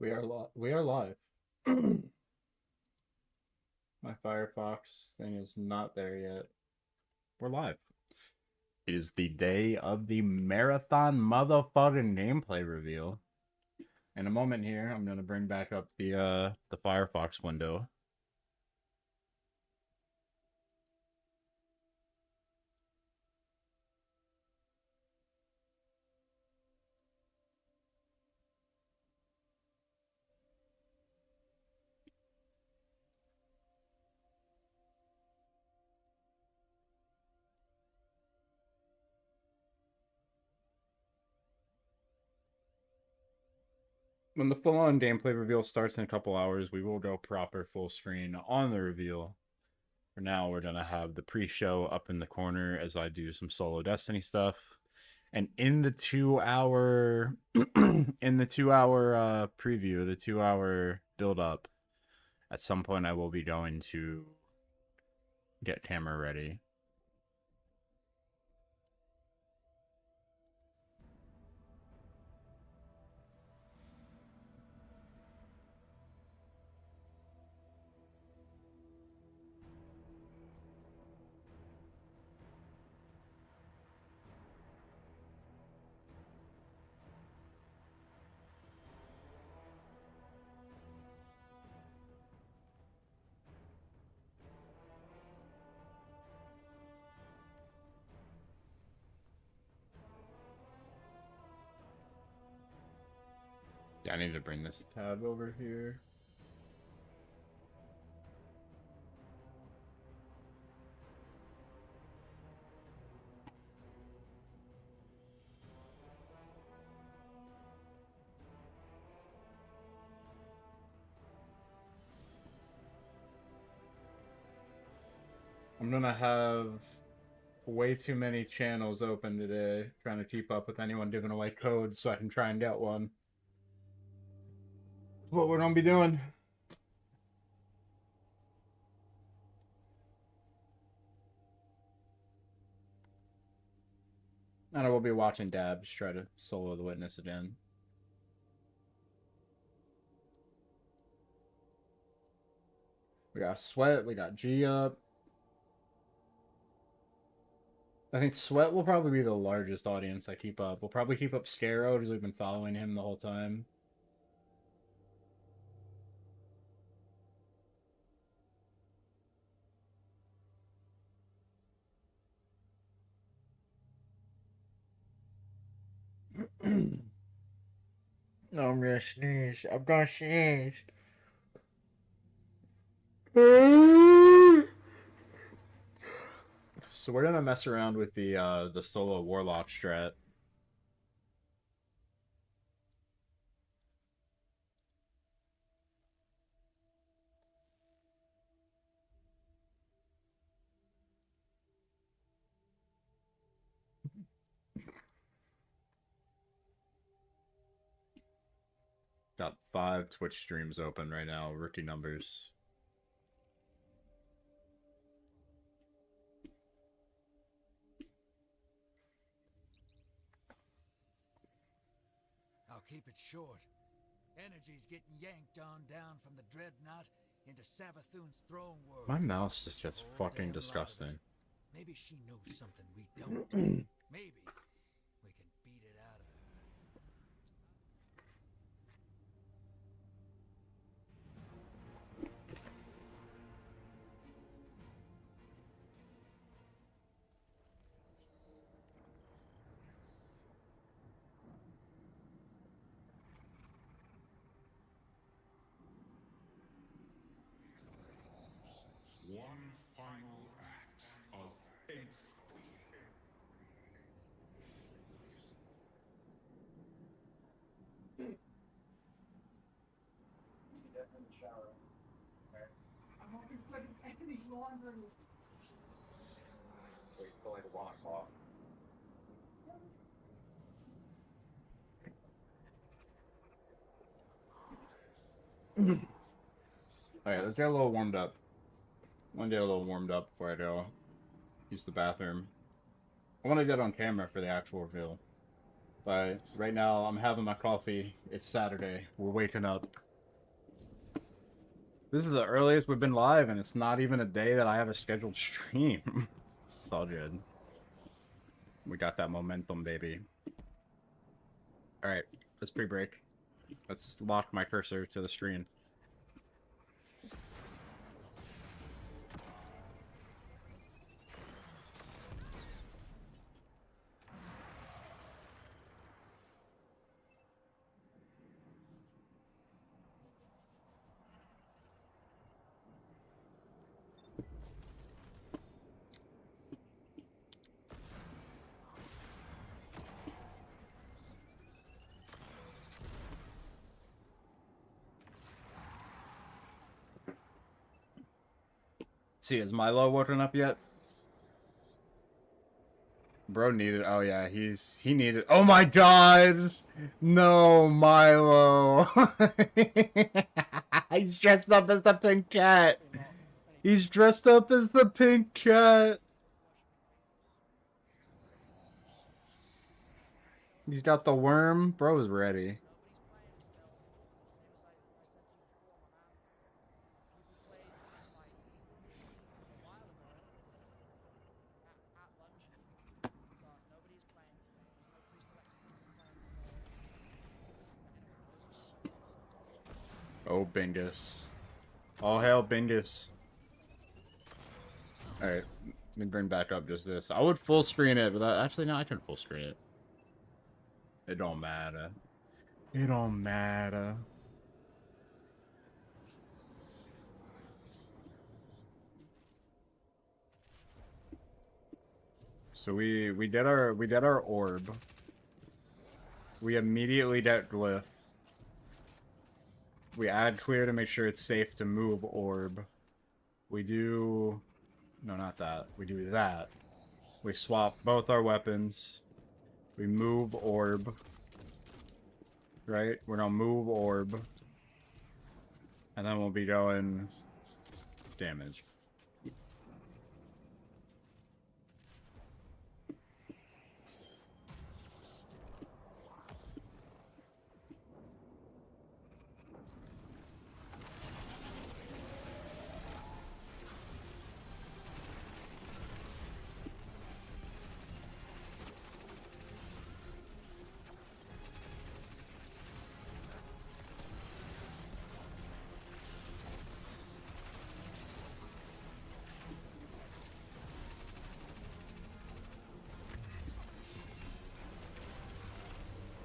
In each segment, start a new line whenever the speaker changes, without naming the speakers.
We are live. My Firefox thing is not there yet. We're live. It is the day of the marathon motherfucking gameplay reveal. In a moment here, I'm gonna bring back up the Firefox window. When the full-on gameplay reveal starts in a couple hours, we will go proper full screen on the reveal. For now, we're gonna have the pre-show up in the corner as I do some solo Destiny stuff. And in the 2 hour in the 2 hour preview, the 2 hour build up, at some point I will be going to get camera ready. Yeah, I need to bring this tab over here. I'm gonna have way too many channels open today, trying to keep up with anyone giving away codes so I can try and get one. That's what we're gonna be doing. And I will be watching Dabs try to solo the witness again. We got Sweat, we got G up. I think Sweat will probably be the largest audience I keep up. We'll probably keep up Scarrow because we've been following him the whole time. No, I'm gonna sneeze. I'm gonna sneeze. So we're gonna mess around with the solo Warlock strat. Got 5 Twitch streams open right now, rookie numbers.
I'll keep it short. Energy's getting yanked on down from the Dreadnought into Savathun's throne world.
My mouse is just
Whole
fucking
damn lot of it.
disgusting.
Maybe she knows something we don't. Maybe we can beat it out of her.
One final act of entropy.
I'm hoping for Anthony's laundry.
Wait till like 1 o'clock. Alright, let's get a little warmed up. I want to get a little warmed up before I go use the bathroom. I want to get on camera for the actual reveal. But right now, I'm having my coffee. It's Saturday. We're waking up. This is the earliest we've been live, and it's not even a day that I have a scheduled stream. It's all good. We got that momentum, baby. Alright, let's pre-break. Let's lock my cursor to the screen. See, is Milo woken up yet? Bro needed. Oh yeah, he needed. Oh my god! No, Milo. He's dressed up as the pink cat. He's dressed up as the pink cat. He's got the worm. Bro's ready. Oh, Bingus. All hail Bingus. Alright, let me bring back up just this. I would full screen it, but actually, no, I can full screen it. It don't matter. It don't matter. So we did our orb. We immediately did glyph. We add clear to make sure it's safe to move orb. We do... No, not that. We do that. We swap both our weapons. We move orb. Right? We're gonna move orb. And then we'll be going... damage.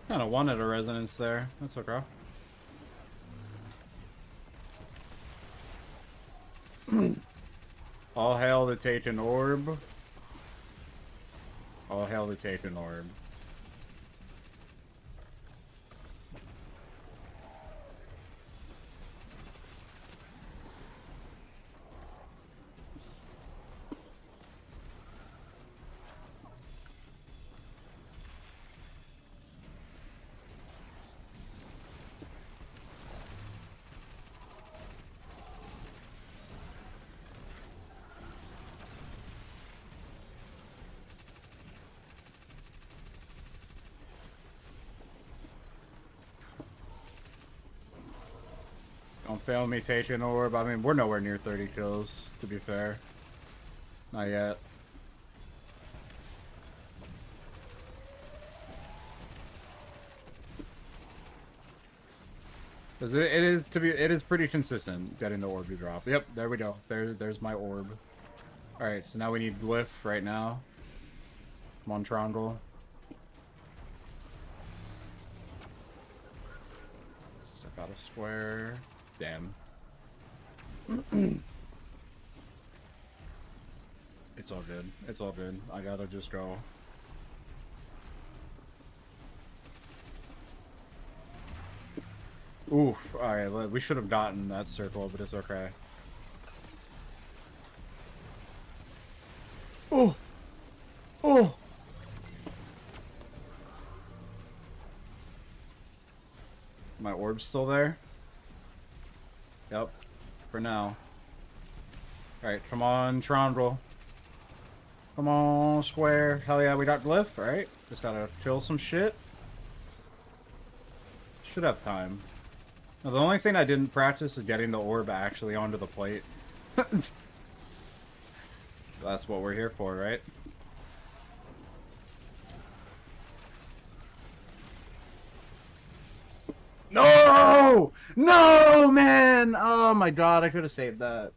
Kinda wanted a resonance there. That's okay. All hail the taken orb. All hail the taken orb. Don't fail me taking orb. I mean, we're nowhere near 30 kills, to be fair. Not yet. Because it is pretty consistent getting the orb to drop. Yep, there we go. There's my orb. Alright, so now we need glyph right now. Come on, Triangle. Step out of square. Damn. It's all good. It's all good. I gotta just go. Oof. Alright, we should have gotten that circle, but it's okay. Oh! Oh! My orb's still there? Yep. For now. Alright, come on, Trondrel. Come on, Square. Hell yeah, we got glyph, right? Just gotta kill some shit. Should have time. Now, the only thing I didn't practice is getting the orb actually onto the plate. That's what we're here for, right? No! No, man! Oh my god, I could have saved that.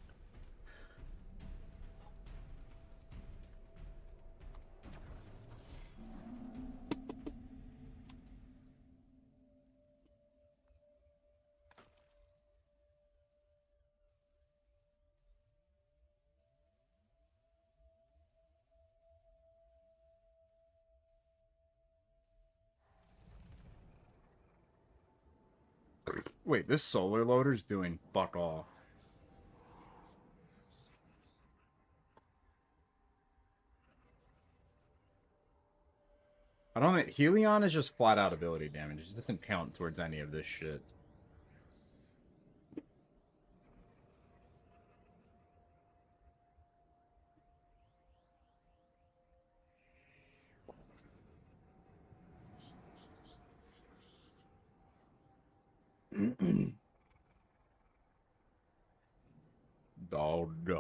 Wait, this solar loader's doing fuck all. I don't think Helion is just flat out ability damage. It doesn't count towards any of this shit. Dog.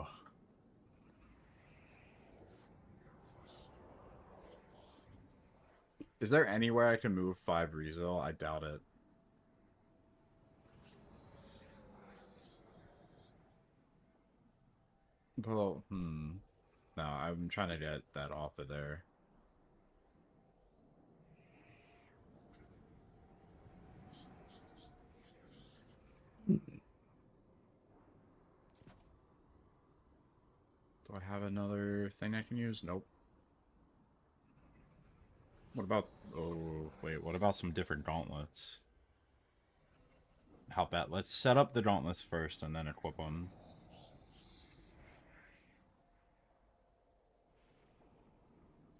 Is there anywhere I can move 5 Rezo? I doubt it. Well, No, I'm trying to get that off of there. Do I have another thing I can use? Nope. What about... Oh, wait. What about some different gauntlets? How bad? Let's set up the gauntlets first and then equip them.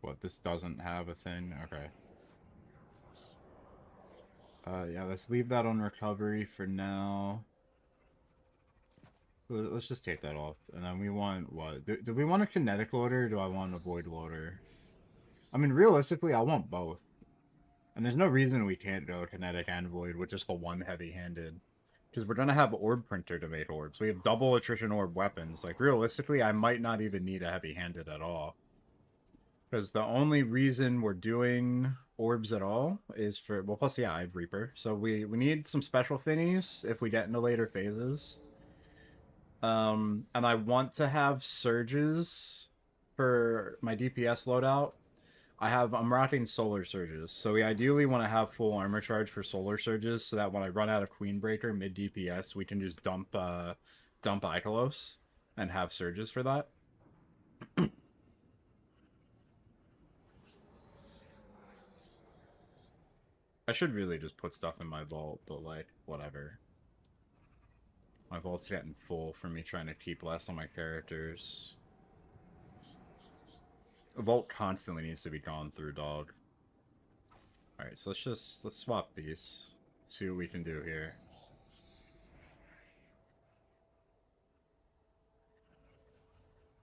What, this doesn't have a thing? Okay. Yeah, let's leave that on recovery for now. Let's just take that off. And then we want, what? Do we want a kinetic loader or do I want a void loader? I mean, realistically, I want both. And there's no reason we can't go kinetic and void with just the one heavy-handed. Because we're going to have orb printer to make orbs. We have double attrition orb weapons. Like, realistically, I might not even need a heavy-handed at all. Because the only reason we're doing orbs at all is for... Well, plus, yeah, I have Reaper. So we need some special finis if we get into later phases. And I want to have surges for my DPS loadout. I'm rocking solar surges, so we ideally want to have full armor charge for solar surges, so that when I run out of Queen Breaker mid DPS, we can just dump Ikelos and have surges for that. I should really just put stuff in my vault, but like whatever. My vault's getting full for me trying to keep less on my characters. The vault constantly needs to be gone through, dog. Alright, so let's swap these. See what we can do here.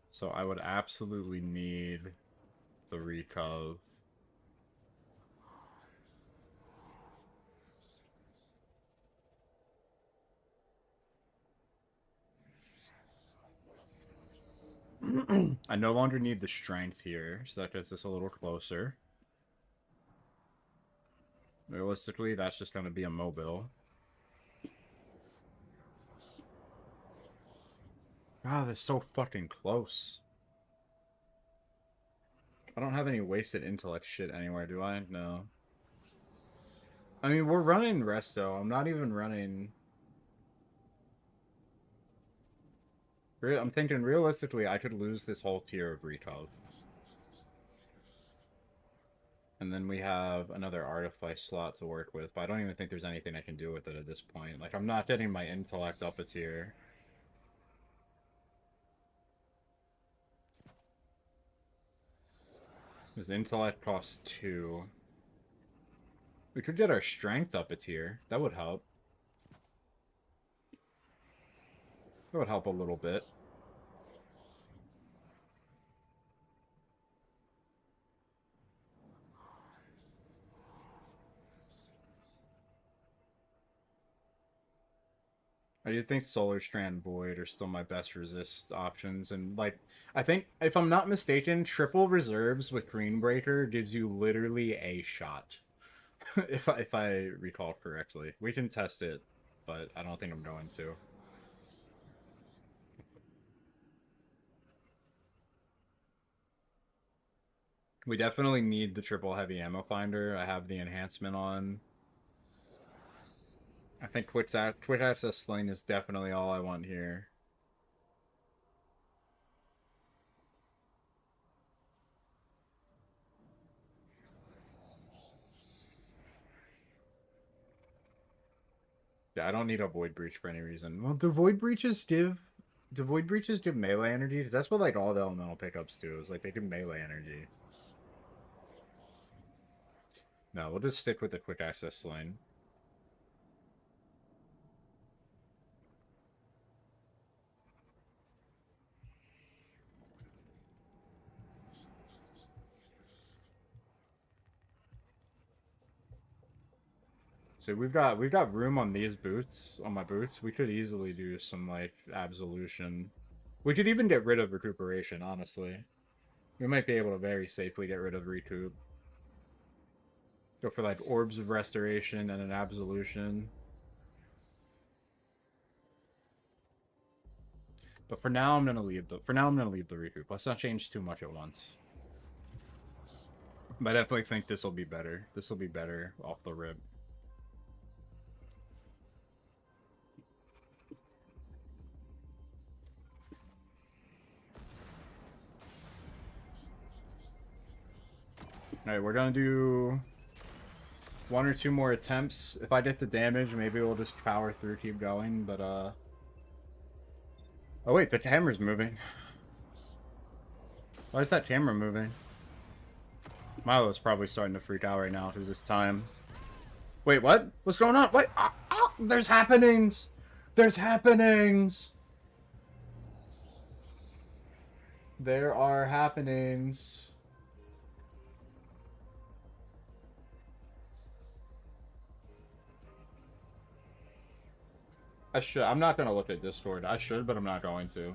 So I would absolutely need the recov. I no longer need the strength here, so that gets us a little closer. Realistically, that's just going to be a mobile. God, that's so fucking close. I don't have any wasted intellect shit anywhere, do I? No. I mean, we're running Resto. I'm not even running... I'm thinking, realistically, I could lose this whole tier of recov. And then we have another Artifice slot to work with, but I don't even think there's anything I can do with it at this point. Like, I'm not getting my intellect up a tier. His intellect costs 2. We could get our strength up a tier. That would help. That would help a little bit. I do think Solar Strand Void are still my best resist options, and like I think if I'm not mistaken, triple reserves with Greenbreaker gives you literally a shot. if I recall correctly. We can test it, but I don't think I'm going to. We definitely need the triple heavy ammo finder. I have the enhancement on. I think quick access sling is definitely all I want here. Yeah, I don't need a void breach for any reason. Well, do void breaches give melee energy? Because that's what like all the elemental pickups do. Is like they give melee energy. No, we'll just stick with the quick access lane. So we've got room on these boots, on my boots. We could easily do some like absolution. We could even get rid of recuperation, honestly. We might be able to very safely get rid of recoup. Go for like orbs of restoration and an absolution. But for now I'm gonna leave the recoup. Let's not change too much at once. But I definitely think this will be better. This will be better off the rip. Alright, we're gonna do 1 or 2 more attempts. If I get the damage, maybe we'll just power through, keep going, but oh wait, the camera's moving. Why is that camera moving? Milo's probably starting to freak out right now because it's time. Wait, what? What's going on? Wait, there's happenings! There's happenings! There are happenings. I'm not gonna look at Discord. I should, but I'm not going to.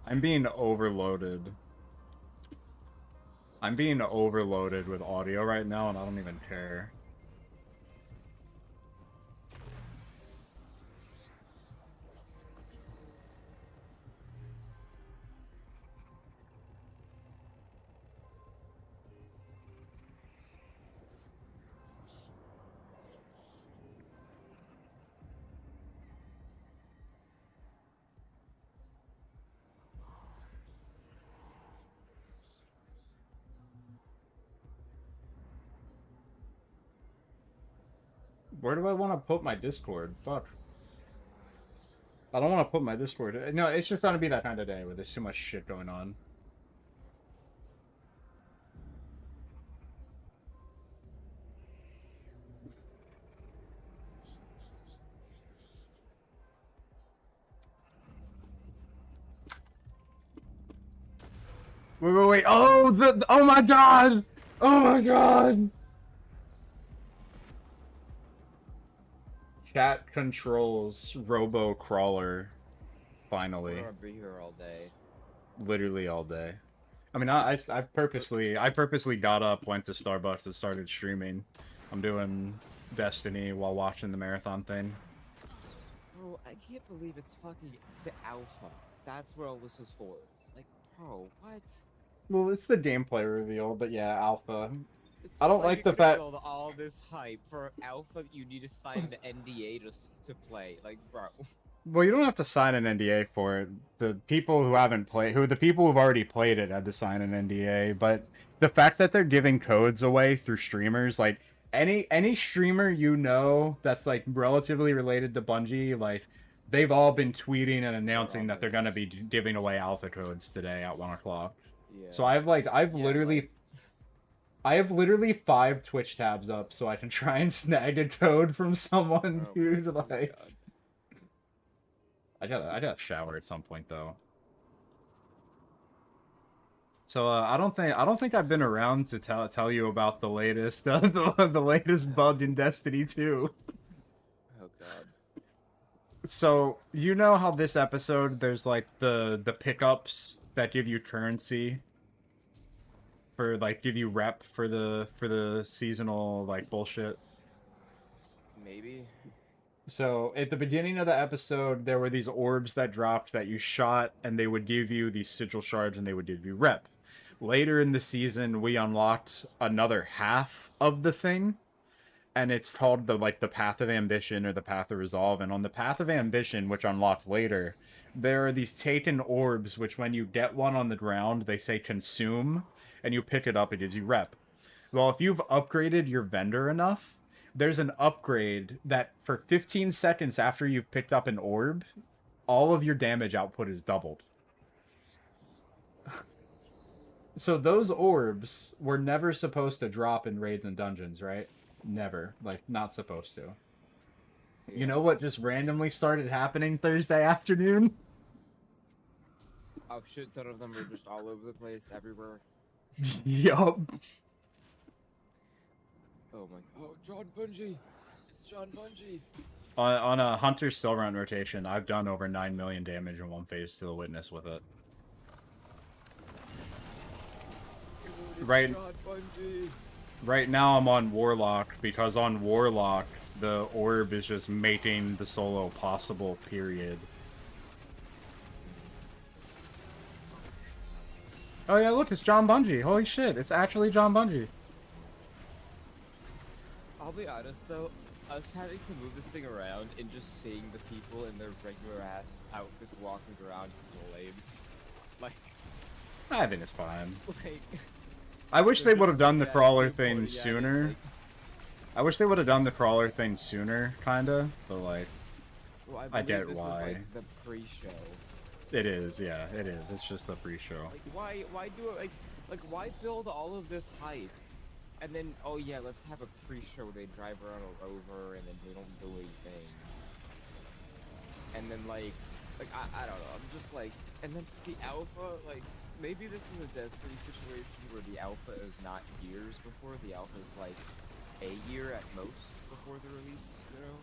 I'm being overloaded. I'm being overloaded with audio right now, and I don't even care. Where do I want to put my Discord? Fuck. I don't want to put my Discord. No, it's just gonna be that kind of day where there's too much shit going on. Wait. Oh, oh my god! Oh my god! Chat controls Robo Crawler. Finally.
I'm gonna be here all day.
Literally all day. I mean, I purposely got up, went to Starbucks, and started streaming. I'm doing Destiny while watching the marathon thing.
Bro, I can't believe it's fucking the alpha. That's what all this is for. Like, bro, what?
Well, it's the gameplay reveal, but yeah, alpha.
It's
I don't like the fact
all this hype for alpha that you need to sign an NDA to play. Like, bro.
Well, you don't have to sign an NDA for it. The people who the people who've already played it had to sign an NDA. But the fact that they're giving codes away through streamers, like any streamer you know that's like relatively related to Bungie, like they've all been tweeting and announcing that they're gonna be giving away alpha codes today at 1 o'clock.
Yeah.
So I have literally 5 Twitch tabs up so I can try and snag a code from someone,
Oh,
dude.
my
Like.
God.
I gotta shower at some point though. So I don't think I've been around to tell you about the latest the latest bug in Destiny 2. So you know how this episode there's like the pickups that give you currency for like give you rep for the seasonal like bullshit.
Maybe.
So at the beginning of the episode, there were these orbs that dropped that you shot, and they would give you these sigil shards, and they would give you rep. Later in the season, we unlocked another half of the thing, and it's called the Path of Ambition or the Path of Resolve. And on the Path of Ambition, which unlocked later, there are these taken orbs, which when you get one on the ground, they say consume, and you pick it up, it gives you rep. Well, if you've upgraded your vendor enough, there's an upgrade that for 15 seconds after you've picked up an orb, all of your damage output is doubled. So those orbs were never supposed to drop in raids and dungeons, right? Never. Like, not supposed to. You know what just randomly started happening Thursday afternoon?
A shit ton of them are just all over the place, everywhere.
Yup.
Oh my god. Oh, John Bungie! It's John Bungie!
On a Hunter still run rotation, I've done over 9 million damage in one phase to the Witness with it. Right,
John Bungie!
right now I'm on Warlock, because on Warlock, the orb is just making the solo possible, period. Oh yeah, look, it's John Bungie. Holy shit, it's actually John Bungie.
I'll be honest though, us having to move this thing around and just seeing the people in their regular ass outfits walking around is lame. Like,
I think it's fine.
like...
I wish they
they're
would have
just
done the
looking at it,
crawler
being
thing
pointy at it,
sooner.
like-
I wish they would have done the crawler thing sooner, kinda, but like,
Well,
I
believe
get
this
why.
Is, like, the pre-show.
it is, yeah, it is. It's just the pre-show.
Like, why do it, like, why build all of this hype? And then, oh yeah, let's have a pre-show where they drive around a rover and then they don't do anything. And then, like, I don't know, I'm just like, and then the alpha, like, maybe this is a Destiny situation where the alpha is not years before, the alpha is like a year at most before the release, you know?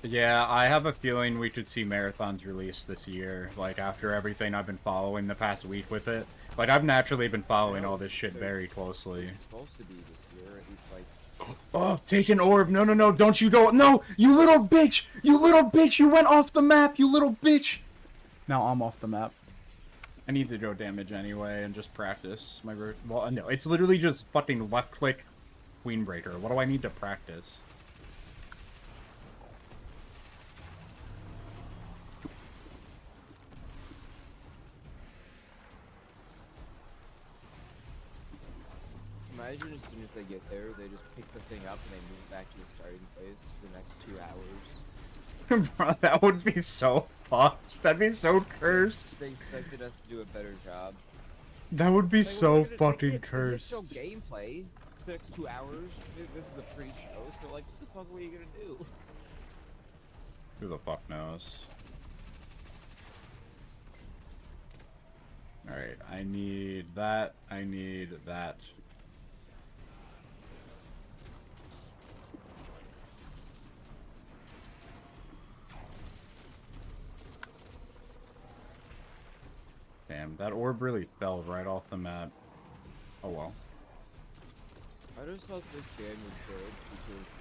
Yeah, I have a feeling we could see Marathon's release this year, like, after everything I've been following the past week with it. Like, I've naturally been following all this shit very closely.
It's supposed to be this year, at least, like...
Oh, take an orb. No, no, no, don't you go. No, you little bitch. You little bitch. You went off the map, you little bitch. Now I'm off the map. I need to go damage anyway and just practice my... Well, no, it's literally just fucking left-click Queenbreaker. What do I need to practice?
Imagine as soon as they get there, they just pick the thing up and they move back to the starting place for the next 2 hours.
Bro, that would be so fucked. That'd be so cursed.
They expected us to do a better job.
That would be
Like,
so
we're gonna-
fucking
we're gonna
cursed.
show gameplay for the next 2 hours. This is the pre-show, so like, what the fuck were you gonna do?
Who the fuck knows? Alright, I need that. I need that. Damn, that orb really fell right off the map. Oh well.
I just thought this game was good because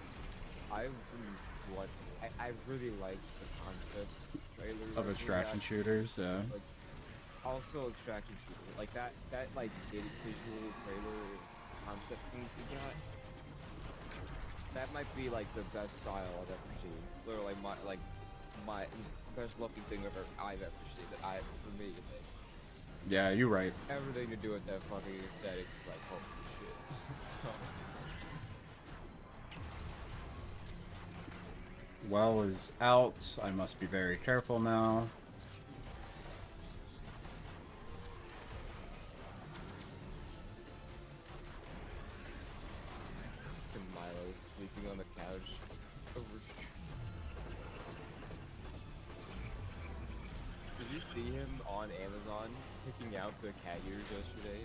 I really liked the concept trailer
Of extraction shooters, yeah.
Like, also extraction shooter, like that like visual trailer concept thing we got. That might be like the best style I've ever seen. Literally my best looking thing I've ever seen that for me. Like,
Yeah, you're right.
everything to do with that fucking aesthetic is like holy shit. So,
Well is out. I must be very careful now.
and Milo sleeping on the couch. Did you see him on Amazon picking out the cat ears yesterday?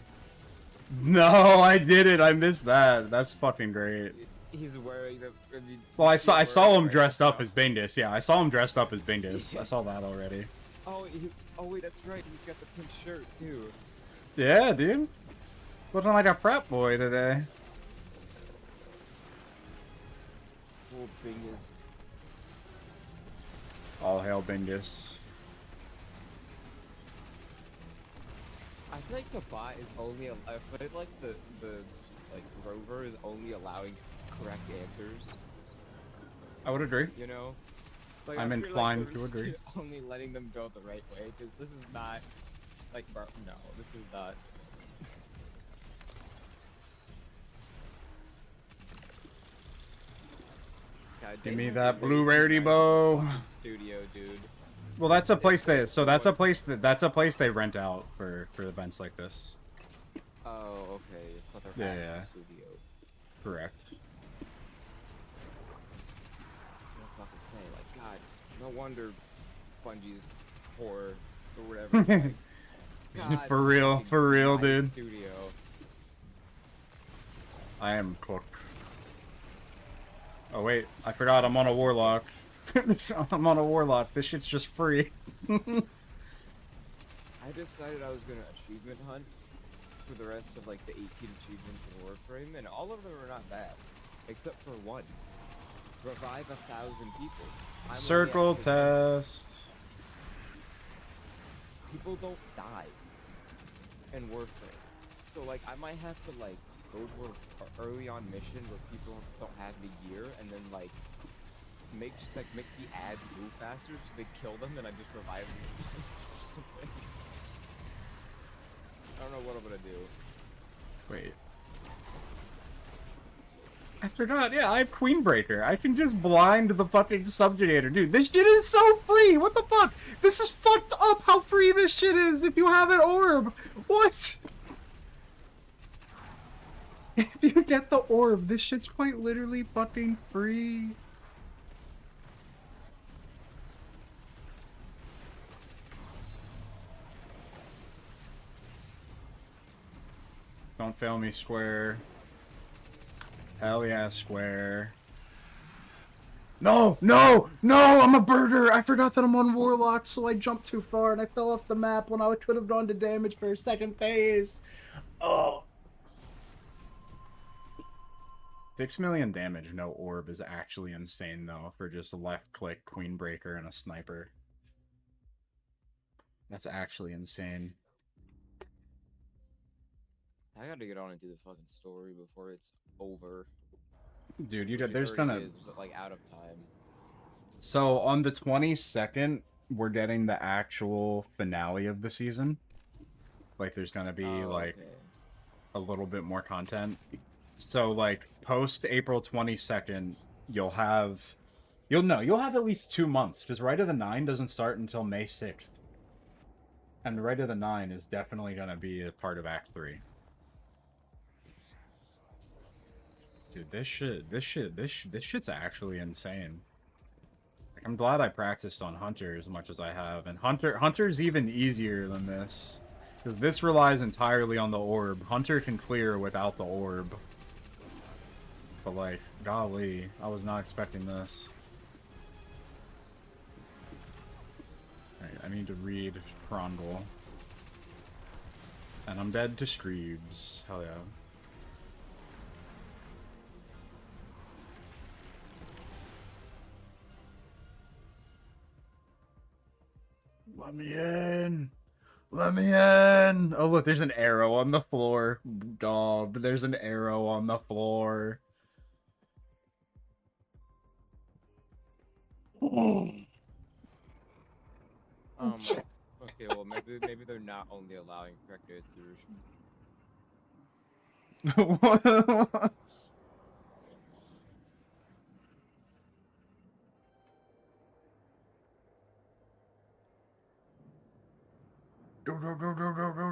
No, I didn't. I missed that. That's fucking great.
He's wearing the. I mean,
Well, I
he's
saw
wearing
him
the
dressed
right
up as Bindis. Yeah, I saw him dressed up as Bindis.
Yeah.
I saw that already.
Oh, oh wait, that's right. He's got the pink shirt too.
Yeah, dude. Looking like a frat boy today.
Full Bingus.
All hail Bindis.
I feel like the bot is only. I feel like the like rover is only allowing correct answers.
I would agree.
You know. Like,
I'm
I feel
inclined
like
to
we're
agree.
Only letting them go the right way, because this is not. Like, bro, no, this is not. God,
Give
they
me
have
that
a
blue
way too
rarity
nice
bow.
fucking studio, dude.
Well, that's a place they.
It's
So that's a
what-
place they rent out for events like this.
Oh, okay. It's not their
Yeah,
actual
yeah.
studio.
Correct.
I don't fucking say, like, God, no wonder Bungie's poor or whatever. Like, God,
For real,
fucking
for real,
nice
dude.
Studio.
I am cooked. Oh wait, I forgot I'm on a warlock. I'm on a warlock. This shit's just free.
I decided I was gonna achievement hunt for the rest of like the 18 achievements in Warframe, and all of them are not bad, except for one. Revive 1,000 people. I'm only
Circle
at 600.
test.
People don't die in Warframe, so like I might have to like go to an early on mission where people don't have the gear, and then like make the ads move faster so they kill them, and I just revive them. Or something. I don't know what I'm gonna do.
Wait. I forgot, yeah, I have Queenbreaker. I can just blind the fucking Subjugator. Dude, this shit is so free! What the fuck? This is fucked up how free this shit is if you have an orb! What? If you get the orb, this shit's quite literally fucking free. Don't fail me, Square. Hell yeah, Square. No, no, no, I'm a birder. I forgot that I'm on Warlock, so I jumped too far and I fell off the map when I could have gone to damage for a second phase. Oh. 6 million damage, no orb is actually insane, though, for just a left-click Queenbreaker and a sniper. That's actually insane.
I gotta get on and do the fucking story before it's over.
Dude, you
Which
got
it
there's
already
done a...
is, but like out of time.
So, on the 22nd, we're getting the actual finale of the season. Like, there's gonna be,
Oh,
like,
okay.
a little bit more content. So, like, post April 22nd, you'll have at least 2 months, because Rite of the Nine doesn't start until May 6th. And Rite of the Nine is definitely gonna be a part of Act 3. Dude, this shit's actually insane. Like, I'm glad I practiced on Hunter as much as I have, and Hunter's even easier than this, because this relies entirely on the orb. Hunter can clear without the orb. But like, golly, I was not expecting this. Alright, I need to read Krondel. And I'm dead to Streebs. Hell yeah. Let me in! Let me in! Oh look, there's an arrow on the floor. Dog, there's an arrow on the floor.
Okay, well maybe they're not only allowing correct answers.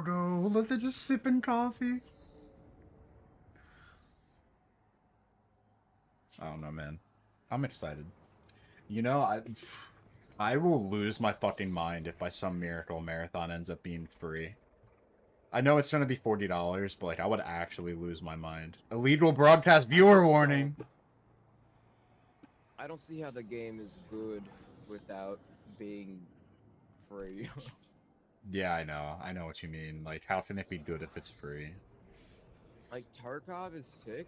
Go. Look, they're just sipping coffee. I don't know, man. I'm excited. You know, I will lose my fucking mind if by some miracle Marathon ends up being free. I know it's gonna be $40, but like I would actually lose my mind. Illegal broadcast viewer warning.
I don't see how the game is good without being free.
Yeah, I know what you mean. Like, how can it be good if it's free?
Like, Tarkov is sick.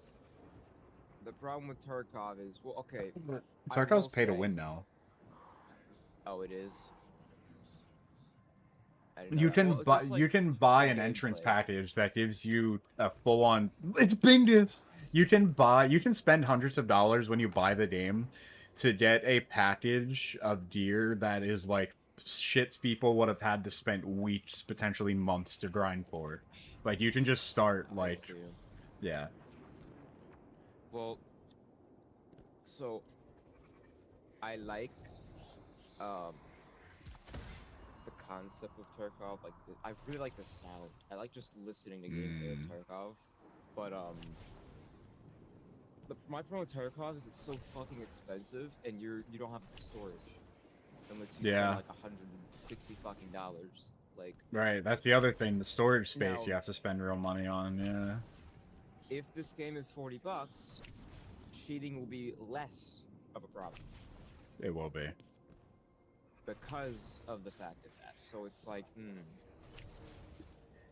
The problem with Tarkov is, well, okay. I
Tarkov's
will
pay to
say-
win now.
Oh, it is. I didn't know
You
that.
can
Well,
buy
just,
you
like,
can buy
the
an entrance
gameplay.
package that gives you a full on. It's Bingus. You can spend hundreds of dollars when you buy the game to get a package of gear that is like shit people would have had to spend weeks, potentially months to grind for. Like you can just start
I
like
see.
yeah.
Well, so I like um the concept of Tarkov. Like, I really like the sound. I like just listening to gameplay of Tarkov. But my problem with Tarkov is it's so fucking expensive, and you don't have the storage unless you
Yeah.
spend like $160 fucking dollars. Like,
Right, that's the other thing. The storage space
Now-
you have to spend real money on. Yeah.
if this game is $40, cheating will be less of a problem
It will be.
because of the fact of that. So it's like,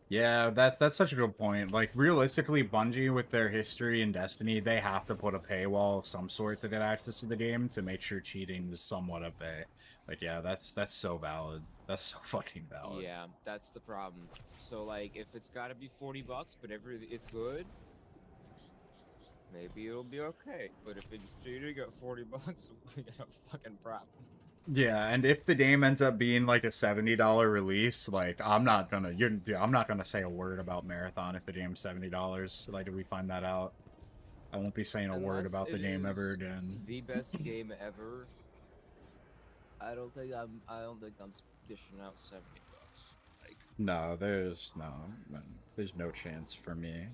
Yeah, that's such a good point. Like realistically, Bungie with their history in Destiny, they have to put a paywall of some sort to get access to the game to make sure cheating is somewhat of a like yeah, that's so valid. That's so fucking valid.
yeah, that's the problem. So like, if it's gotta be $40, but it's good, maybe it'll be okay. But if it's cheating at $40, we got a fucking problem.
Yeah, and if the game ends up being like a $70 release, like I'm not gonna say a word about Marathon if the game's $70. Like if we find that out, I won't be saying a word
Unless
about the
it
game ever
is
again.
The best game ever. I don't think I'm dishing out $70. Like,
No, there's no chance for me.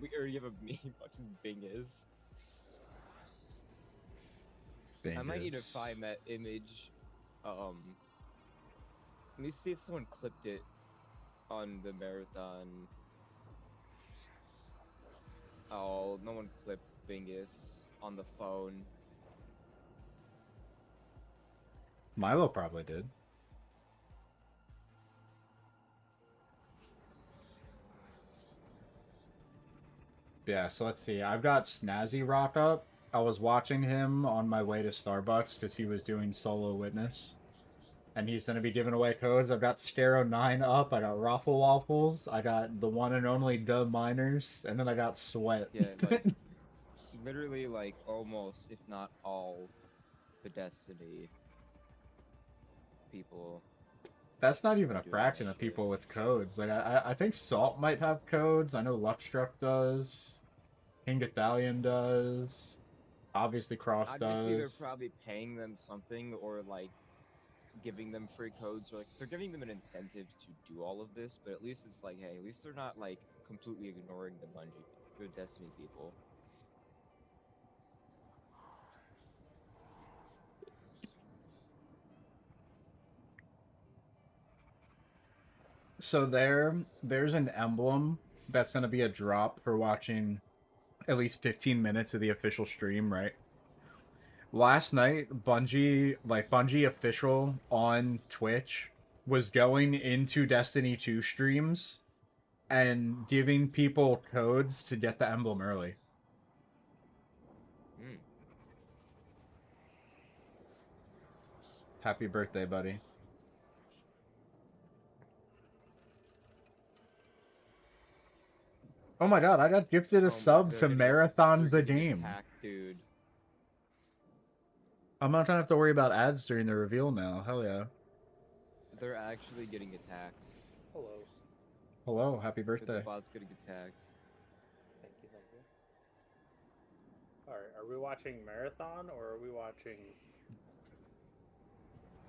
we already have a meme fucking Bing is. I might need to
Bingus.
find that image. Let me see if someone clipped it on the marathon. Oh, no one clipped Bingus on the phone.
Milo probably did. Yeah, so let's see. I've got Snazzy Rock up. I was watching him on my way to Starbucks because he was doing Solo Witness. And he's going to be giving away codes. I've got Scaro 9 up. I got Raffle Waffles. I got the one and only Dub Miners. And then I got Sweat.
Yeah, like, literally, like, almost, if not all, the Destiny people.
That's not even a
Doing
fraction
that
of
shit.
people with codes. Like I think Salt might have codes. I know Luckstruck does. King Gathalion does. Obviously Cross
Obviously, they're
does.
probably paying them something, or, like, giving them free codes, or, like, they're giving them an incentive to do all of this, but at least it's like, hey, at least they're not, like, completely ignoring the Destiny people.
So there's an emblem that's gonna be a drop for watching at least 15 minutes of the official stream, right? Last night, Bungie official on Twitch was going into Destiny 2 streams and giving people codes to get the emblem early.
Hmm.
Happy birthday, buddy. Oh my god, I got gifted
Oh
a
my
sub
God,
to
they're gonna get-
Marathon
they're
the
gonna get
game.
attacked, dude.
I'm not gonna have to worry about ads during the reveal now. Hell yeah.
They're actually getting attacked.
Hello.
Hello, happy
The
birthday.
bot's getting attacked.
Thank you, thank you. Alright, are we watching Marathon or are we watching...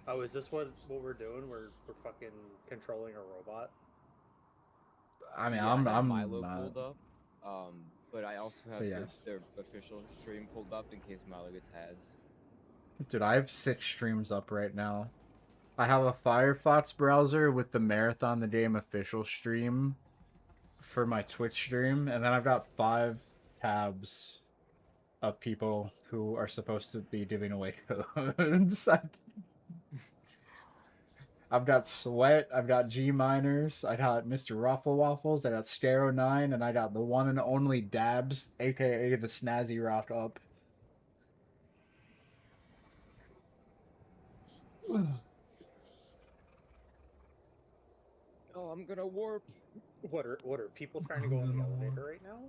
Oh, is this what we're doing? We're fucking controlling a robot?
I mean,
Yeah,
I'm
I have
I'm
Milo
not-
pulled up, but I also have
But yes.
their official stream pulled up in case Milo gets ads.
Dude, I have 6 streams up right now. I have a Firefox browser with the Marathon the Game official stream for my Twitch stream, and then I've got 5 tabs of people who are supposed to be giving away codes. I've got Sweat, I've got G Miners, I got Mr. Ruffle Waffles, I got Stero9, and I got the one and only Dabs, aka the Snazzy Rock Up.
Oh, I'm gonna warp.
What are people trying to go on the elevator right now?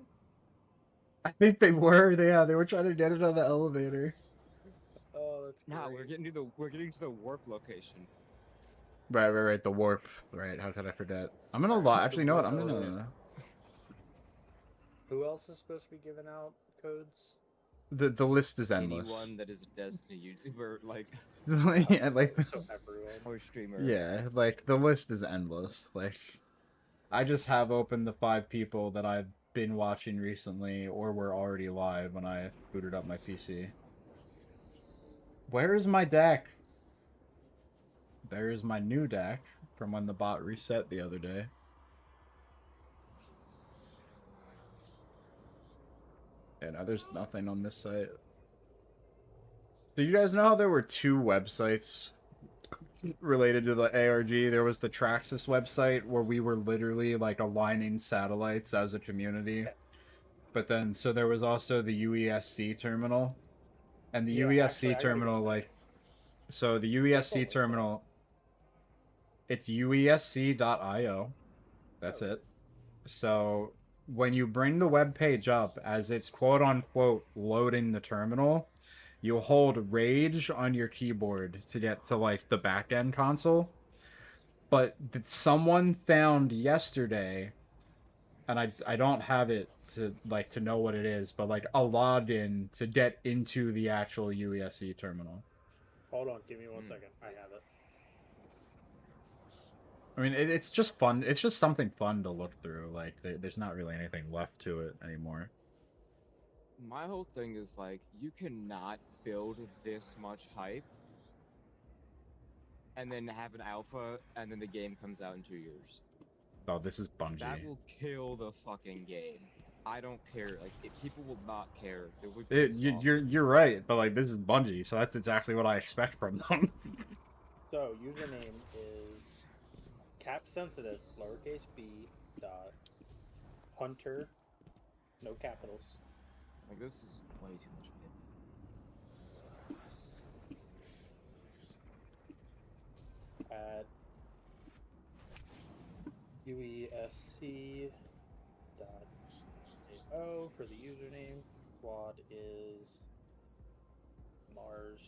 I think they were, they were trying to get it on the elevator.
Oh, that's great.
Nah, we're getting to the warp location.
Right, the warp. Right, how could I forget? I'm gonna lie. Actually, you know what? I'm gonna.
Who else is supposed to be giving out codes?
The list is endless.
Anyone that is a Destiny YouTuber, like,
Yeah, like,
So everyone.
or streamer.
yeah, like the list is endless. Like, I just have opened the 5 people that I've been watching recently, or were already live when I booted up my PC. Where is my deck? There's my new deck from when the bot reset the other day. Yeah, no, there's nothing on this site. Do you guys know how there were 2 websites related to the ARG? There was the Traxxas website where we were literally like aligning satellites as a community. But then, so there was also the UESC terminal. And the
Yeah,
UESC
actually, I
terminal,
remember
like, so the UESC terminal, it's uesc.io. That's it. So when you bring the web page up as it's quote unquote loading the terminal, you hold rage on your keyboard to get to like the back end console. But someone found yesterday, and I don't have it to like to know what it is, but like a login to get into the actual UESC terminal.
Hold on, give me 1 second. I have it.
I mean, it's just fun. It's just something fun to look through. Like, there's not really anything left to it anymore.
My whole thing is like, you cannot build this much hype and then have an alpha and then the game comes out in 2 years.
Oh, this is Bungie.
That will kill the fucking game. I don't care. Like, people will not care. They would be soft.
You're right, but like this is Bungie, so that's exactly what I expect from them.
So username is cap sensitive lowercase b dot hunter, no capitals.
Like, this is way too much hype.
At uesc dot AO for the username. Squad is Mars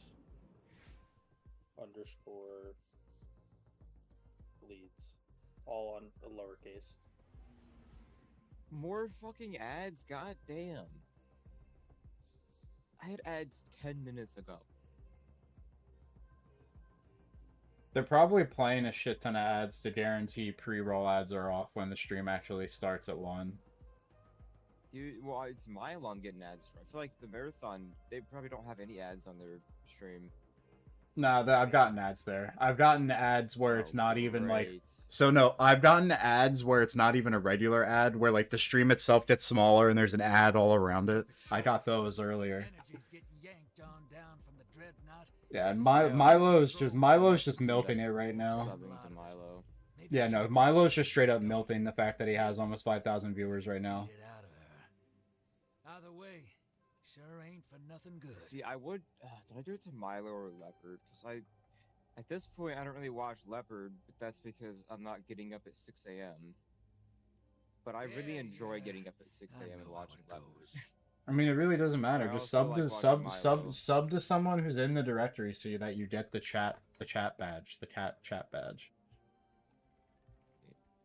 underscore leads, all on the lowercase.
More fucking ads? God damn. I had ads 10 minutes ago.
They're probably playing a shit ton of ads to guarantee pre-roll ads are off when the stream actually starts at 1.
Dude, well, it's Milo I'm getting ads for. I feel like the Marathon, they probably don't have any ads on their stream.
No, I've gotten ads there. I've gotten ads where it's not even like...
great.
So no, I've gotten ads where it's not even a regular ad, where like the stream itself gets smaller and there's an ad all around it. I got those earlier.
Energy's getting yanked on down from the dreadnought.
Yeah, and Milo's just milking it right now.
Subbing to Milo.
Yeah, no, Milo's just straight up milking the fact that he has almost 5,000 viewers right now.
Get out of her. Either way, sure ain't for nothing good.
See, I would... do I do it to Milo or Leopard? Because at this point, I don't really watch Leopard, but that's because I'm not getting up at 6 a.m. But I really enjoy getting up at 6 a.m. and watching Leopard.
I mean, it really doesn't matter.
I
Just
also
sub
like
to
watching
sub to someone who's in the directory so that you get the chat badge, the chat badge.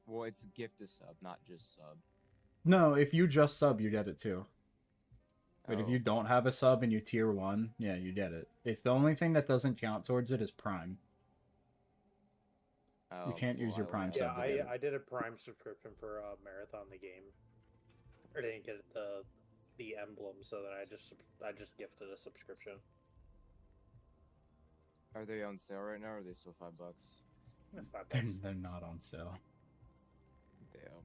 Well, it's gift to sub, not just sub.
No, if you just sub, you get it too. But if
Oh.
you don't have a sub and you tier 1, yeah, you get it. It's the only thing that doesn't count towards it is Prime.
Oh,
can't use
well,
your
I
Prime
won't.
sub.
Yeah,
to get it.
I did a Prime subscription for Marathon the game. I didn't get the emblem, so that I just gifted a subscription.
Are they on sale right now, or are they still $5?
That's $5.
They're not on sale.
Damn.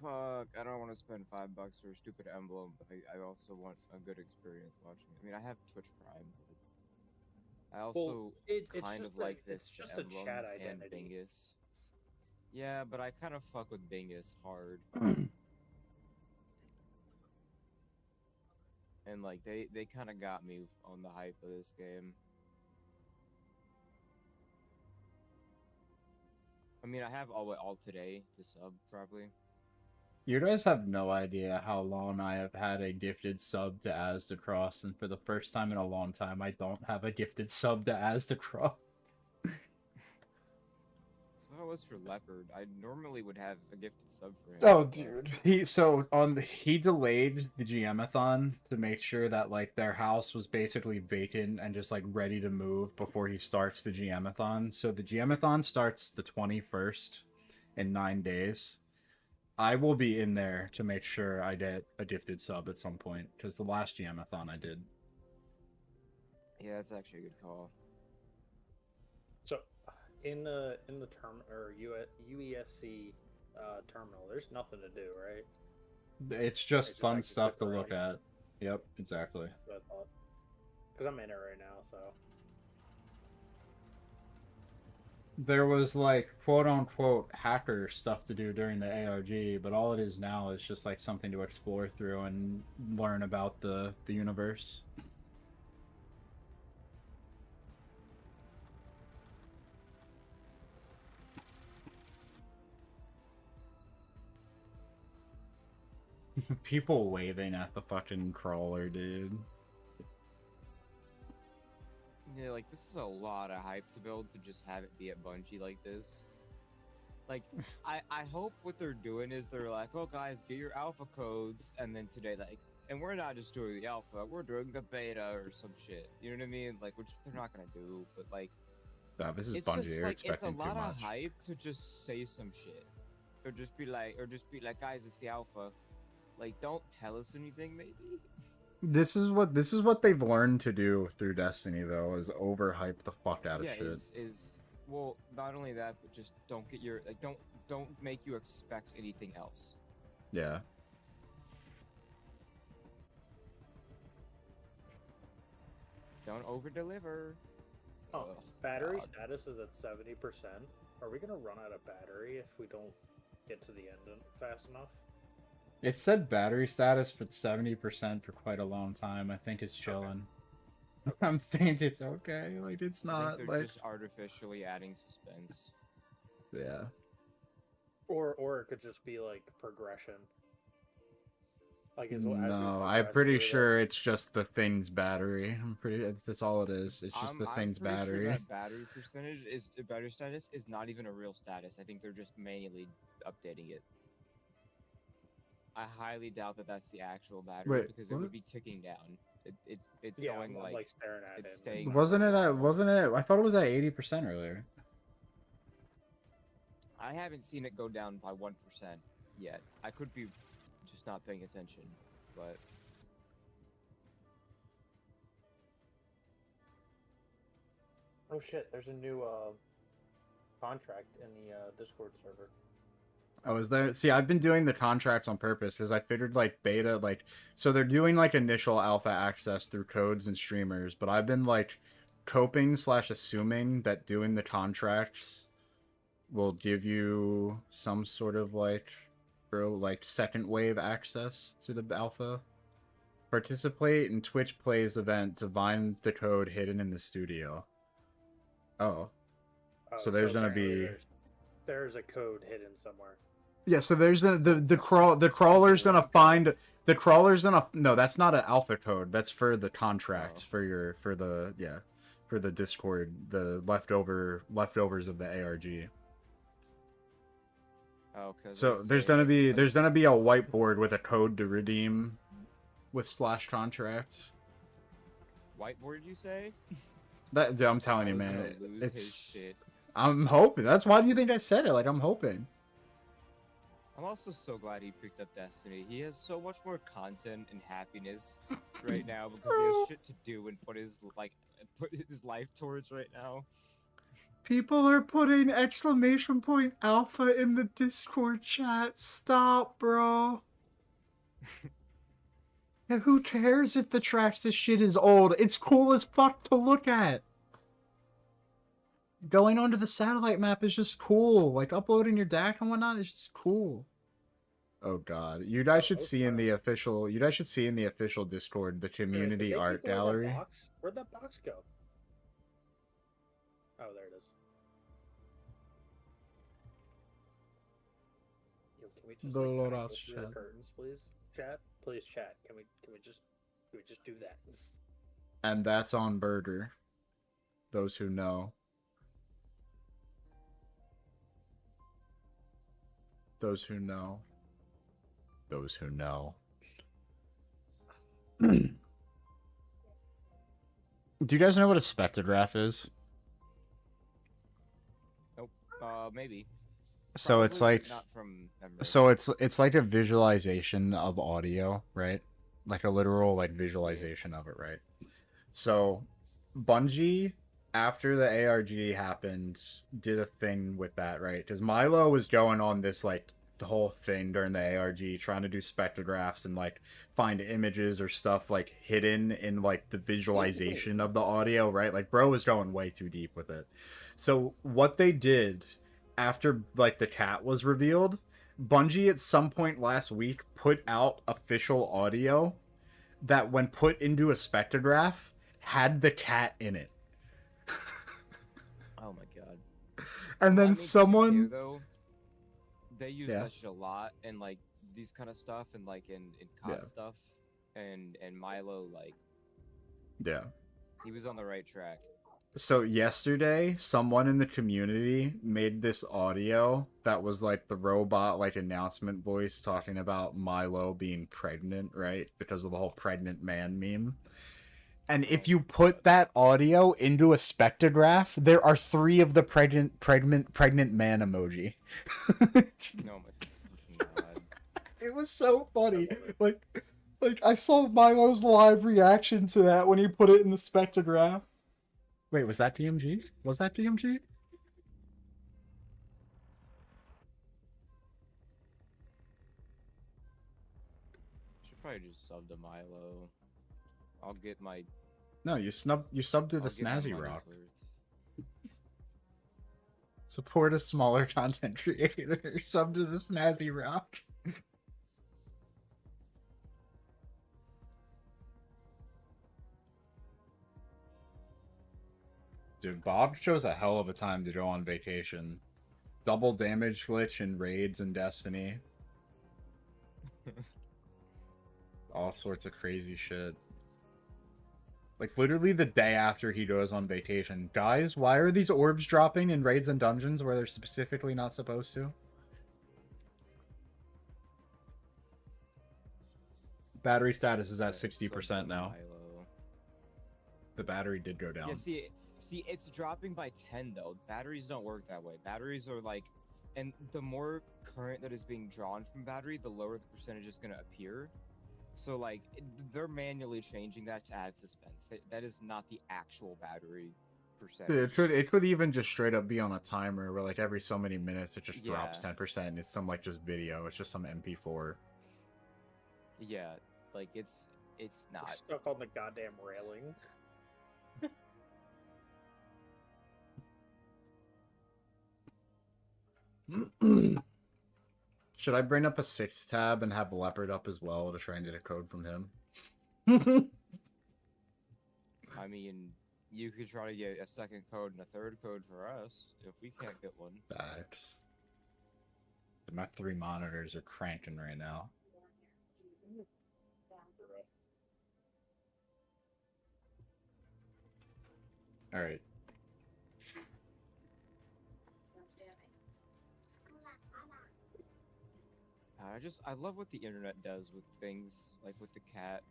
fuck, I don't want to spend $5 for a stupid emblem, but I also want a good experience watching it. I mean, I have Twitch Prime, but I also
it's
kind
just
of like this
it's just
emblem
a chat
and
identity.
Bingus. Yeah, but I kind of fuck with Bingus hard. And like they kind of got me on the hype of this game. I mean, I have all today to sub probably.
You guys have no idea how long I have had a gifted sub to Asdacross, and for the first time in a long time, I don't have a gifted sub to Asdacross.
That's what it was for Leopard. I normally would have a gifted sub for him.
Oh,
but-
dude, he delayed the GM-a-thon to make sure that like their house was basically vacant and just like ready to move before he starts the GM-a-thon. So the GM-a-thon starts the 21st in 9 days. I will be in there to make sure I get a gifted sub at some point because the last GM-a-thon I did.
Yeah, that's actually a good call.
So, in the term or UESC terminal, there's nothing to do, right?
It's just
It's just
fun
like
stuff to
quick
look
run.
at. Yep, exactly.
That's what I thought. Because I'm in it right now, so.
There was like quote unquote hacker stuff to do during the ARG, but all it is now is just like something to explore through and learn about the universe. People waving at the fucking crawler, dude.
Yeah, like this is a lot of hype to build to just have it be at Bungie like this. Like, I hope what they're doing is they're like, oh guys, get your alpha codes, and then today like, and we're not just doing the alpha, we're doing the beta or some shit. You know what I mean? Like, which they're not gonna do, but like,
Nah, this is
it's
Bungie.
just
You're
like it's a
expecting too
lot
much.
of hype to just say some shit, or just be like, guys, it's the alpha. Like, don't tell us anything, maybe.
This is what they've learned to do through Destiny, though, is overhype the fuck out of
Yeah,
shit.
is well, not only that, but just don't get your like, don't make you expect anything else.
Yeah.
Don't over deliver.
Oh, battery status is at 70%. Are we gonna run out of battery if we don't get to the end fast enough?
It said battery status for 70% for quite a long time. I think it's chilling. I'm thinking it's okay. Like, it's
I
not,
think they're
like...
just artificially adding suspense.
Yeah.
Or it could just be like progression. Like as we
No,
progress
I'm pretty
through
sure
this-
it's just the thing's battery. That's all it is. It's just the thing's
I'm pretty
battery.
Sure that battery status is not even a real status. I think they're just manually updating it. I highly doubt that that's the actual battery
Wait,
because it
what?
would be ticking down. It's
yeah,
going
I'm like staring at
it's
it.
staying-
Wasn't it I thought it was at 80% earlier.
I haven't seen it go down by 1% yet. I could be just not paying attention, but
Oh shit! There's a new contract in the Discord server.
Oh, is there? See, I've been doing the contracts on purpose because I figured like beta, like, so they're doing like initial alpha access through codes and streamers, but I've been like coping / assuming that doing the contracts will give you some sort of like, second wave access to the alpha. Participate in Twitch Plays event to find the code hidden in the studio. Oh. So there's gonna
apparently
be-
there's a code hidden somewhere.
Yeah, so there's the crawler's gonna find the crawler's gonna no, that's not an alpha code. That's for the contracts
Oh.
for the Discord, the leftovers of the ARG.
oh, because
So there's gonna be a whiteboard with a code to redeem with /contract.
whiteboard. You say?
That dude, I'm telling you,
I was
man,
gonna lose his
it's
shit.
I'm hoping. That's why do you think I said it? Like I'm hoping.
I'm also so glad he picked up Destiny. He has so much more content and happiness right now because he has shit to do and put his life towards right now.
People are putting exclamation point alpha in the Discord chat. Stop, bro. And who cares if the Traxxas shit is old? It's cool as fuck to look at. Going onto the satellite map is just cool. Like uploading your DAC and whatnot is just cool. Oh god. You guys should see in the official Discord the community art gallery.
Where'd that box go? Oh, there it is. Yo, can we just
The
like, kinda
loadouts
go through the
chat.
curtains, please? Chat? Please chat. Can we just do that?
And that's on Burger. Those who know. Those who know. Those who know. Do you guys know what a spectrograph is?
Nope. Maybe.
So it's
Probably
like
not from memory.
so it's like a visualization of audio, right? Like a literal like visualization of it, right? So Bungie, after the ARG happened, did a thing with that, right? Because Milo was going on this like the whole thing during the ARG, trying to do spectrographs and like find images or stuff like hidden in like the visualization of the audio, right? Like bro was going way too deep with it. So what they did after like the cat was revealed, Bungie at some point last week put out official audio that when put into a spectrograph had the cat in it.
Oh my god.
And
I
then
mean, to be
someone
fair, though, they use
Yeah.
that shit a lot in like these kind of stuff and like in COD
Yeah.
stuff. And Milo, like,
Yeah.
he was on the right track.
So yesterday, someone in the community made this audio that was like the robot like announcement voice talking about Milo being pregnant, right? Because of the whole pregnant man meme. And if you put that audio into a spectrograph, there are 3 of the pregnant man emoji.
No, my fucking god.
It was so funny. Like I saw Milo's live reaction to that when he put it in the spectrograph. Wait, was that DMG? Was that DMG?
Should probably just sub to Milo. I'll get my.
No, you subbed to the
I'll get my
Snazzy
money's
Rock.
worth.
Support a smaller content creator. Sub to the Snazzy Rock. Dude, Bob chose a hell of a time to go on vacation. Double damage glitch in raids and Destiny. All sorts of crazy shit. Like, literally the day after he goes on vacation. Guys, why are these orbs dropping in raids and dungeons where they're specifically not supposed to? Battery status is at 60% now.
Milo.
The battery did go down.
Yeah, see, it's dropping by 10 though. Batteries don't work that way. Batteries are like, and the more current that is being drawn from battery, the lower the percentage is going to appear. So like, they're manually changing that to add suspense. That is not the actual battery percentage.
Dude, it could even just straight up be on a timer where like every so many minutes it just drops 10%. It's some like just video. It's just some MP4.
Yeah, like it's
We're
not.
stuck on the goddamn railing.
Should I bring up a 6th tab and have Leopard up as well to try and get a code from him?
I mean, you could try to get a second code and a third code for us if we can't get one.
Facts. My 3 monitors are cranking right now. Alright.
I love what the internet does with things like with the cat.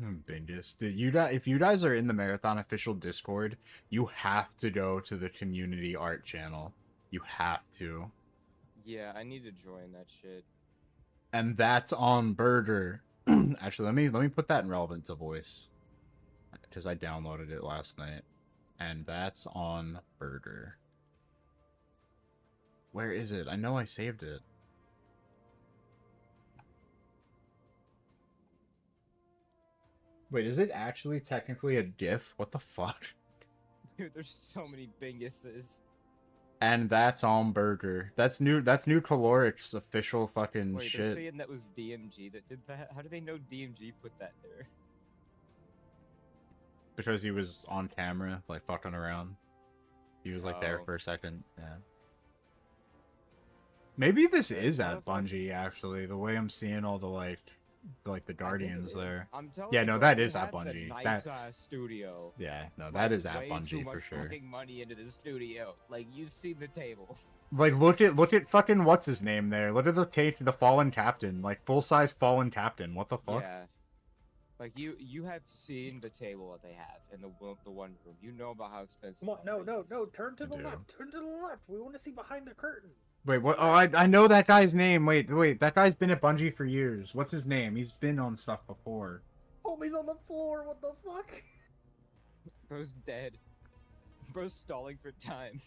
Bingus. Dude, if you guys are in the Marathon official Discord, you have to go to the community art channel. You have to.
Yeah, I need to join that shit.
And that's on Burger. Actually, let me put that in relevant to voice. Because I downloaded it last night. And that's on Burger. Where is it? I know I saved it. Wait, is it actually technically a GIF? What the fuck?
Dude, there's so many binguses.
And that's on Burger. That's new Caloric's official fucking
Wait, they're
shit.
saying that was DMG that did that? How do they know DMG put that there?
Because he was on camera, like fucking around. He was like there
Oh.
for a second, yeah. Maybe this is
What
at
the fuck?
Bungie, actually, the way I'm seeing all the like the Guardians there.
I'm telling
Yeah,
you,
no,
bro,
that
they
is at
had the
Bungie.
Nice
That-
studio.
Yeah, no, that is at
Way too
Bungie for
much
sure.
fucking money into the studio. Like you've seen the table.
Like look at fucking what's his name there. Look at the fallen captain, like full size fallen captain. What the fuck?
Yeah. Like you have seen the table that they have in the one room. You know about how expensive.
Come on,
that
no,
thing
no,
is.
no, turn to
I
the
do.
left. Turn to the left. We want to see behind the curtain.
Wait, what? Oh, I know that guy's name. Wait, that guy's been at Bungie for years. What's his name? He's been on stuff before.
Homie's on the floor. What the fuck?
Bro's dead. Bro's stalling for time.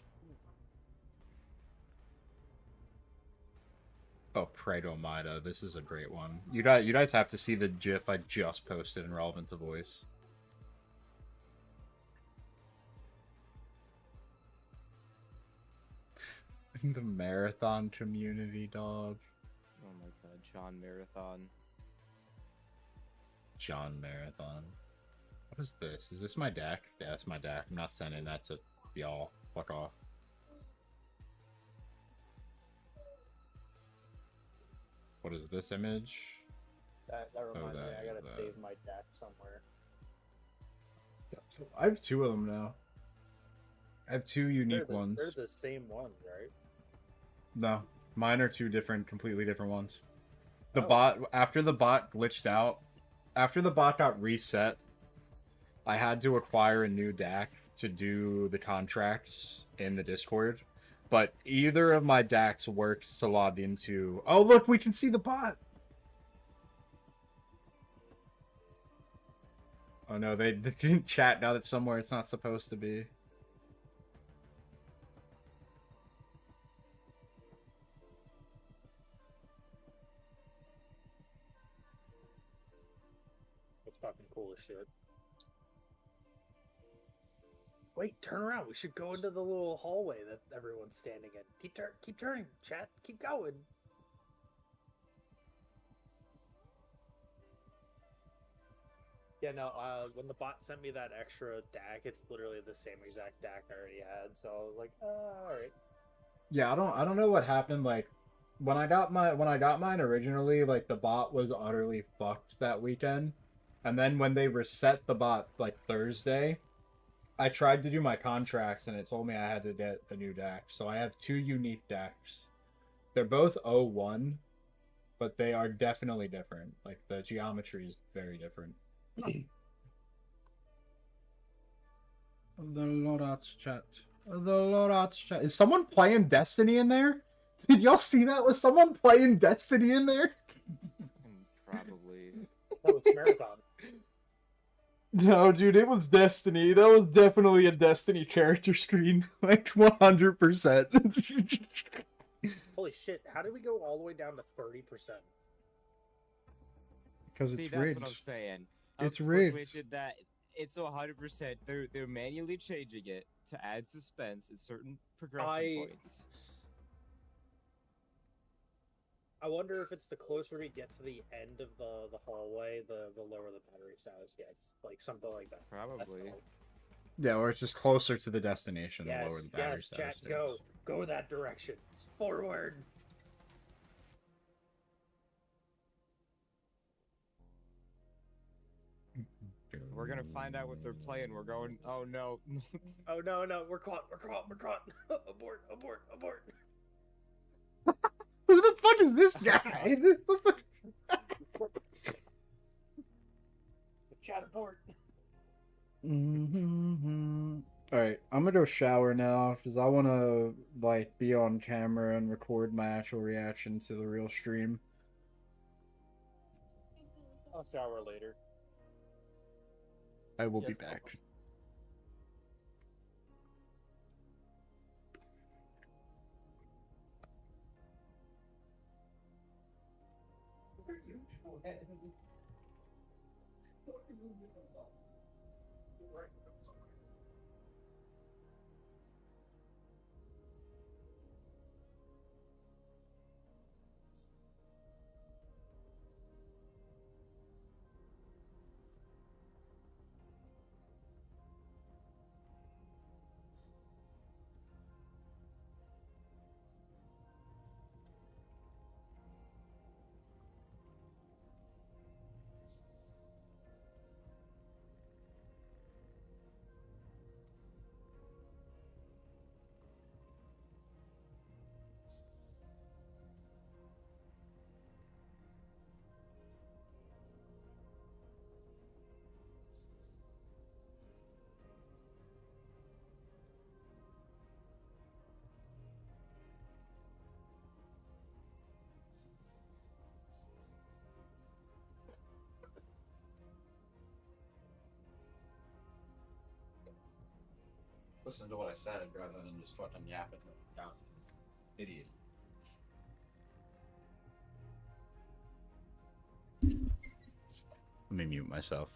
Oh, Praedomida. This is a great one. You guys have to see the GIF I just posted in Relevant to Voice. The marathon community, dog.
Oh my god, John Marathon.
John Marathon. What is this? Is this my deck? Yeah, that's my deck. I'm not sending that to y'all. Fuck off. What is this image?
That reminds me.
that
I gotta
is that.
save my deck somewhere.
I have two of them now. I have two unique ones.
They're the same ones, right?
No, mine are two completely different ones. The
Oh.
bot, after the bot glitched out, after the bot got reset, I had to acquire a new deck to do the contracts in the Discord. But either of my decks works to log into. Oh, look, we can see the bot. Oh no, they didn't chat got it somewhere it's not supposed to be.
That's fucking cool as shit. Wait, turn around. We should go into the little hallway that everyone's standing in. Keep turning, chat. Keep going. Yeah, no, when the bot sent me that extra DAC, it's literally the same exact DAC I already had, so I was like, alright.
Yeah, I don't know what happened. Like when I got mine originally, like the bot was utterly fucked that weekend, and then when they reset the bot like Thursday, I tried to do my contracts and it told me I had to get a new deck. So I have two unique decks. They're both 01, but they are definitely different. Like the geometry is very different. The Lorat's chat. The Lorat's chat. Is someone playing Destiny in there? Did y'all see that? Was someone playing Destiny in there?
Probably.
No, it's Marathon.
No, dude, it was Destiny. That was definitely a Destiny character screen. Like 100%.
Holy shit, how did we go all the way down to 30%?
Because
See,
it's
that's
rigged.
what I'm saying.
It's
When we
rigged.
did that, it's 100%. They're manually changing it to add suspense at certain progression points.
I wonder if it's the closer we get to the end of the hallway, the lower the battery status gets. Like something like that. That's
Probably.
all.
Yeah, or it's just closer to the destination, the
Yes,
lower the battery
yes,
status
chat, go.
gets.
Go that direction. Forward.
We're gonna find out what they're playing. We're going. Oh no.
Oh no, no, we're caught. Abort.
Who the fuck is this guy?
Chat abort.
Alright, I'm gonna go shower now because I want to like be on camera and record my actual reaction to the real stream.
I'll shower later.
I will be
Yes,
back. Listen to what I said rather than just fucking yapping out. Idiot. Let me mute myself.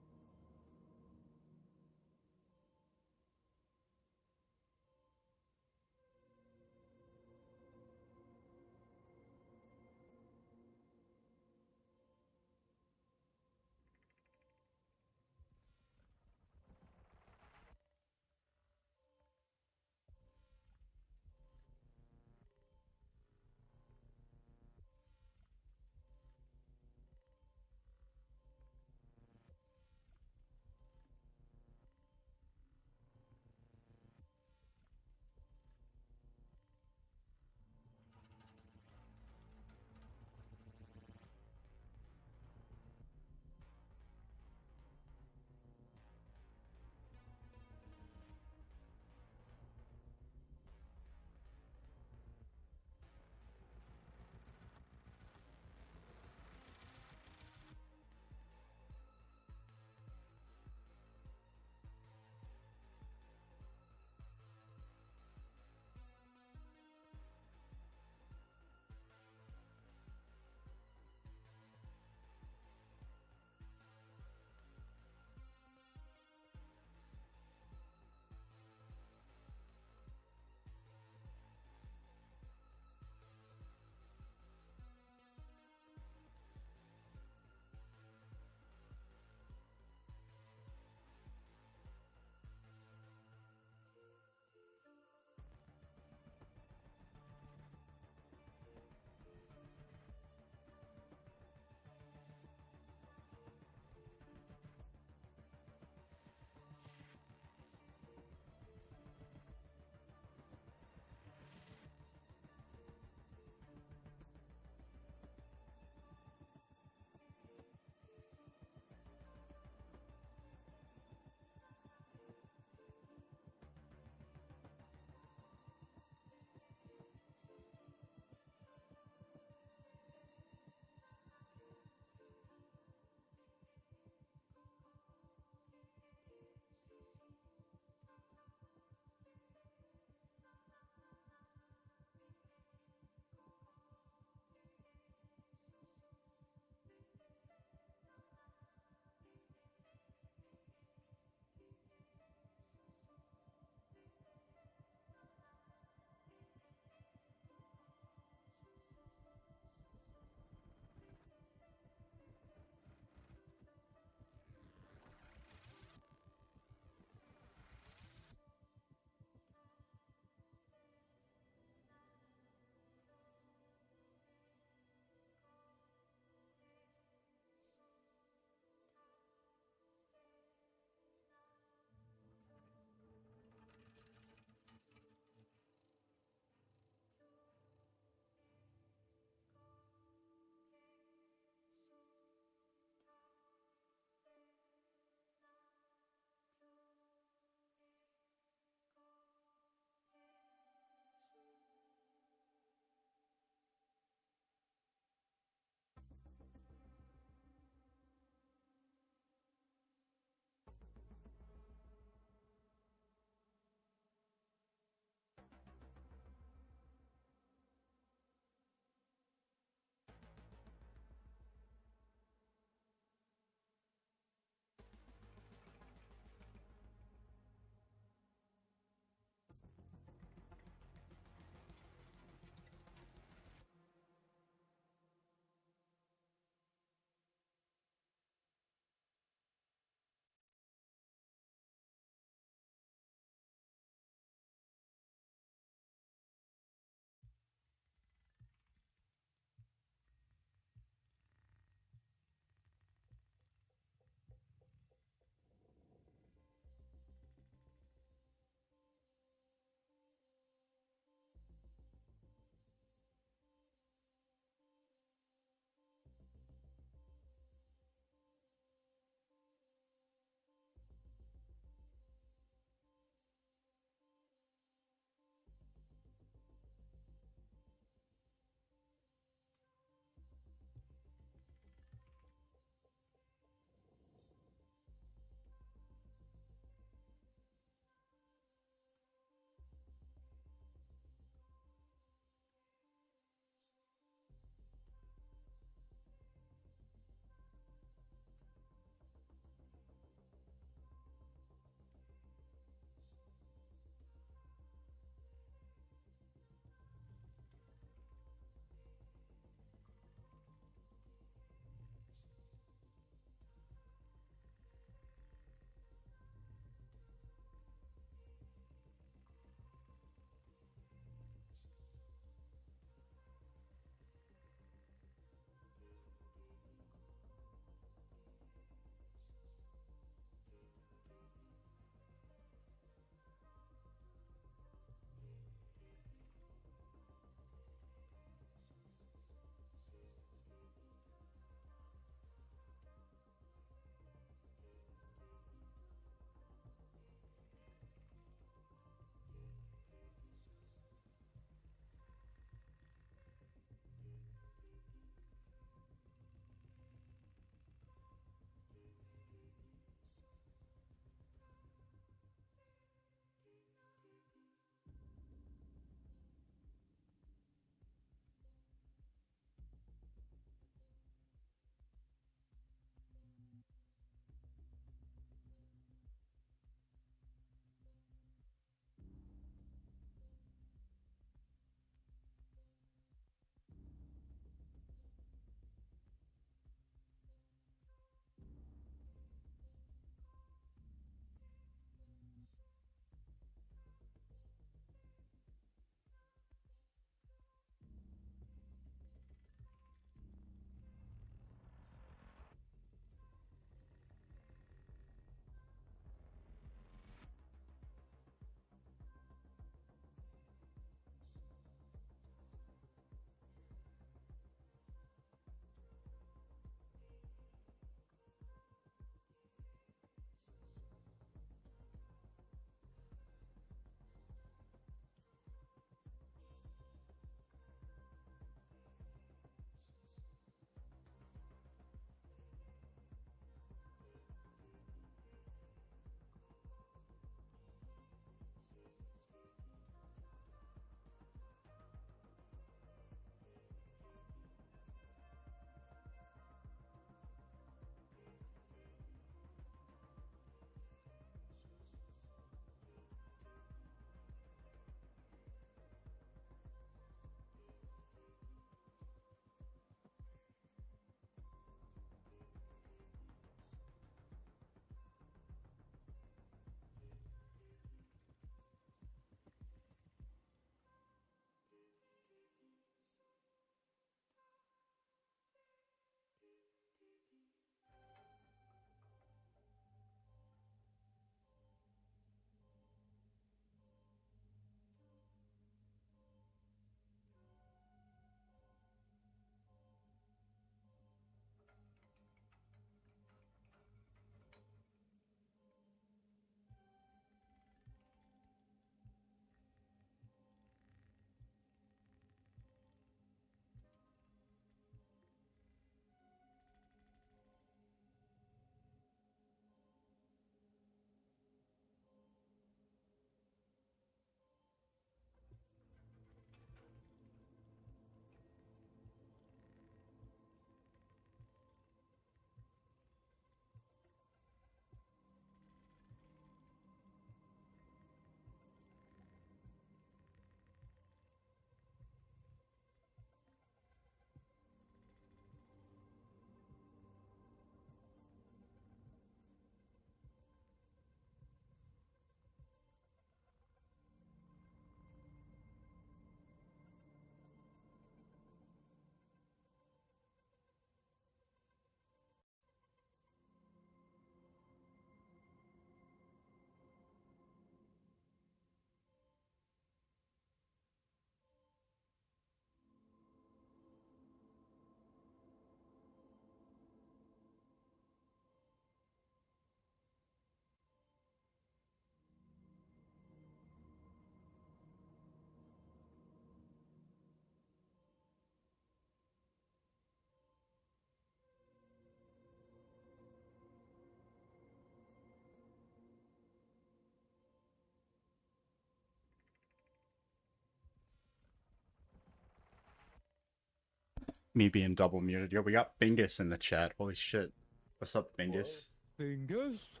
Me being double muted. Yo, we got Bingus in the chat. Holy shit. What's up, Bingus?
Fingers.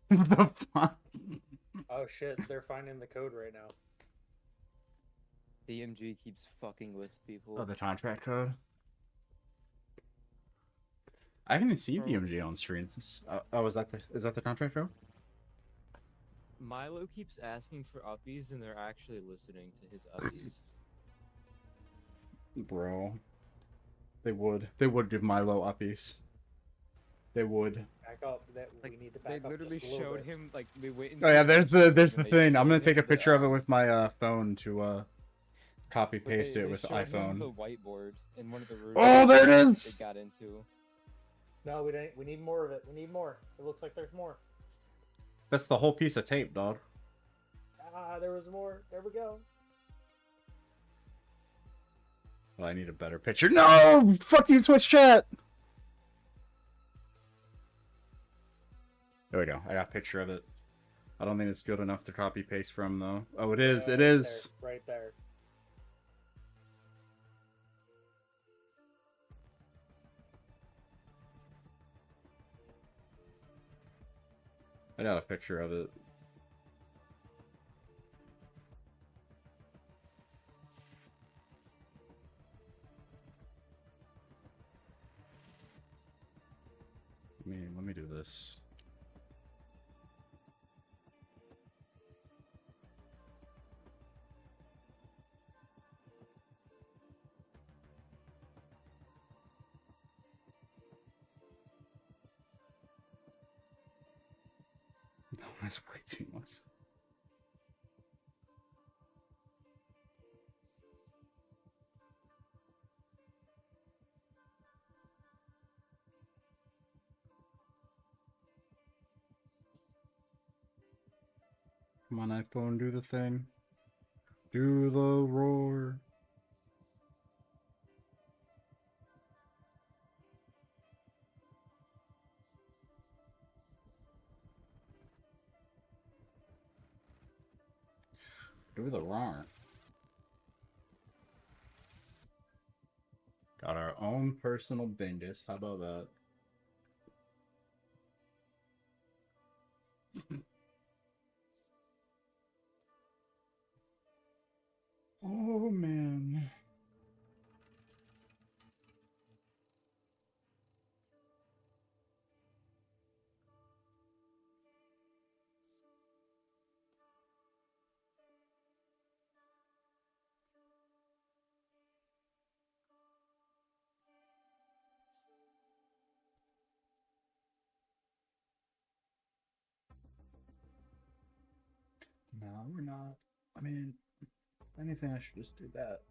What the fuck?
Oh shit, they're finding the code right now.
DMG keeps fucking with people.
Oh, the contract code? I haven't even seen
Bro.
DMG on streams. Oh, is that the contract code?
Milo keeps asking for uppies, and they're actually listening to his uppies.
Bro. They would give Milo uppies. They would.
Back up. That we
Like,
need to
they
back up
literally
just a little
showed
bit.
him, like, we wait.
Oh yeah, there's the
and
thing.
they
I'm gonna
showed
take a
him
picture of it
the,
with my phone to copy
but
paste
they
it with
showed him
iPhone.
the whiteboard in one of the rooms.
Oh, there it
that
is!
They got into.
No, we don't. We need more of it. We need more. It looks like there's more.
That's the whole piece of tape, dog.
Ah, there was more. There we go.
Well, I need a better picture. No! Fuck you, Twitch chat! There we go. I got a picture of it. I don't think it's good enough to copy paste from, though. Oh, it is. It
Right
is.
there, right there.
I got a picture of it. Let me do this. No, that's way too much. Come on, iPhone, do the thing. Do the roar. Do the roar. Got our own personal Bingus. How about that? Oh, man. No, we're not. I mean, if anything, I should just do that.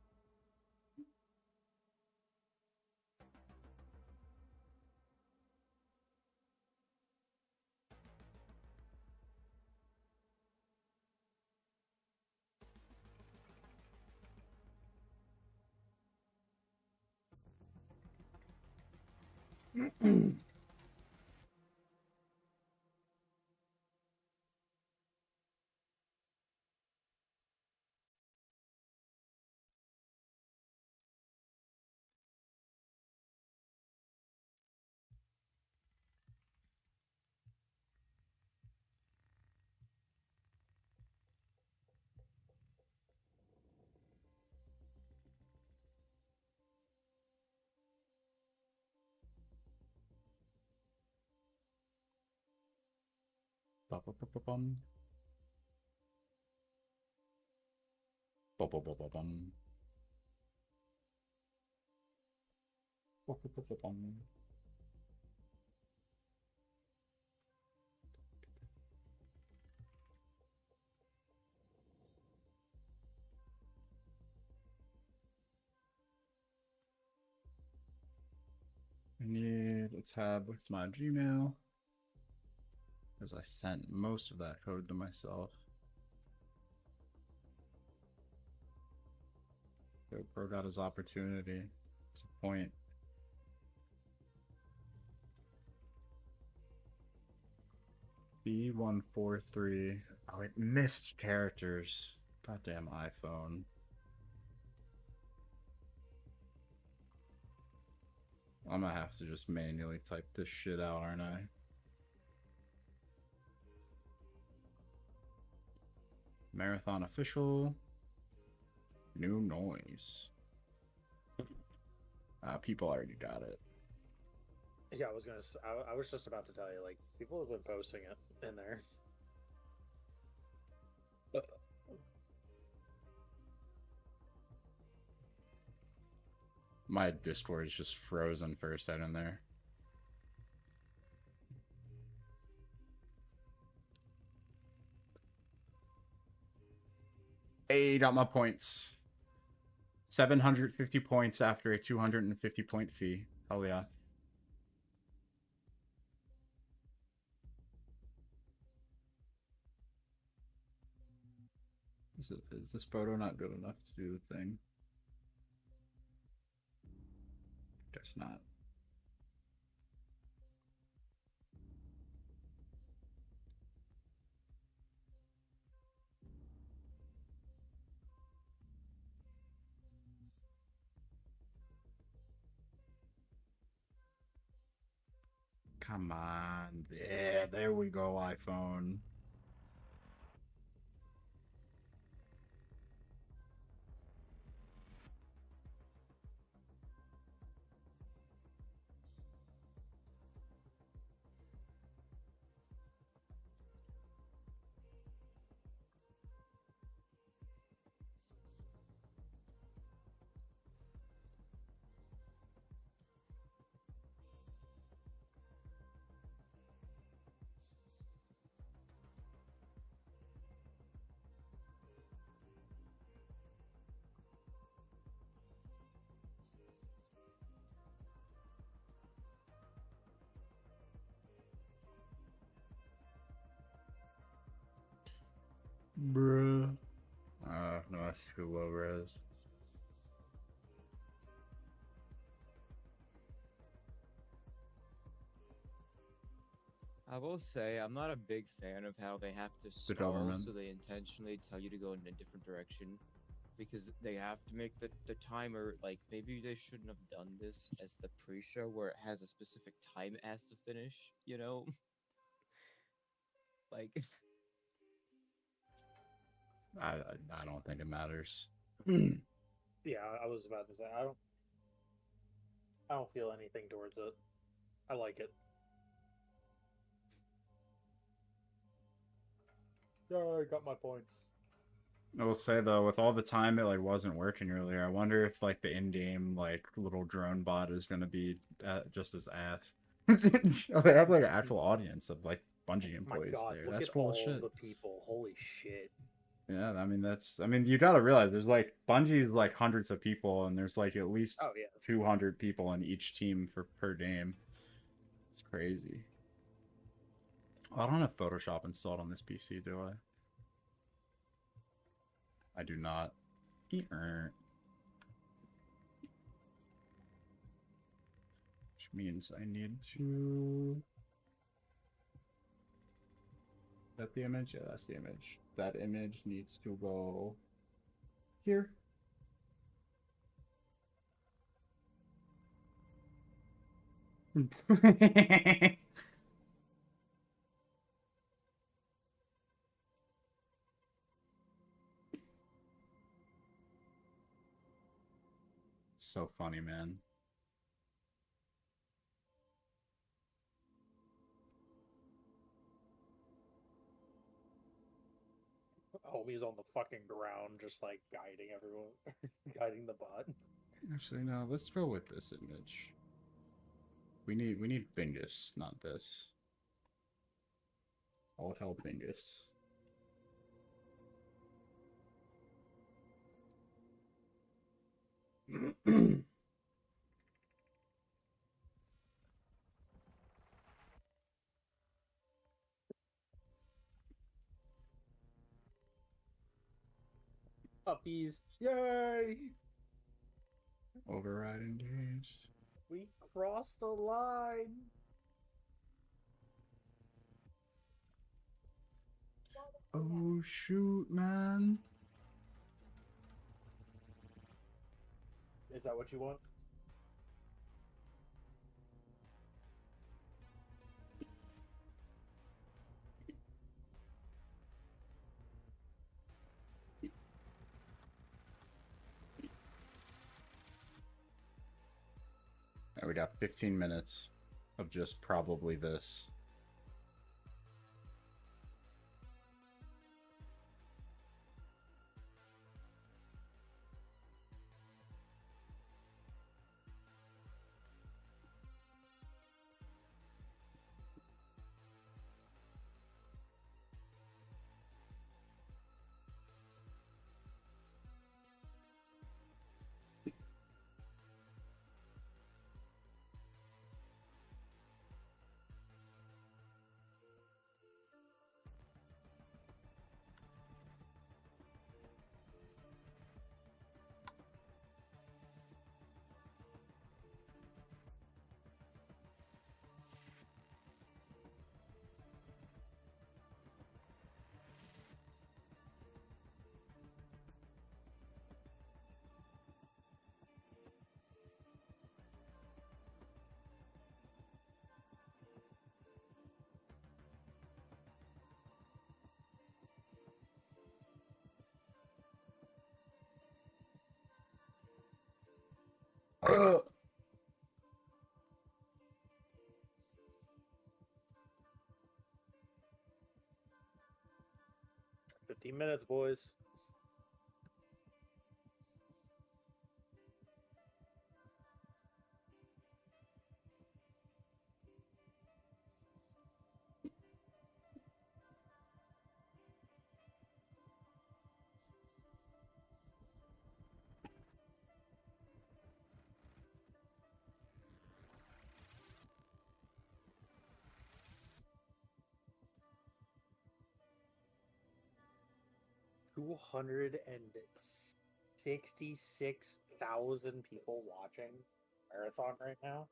Ba-ba-ba-ba-bum. Ba-ba-ba-ba-bum. Ba-ba-ba-ba-bum. I need a tab with my Gmail, because I sent most of that code to myself. GoPro got his opportunity to point. B143. Oh, it missed characters. Goddamn iPhone. I'm gonna have to just manually type this shit out, aren't I? Marathon official. New noise. People already got it.
Yeah, I was gonna. I was just about to tell you, like, people have been posting it in there.
My Discord is just frozen for a second there. Hey, got my points. 750 points after a 250 point fee. Hell yeah. Is this photo not good enough to do the thing? Guess not. Come on. Yeah, there we go, iPhone. Bruh. No, that's too low res.
I will say I'm not a big fan of how they have to stall,
government.
so they intentionally tell you to go in a different direction, because they have to make the timer, like, maybe they shouldn't have done this as the pre-show where it has a specific time it has to finish, you know? Like,
I don't think it matters.
Yeah, I was about to say I don't feel anything towards it. I like it. Yeah, I got my points.
I will say though, with all the time it like wasn't working earlier, I wonder if like the in-game like little drone bot is gonna be just as ass. They have like an actual audience of like Bungie
My
employees
God,
there.
look
That's
at
cool
all
as shit.
the people. Holy shit.
Yeah, I mean you gotta realize there's like Bungie's like hundreds of people and there's like at least
Oh yeah.
200 people in each team per game. It's crazy. I don't have Photoshop installed on this PC, do I? I do not. Which means I need to... Is that the image? Yeah, that's the image. That image needs to go here. So funny, man.
Homie's on the fucking ground, just like guiding everyone, guiding the bot.
Actually, no. Let's go with this image. We need Bingus, not this. All hell Bingus.
Puppies. Yay!
Override engaged.
We crossed the line.
Oh shoot, man.
Is that what you want?
we got 15 minutes of just probably this. Ugh.
15 minutes, boys. $266,000 people watching Marathon right now.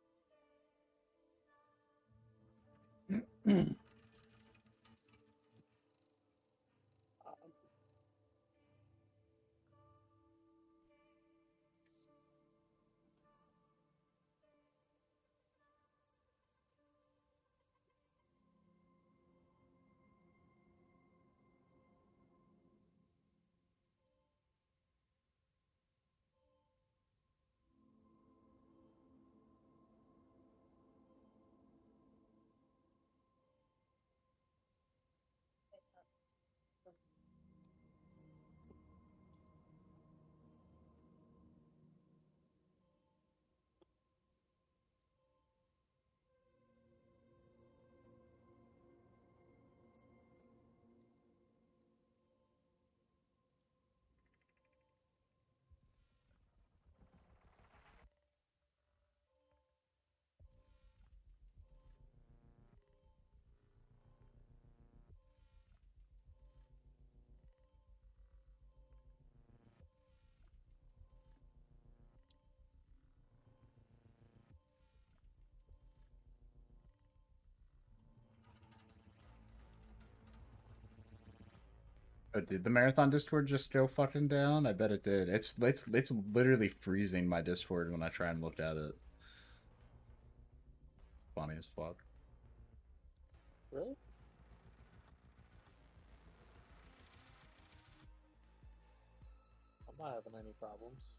Oh, did the marathon Discord just go fucking down? I bet it did. It's literally freezing my Discord when I try and look at it. It's funny as fuck.
Really? I'm not having any problems.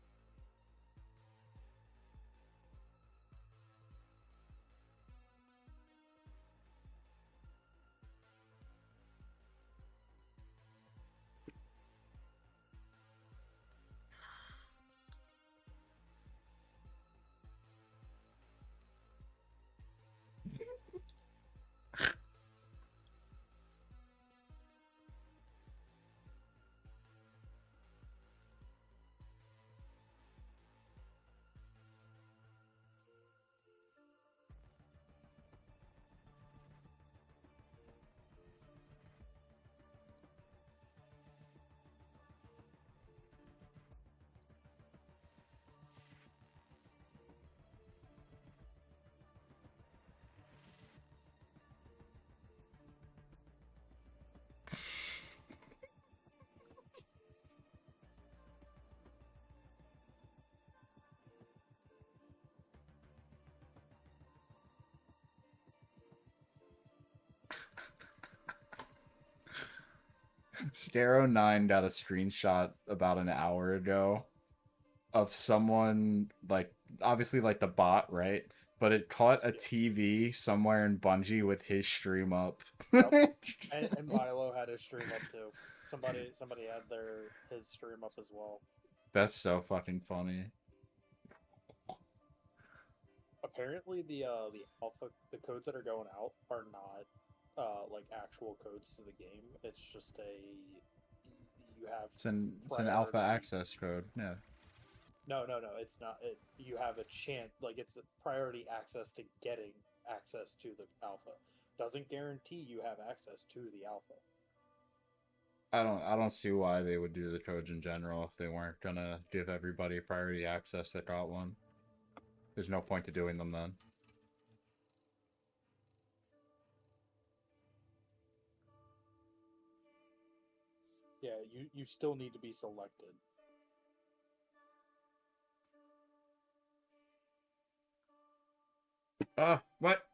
Scaro9 got a screenshot about an hour ago of someone, like, obviously, like, the bot, right? but it caught a TV somewhere in Bungie with his stream up.
And Milo had his stream up too. Somebody had his stream up as well.
That's so fucking funny.
Apparently the alpha, the codes that are going out are not like actual codes to the game. It's just you have
It's an alpha
priority.
access code. Yeah.
No, it's not. You have a chance, like it's a priority access to getting access to the alpha. Doesn't guarantee you have access to the alpha.
I don't see why they would do the codes in general if they weren't gonna give everybody priority access that got one. There's no point to doing them then.
Yeah, you still need to be selected.
What?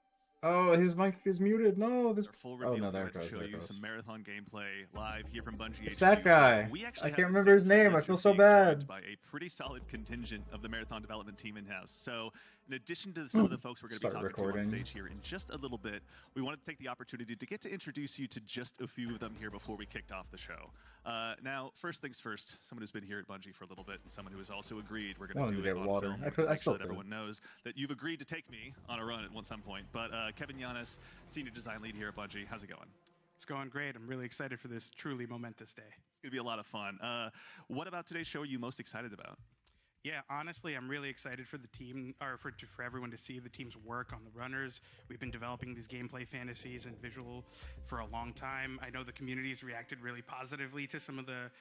Oh, his mic is muted. No, this.
Our full
Oh
reveal
no, there
tonight
it goes.
to show
There it
you
goes.
some marathon gameplay live here from Bungie
It's
HQ.
that guy.
We
I
actually
can't
have the
remember his
same
name. I
privilege
feel
of
so
being joined
bad.
by a pretty solid contingent of the marathon development team in house. So, in addition to some of the folks we're going to be
Start
talking to
recording.
on stage here in just a little bit, we wanted to take the opportunity to get to introduce you to just a few of them here before we kicked off the show. Now, first things first, someone who's been here at Bungie for a little bit, and someone who has also agreed we're going
Wanted
to
to
do it
get
on
water.
film.
I
We're
could-
gonna
I
make sure
still
that
could.
everyone knows that you've agreed to take me on a run at some point. But Kevin Yanis, senior design lead here at Bungie, how's it going?
It's going great. I'm really excited for this truly momentous day.
It's gonna be a lot of fun. What about today's show are you most excited about?
Yeah, honestly, I'm really excited for the team, or for everyone to see the team's work on the runners. We've been developing these gameplay fantasies and visual for a long time. I know the community's reacted really positively to some of the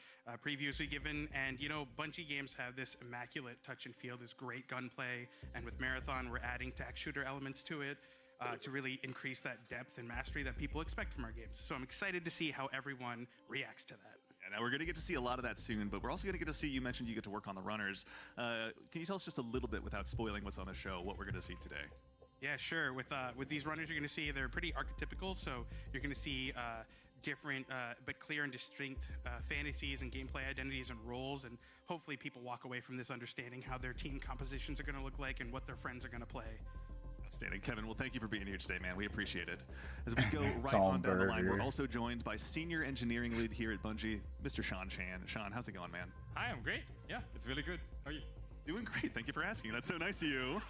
previews we've given, and you know, Bungie games have this immaculate touch and feel, this great gunplay, and with Marathon, we're adding tac shooter elements to it to really increase that depth and mastery that people expect from our games. So I'm excited to see how everyone reacts to that.
Yeah, now we're going to get to see a lot of that soon, but we're also going to get to see, you mentioned you get to work on the runners. Can you tell us just a little bit, without spoiling what's on the show, what we're going to see today?
Yeah, sure. With these runners, you're going to see they're pretty archetypical. So you're going to see different but clear and distinct fantasies and gameplay identities and roles, and hopefully people walk away from this understanding how their team compositions are going to look like and what their friends are going to play.
Outstanding. Kevin, well, thank you for being here today, man. We appreciate it. As we go right
all
on down the line, we're
burger.
also joined by senior engineering lead here at Bungie, Mr. Sean Chan. Sean, how's it going, man?
Hi, I'm great. Yeah, it's really good. How are you?
Doing great. Thank you for asking. That's so nice of you.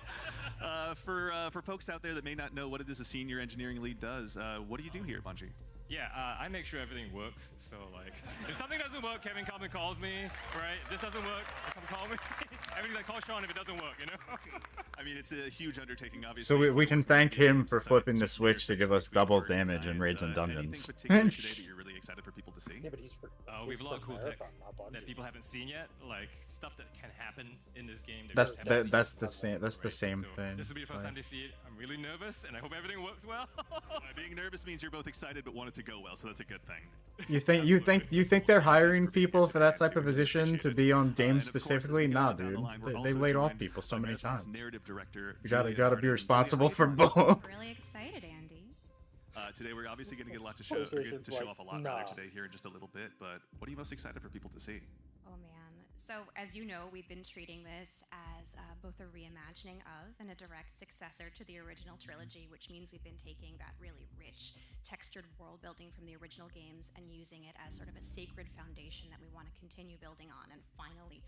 For folks out there that may not know what it is a senior engineering lead does, what do you do here at Bungie?
Yeah, I make sure everything works. So like, if something doesn't work, Kevin comes and calls me. Right? This doesn't work, come call me. Everything's like, call Sean if it doesn't work. You know?
I mean, it's a huge undertaking, obviously.
So we can thank him for
So
flipping the
just
switch to give us
great
double
work
damage in
designs.
raids and
Anything
dungeons.
particular today that you're really excited for people to see?
Yeah, but he's for.
We have a lot of cool tech
Marathon, not Bungie.
that people haven't seen yet, like stuff that can happen in this game. That
That's
we haven't seen
that's the
before,
same. That's the
right?
same
So
thing.
This will be the first
like-
time they see it. I'm really nervous, and I hope everything works well.
Being nervous means you're both excited but want it to go well, so that's a good thing.
You think they're hiring people for that type of position to be on games specifically? Nah, dude. They laid off people so many times.
Narrative director.
You gotta
Julia
be
Harding.
responsible
Julia,
for both.
Really excited, Andy.
Today we're obviously going to get a lot to show
PlayStation's
to show
like,
off a lot
nah.
rather today here in just a little bit. But what are you most excited for people to see?
Oh man. So as you know, we've been treating this as both a reimagining of and a direct successor to the original trilogy, which means we've been taking that really rich, textured world building from the original games and using it as sort of a sacred foundation that we want to continue building on and finally.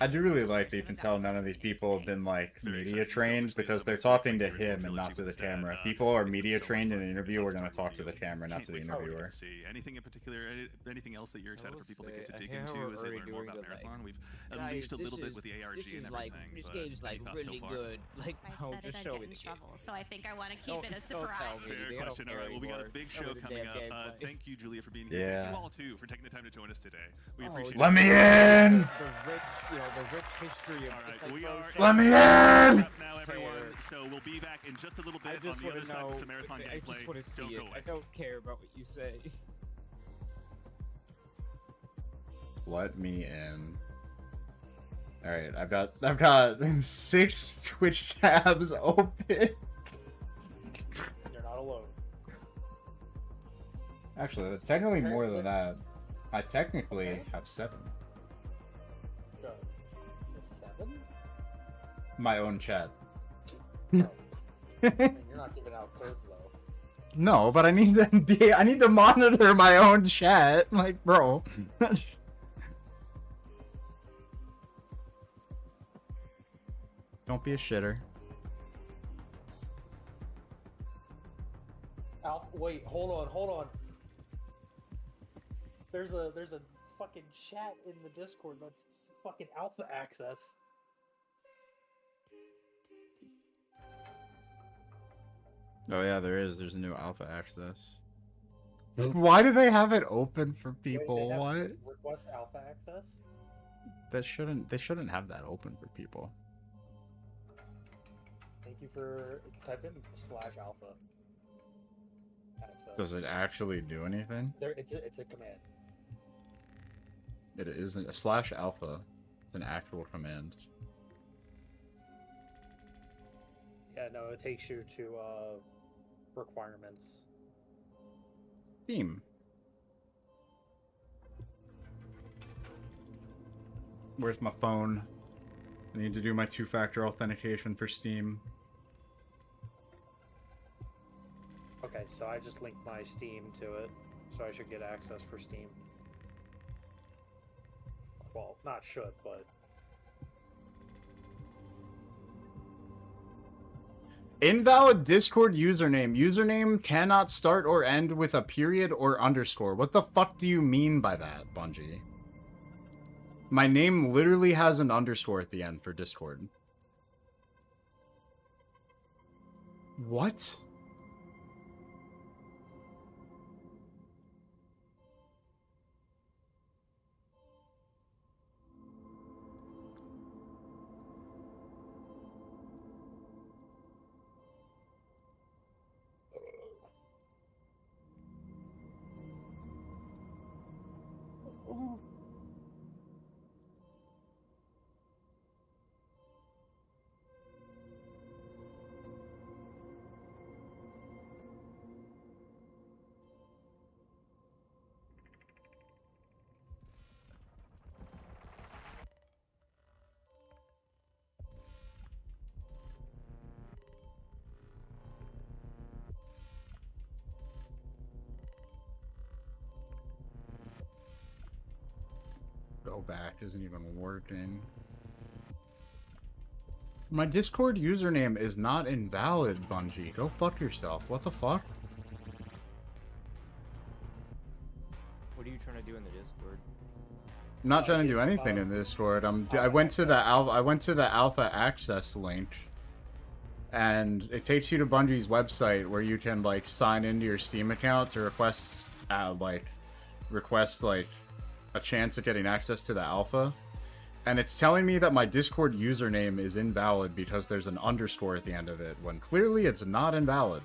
I do really
share
like that you
some
can
of that
tell
with
none of these people have
today.
been like
very
media
exciting. So
trained
much there's
because
so
they're
much
talking to
great
him and
trilogy
not to the
with that.
camera. People are
It's been
media
so much
trained in
fun.
an interview
We're
are gonna
gonna
talk to the
reveal.
camera, not
Can't
to the
wait for what we're
interviewer.
gonna see. Anything in particular? Anything else that you're excited
will
for people to get to
say,
dig
I hear
into
we're
as they
already
learn more
doing
about
it, like,
Marathon? We've
Guys,
unleashed a
this
little bit
is-
with the ARG
this is
and
like
everything.
this
but
game's like
any thoughts so
really
far?
good. Like,
I
oh,
said
just
I'd
show
get
me
in
the game.
trouble, so I think I want to keep
Don't-
it a
don't tell
surprise.
me.
Fair
They don't
question. All
care
right, well, we got a
anymore.
big
Show
show
me the
coming
damn
up.
gameplay.
Thank you, Julia, for being here.
Yeah.
Thank you all, too, for taking the time to join us today. We
Oh,
appreciate
Let
it.
me in!
The rich, the rich history of.
All right,
it's like,
we
bro,
are.
shut
Let
up.
me in!
Now, everyone. So we'll be back in just a little bit
I
on
just
the
want
other
to
side
know.
with some marathon
I
gameplay.
just want to see
Don't
it.
go away.
I don't care about what you say.
Let me in. All right, I've got 6 Twitch tabs open.
You're not alone.
Actually, technically more than that. I technically have 7.
Go. 7?
My own chat.
I mean, you're not giving out codes though.
No, but I need I need to monitor my own chat. Like, bro. Don't be a shitter.
Wait, hold on. There's a fucking chat in the Discord that's fucking alpha access.
Oh yeah, there is. There's a new alpha access. Why do they have it open for people?
Wait, they have
What?
request alpha access?
They shouldn't have that open for people.
Thank you for typing /alpha. Access.
Does it actually do anything?
It's a command.
It isn't a /alpha. It's an actual command.
Yeah, no, it takes you to requirements.
Steam. Where's my phone? I need to do my two-factor authentication for Steam.
Okay, so I just linked my Steam to it, so I should get access for Steam. Well, not should, but...
Invalid Discord username. Username cannot start or end with a period or underscore. What the fuck do you mean by that, Bungie? My name literally has an underscore at the end for Discord. What? Go back isn't even working. My Discord username is not invalid, Bungie. Go fuck yourself. What the fuck?
What are you trying to do in the Discord?
I'm not trying to do anything in the Discord. I went to the alpha access link, and it takes you to Bungie's website where you can like sign into your Steam account to request a chance at getting access to the alpha. And it's telling me that my Discord username is invalid because there's an underscore at the end of it, when clearly it's not invalid.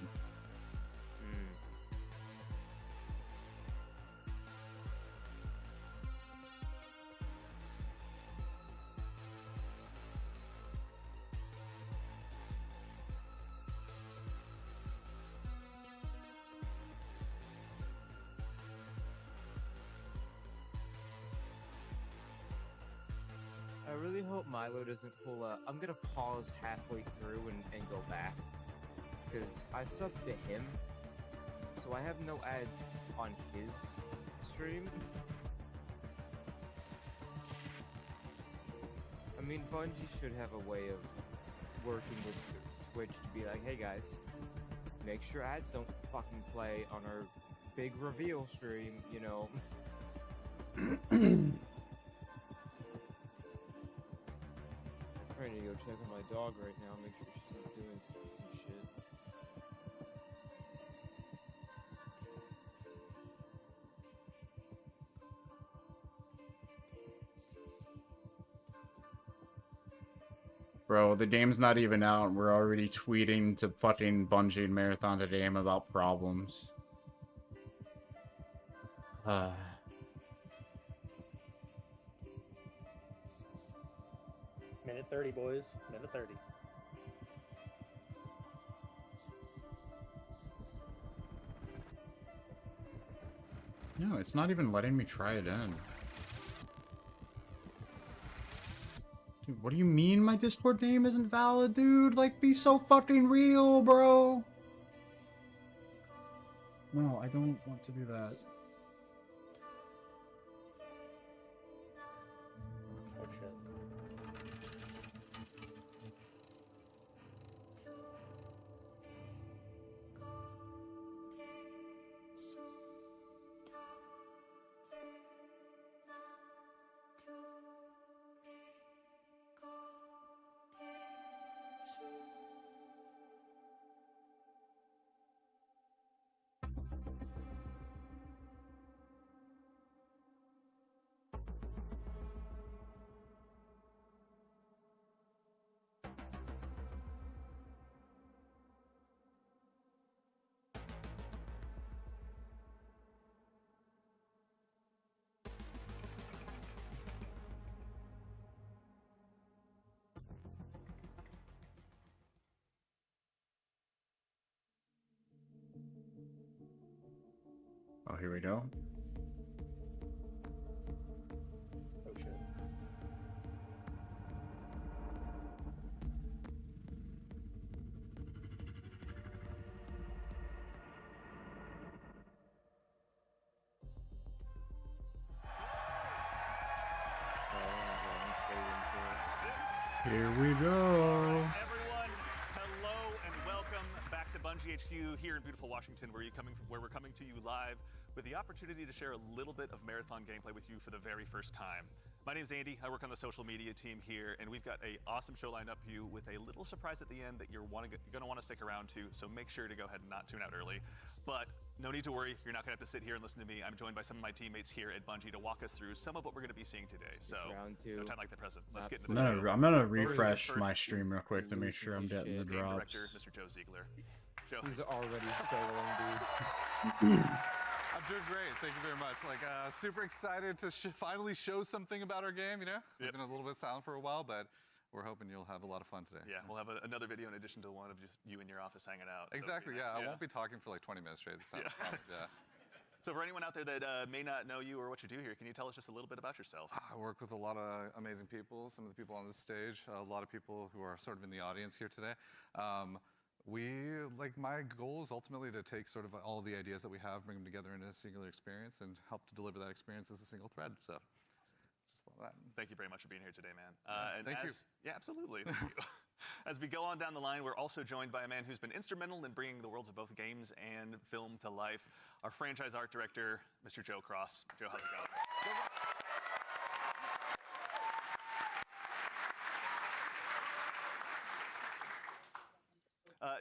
I really hope Milo doesn't pull up. I'm gonna pause halfway through and go back. Because I subbed to him, so I have no ads on his stream. I mean, Bungie should have a way of working with Twitch to be like, hey guys, make sure ads don't fucking play on our big reveal stream, you know. I'm trying to go check on my dog right now, make sure she's not doing some shit.
Bro, the game's not even out, and we're already tweeting to fucking Bungie and Marathon to game about problems.
Minute 30, boys. Minute 30.
No, it's not even letting me try it in. Dude, what do you mean my Discord name isn't valid, dude? Like, be so fucking real, bro. No, I don't want to do that.
Oh shit.
Oh, here we go.
Oh shit.
Here we go.
Everyone, hello and welcome back to Bungie HQ here in beautiful Washington, where we're coming to you live with the opportunity to share a little bit of marathon gameplay with you for the very first time. My name's Andy. I work on the social media team here, and we've got an awesome show lined up for you with a little surprise at the end that you're going to want to stick around to. So make sure to go ahead and not tune out early. But no need to worry. You're not going to have to sit here and listen to me. I'm joined by some of my teammates here at Bungie to walk us through some of what we're going to be seeing today. So no time like the present. Let's get into the show.
I'm gonna refresh my stream real quick to make sure I'm getting the
Game
drops.
Director, Mr. Joe Ziegler. Joe.
He's already struggling, dude.
I'm doing great. Thank you very much. Like, super excited to finally show something about our game, you know? We've been a little bit silent for a while, but we're hoping you'll have a lot of fun today.
Yeah, we'll have another video in addition to the one of just you in your office hanging out.
Exactly,
so,
yeah. I won't be talking for like 20 minutes straight this time, I promise, yeah.
So for anyone out there that may not know you or what you do here, can you tell us just a little bit about yourself?
I work with a lot of amazing people, some of the people on this stage, a lot of people who are sort of in the audience here today. My goal is ultimately to take sort of all the ideas that we have, bring them together into a singular experience, and help to deliver that experience as a single thread. So, just love that.
Thank you very much for being here today, man.
Thank you.
Yeah, absolutely. Thank you. As we go on down the line, we're also joined by a man who's been instrumental in bringing the worlds of both games and film to life, our franchise art director, Mr. Joe Cross. Joe, how's it going?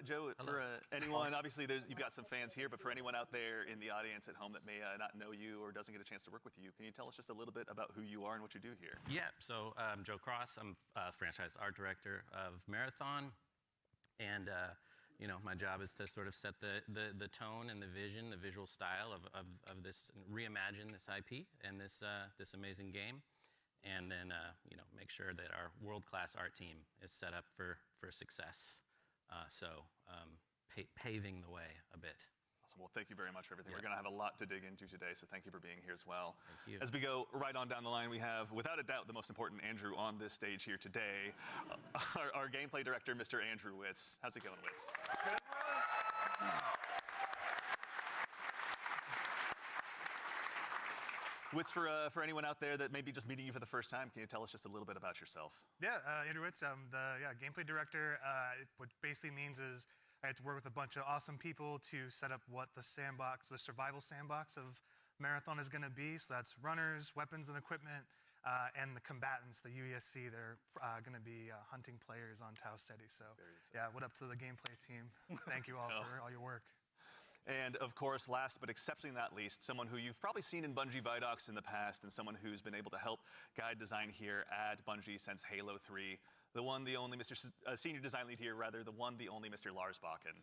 Joe, for anyone, obviously you've got some fans here, but for anyone out there in the audience at home that may not know you or doesn't get a chance to work with you, can you tell us just a little bit about who you are and what you do here?
Yeah, so I'm Joe Cross. I'm franchise art director of Marathon, and my job is to sort of set the tone and the vision, the visual style of this, reimagine this IP and this amazing game, and then make sure that our world-class art team is set up for success. Paving the way a bit.
Awesome. Well, thank you very much for everything. We're going to have a lot to dig into today, so thank you for being here as well.
Thank you.
As we go right on down the line, we have, without a doubt, the most important Andrew on this stage here today, our gameplay director, Mr. Andrew Witz. How's it going, Witz? Witz, for anyone out there that may be just meeting you for the first time, can you tell us just a little bit about yourself?
Yeah, Andrew Witz. I'm the gameplay director. What basically means is I had to work with a bunch of awesome people to set up what the survival sandbox of Marathon is going to be. So that's runners, weapons and equipment, and the combatants, the UESC. They're going to be hunting players on Tau Ceti. So yeah, what up to the gameplay team? Thank you all for all your work.
And of course, last but exceptionally not least, someone who you've probably seen in Bungie Vidocs in the past, and someone who's been able to help guide design here at Bungie since Halo 3. The one, the only Mr. Senior Design Lead here, rather, the one, the only Mr. Lars Bakken.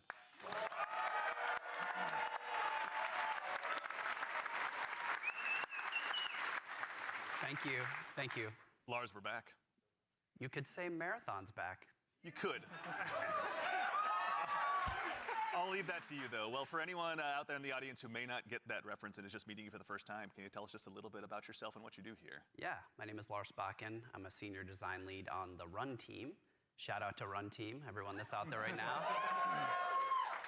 Thank you. Thank you.
Lars, we're back.
You could say Marathon's back.
You could. I'll leave that to you, though. Well, for anyone out there in the audience who may not get that reference and is just meeting you for the first time, can you tell us just a little bit about yourself and what you do here?
Yeah, my name is Lars Bakken. I'm a senior design lead on the Run team. Shout out to Run team, everyone that's out there right now.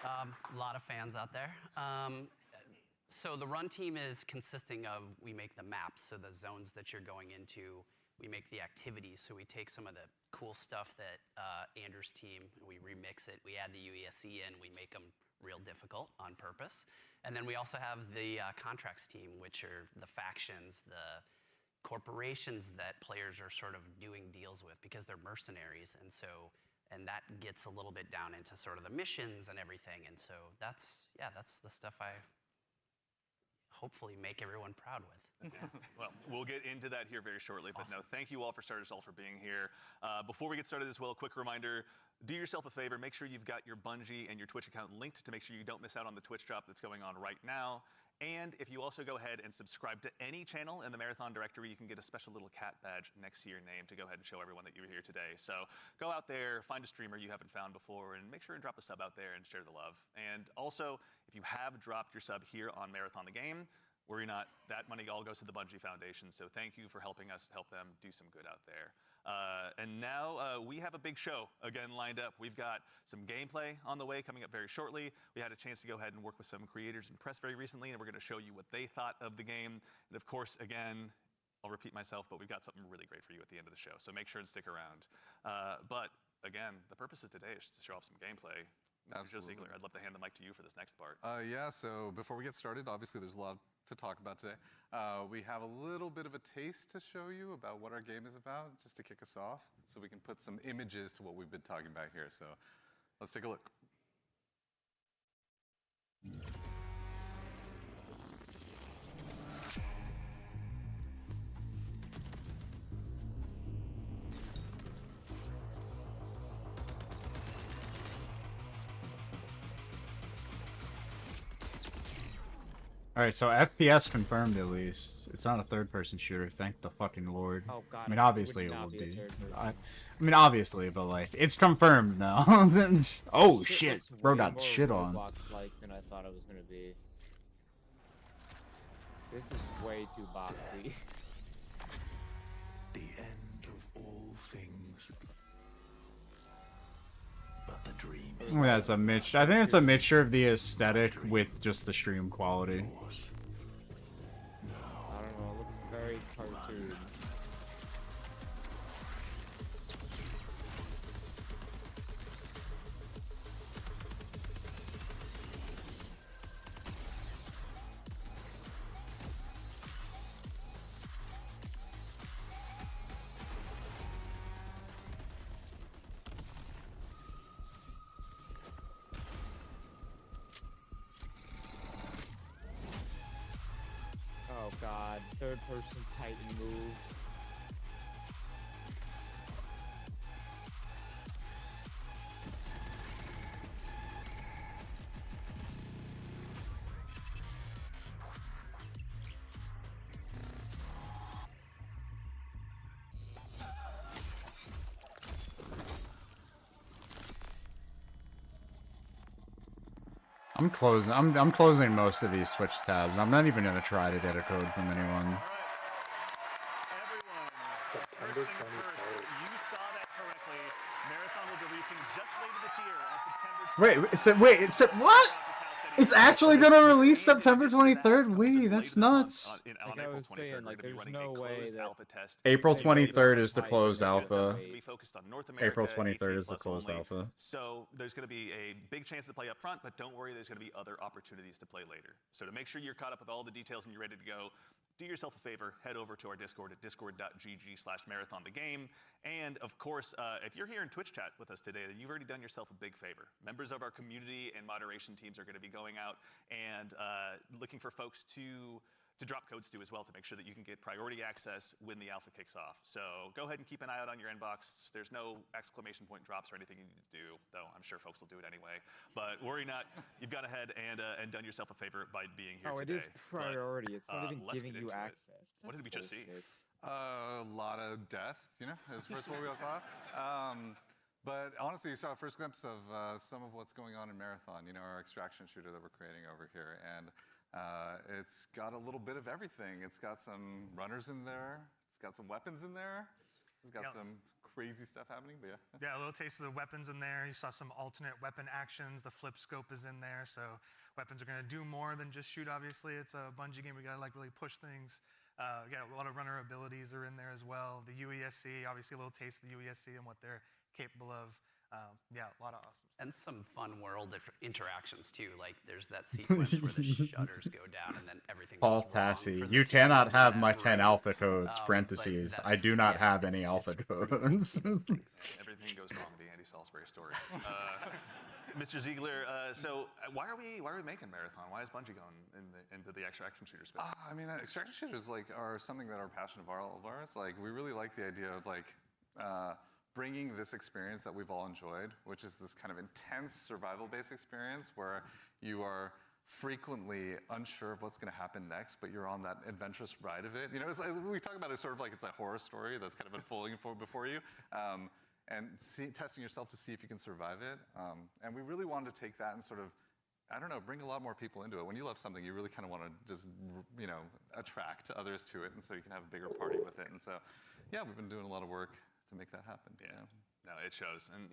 A lot of fans out there. So the Run team is consisting of, we make the maps, so the zones that you're going into. We make the activities, so we take some of the cool stuff that Andrew's team, we remix it, we add the UESC in, we make them real difficult on purpose. And then we also have the contracts team, which are the factions, the corporations that players are sort of doing deals with because they're mercenaries. And that gets a little bit down into sort of the missions and everything. And so that's the stuff I hopefully make everyone proud with.
Well, we'll get into that here very shortly, but no, thank you all for starters all for being here. Before we get started as well, a quick reminder, do yourself a favor, make sure you've got your Bungie and your Twitch account linked to make sure you don't miss out on the Twitch drop that's going on right now. And if you also go ahead and subscribe to any channel in the Marathon directory, you can get a special little cat badge next to your name to go ahead and show everyone that you were here today. So go out there, find a streamer you haven't found before, and make sure and drop a sub out there and share the love. And also, if you have dropped your sub here on Marathon the Game, worry not, that money all goes to the Bungie Foundation, so thank you for helping us help them do some good out there. And now we have a big show again lined up. We've got some gameplay on the way coming up very shortly. We had a chance to go ahead and work with some creators and press very recently, and we're going to show you what they thought of the game. And of course, again, I'll repeat myself, but we've got something really great for you at the end of the show, so make sure and stick around. But again, the purpose of today is just to show off some gameplay. Joe Ziegler, I'd love to hand the mic to you for this next part.
Yeah, so before we get started, obviously there's a lot to talk about today. We have a little bit of a taste to show you about what our game is about, just to kick us off, so we can put some images to what we've been talking about here. So let's take a look.
All right, so FPS confirmed at least. It's not a third-person shooter. Thank the fucking Lord.
Oh God!
I mean, obviously it
not
will
be a
be.
third person.
I mean, obviously, but like, it's confirmed now. Oh shit,
looks
bro
way
got
more
shit on.
Roblox-like than I thought it was gonna be. This is way too boxy.
The end of all things. But the dream is
I think it's a mixture of the aesthetic with just the stream quality.
I don't know. It looks very cartoon. Oh God, third person Titan move.
I'm closing most of these Twitch tabs. I'm not even gonna try to get a code from anyone.
September 23rd. You saw that correctly. Marathon will be releasing just later this year on September
Wait, what? It's actually gonna release September 23rd? Wait, that's nuts.
Like I was saying, like there's no way that
April 23rd is the closed alpha.
Be focused on North America,
April 23rd
18
is the
plus
closed
only.
alpha.
So there's going to be a big chance to play up front, but don't worry, there's going to be other opportunities to play later. So to make sure you're caught up with all the details and you're ready to go, do yourself a favor, head over to our Discord at discord.gg/marathonthegame. And of course, if you're here in Twitch chat with us today, then you've already done yourself a big favor. Members of our community and moderation teams are going to be going out and looking for folks to drop codes to as well to make sure that you can get priority access when the alpha kicks off. So go ahead and keep an eye out on your inbox. There's no exclamation point drops or anything you need to do, though I'm sure folks will do it anyway. But worry not, you've gone ahead and done yourself a favor by being here today.
it is priority. It's not even
let's
giving
get
you
into it.
access.
What did we just see?
A lot of death, you know, is first what we all saw. But honestly, you saw a first glimpse of some of what's going on in Marathon, our extraction shooter that we're creating over here. And it's got a little bit of everything. It's got some runners in there. It's got some weapons in there. It's got some crazy stuff happening, but yeah.
Yeah, a little taste of the weapons in there. You saw some alternate weapon actions. The flip scope is in there, so weapons are going to do more than just shoot, obviously. It's a Bungie game. We got to really push things. Yeah, a lot of runner abilities are in there as well. The UESC, obviously a little taste of the UESC and what they're capable of. Yeah, a lot of awesome stuff.
And some fun world interactions too. Like there's that sequence where the shutters go down and then everything
Paul
goes wrong
Tassi,
for the
you
team
cannot
that's in
have
that
my 10
room.
alpha codes,
But
parentheses. I
that's-
do not
yeah,
have any alpha codes.
Everything goes wrong. The Andy Salisbury story. Mr. Ziegler, so why are we making Marathon? Why is Bungie going into the extraction shooter space?
I mean, extraction shooters are something that are a passion of ours. Like, we really like the idea of bringing this experience that we've all enjoyed, which is this kind of intense survival-based experience where you are frequently unsure of what's going to happen next, but you're on that adventurous ride of it. We talk about it sort of like it's a horror story that's kind of unfolding before you. And testing yourself to see if you can survive it. And we really wanted to take that and sort of, bring a lot more people into it. When you love something, you really kind of want to just, attract others to it, and so you can have a bigger party with it. And so, yeah, we've been doing a lot of work to make that happen.
Yeah. No, it shows. And,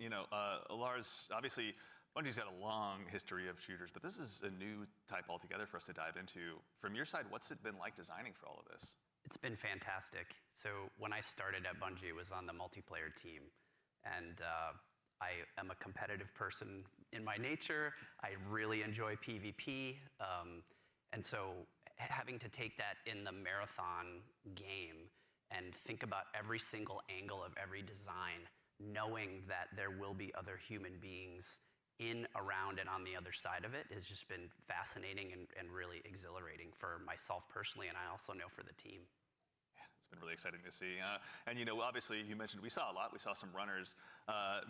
Lars, obviously, Bungie's got a long history of shooters, but this is a new type altogether for us to dive into. From your side, what's it been like designing for all of this?
It's been fantastic. So when I started at Bungie, it was on the multiplayer team. And I am a competitive person in my nature. I really enjoy PvP. And so having to take that in the Marathon game and think about every single angle of every design, knowing that there will be other human beings in, around, and on the other side of it has just been fascinating and really exhilarating for myself personally, and I also know for the team.
It's been really exciting to see. And, obviously, you mentioned we saw a lot. We saw some runners.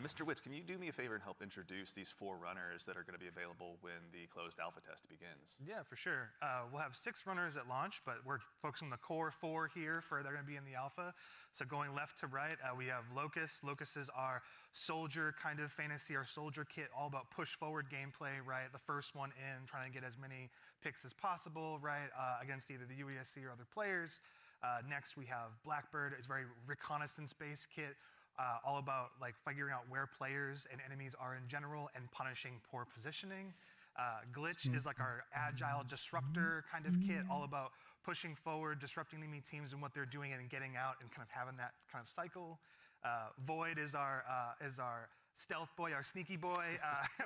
Mr. Witz, can you do me a favor and help introduce these 4 runners that are going to be available when the closed alpha test begins?
Yeah, for sure. We'll have 6 runners at launch, but we're focusing on the core 4 here they're going to be in the alpha. So going left to right, we have Locust. Locust is our soldier kind of fantasy, our soldier kit, all about push forward gameplay, right? The first one in, trying to get as many picks as possible, right? Against either the UESC or other players. Next, we have Blackbird. It's a very reconnaissance-based kit, all about figuring out where players and enemies are in general and punishing poor positioning. Glitch is our agile disruptor kind of kit, all about pushing forward, disrupting enemy teams and what they're doing, and getting out and kind of having that kind of cycle. Void is our stealth boy, our sneaky boy,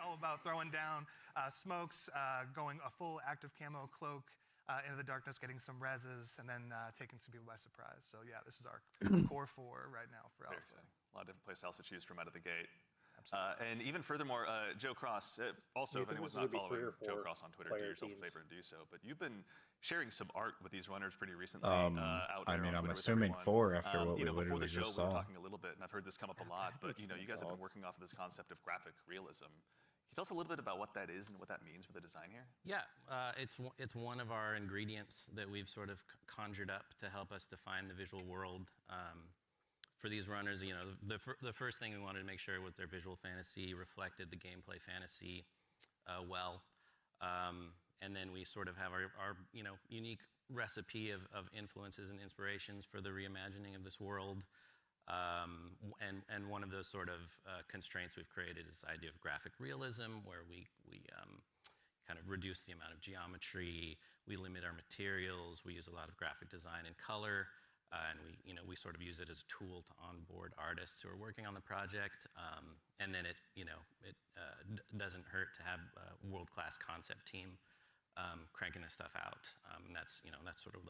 all about throwing down smokes, going a full active camo cloak. Into the darkness, getting some reses, and then taking some people by surprise. So yeah, this is our core 4 right now for Alpha.
A lot of different places to choose from out of the gate. And even furthermore, Joe Cross, also if anyone's not following Joe Cross on Twitter, do yourself a favor and do so. But you've been sharing some art with these runners pretty recently out there.
I'm
Twitter
assuming
with
4 after what we
before
literally
the show,
just
we were
saw.
talking a little bit, and I've heard this come up a lot, but you guys have been working off of this concept of graphic realism. Can you tell us a little bit about what that is and what that means for the design here?
Yeah, it's one of our ingredients that we've sort of conjured up to help us define the visual world. For these runners, the first thing we wanted to make sure was their visual fantasy reflected the gameplay fantasy well. And then we sort of have our unique recipe of influences and inspirations for the reimagining of this world. And one of those sort of constraints we've created is this idea of graphic realism, where we kind of reduce the amount of geometry, we limit our materials, we use a lot of graphic design and color, and we sort of use it as a tool to onboard artists who are working on the project. And then it doesn't hurt to have a world-class concept team cranking this stuff out. And that's sort of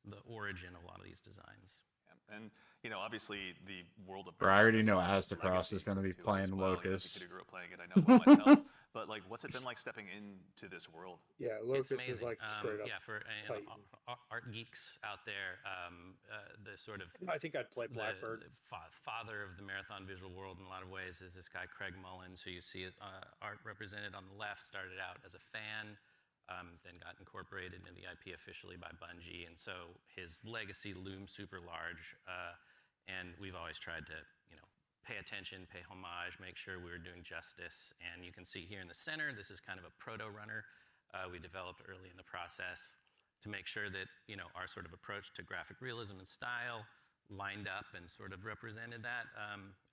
the origin of a lot of these designs.
And obviously the world of
I already know Aztecross is going to be playing Locust.
I grew up playing it. I know one myself. But what's it been like stepping into this world?
Yeah, Locust is
straight
up.
Yeah, for art geeks out there, the sort of
I think I'd play Blackbird.
The father of the Marathon visual world in a lot of ways is this guy Craig Mullins, who you see art represented on the left. Started out as a fan. Then got incorporated into the IP officially by Bungie, and so his legacy looms super large. And we've always tried to, pay attention, pay homage, make sure we were doing justice. And you can see here in the center, this is kind of a proto runner we developed early in the process to make sure that, you know, our sort of approach to graphic realism and style lined up and sort of represented that.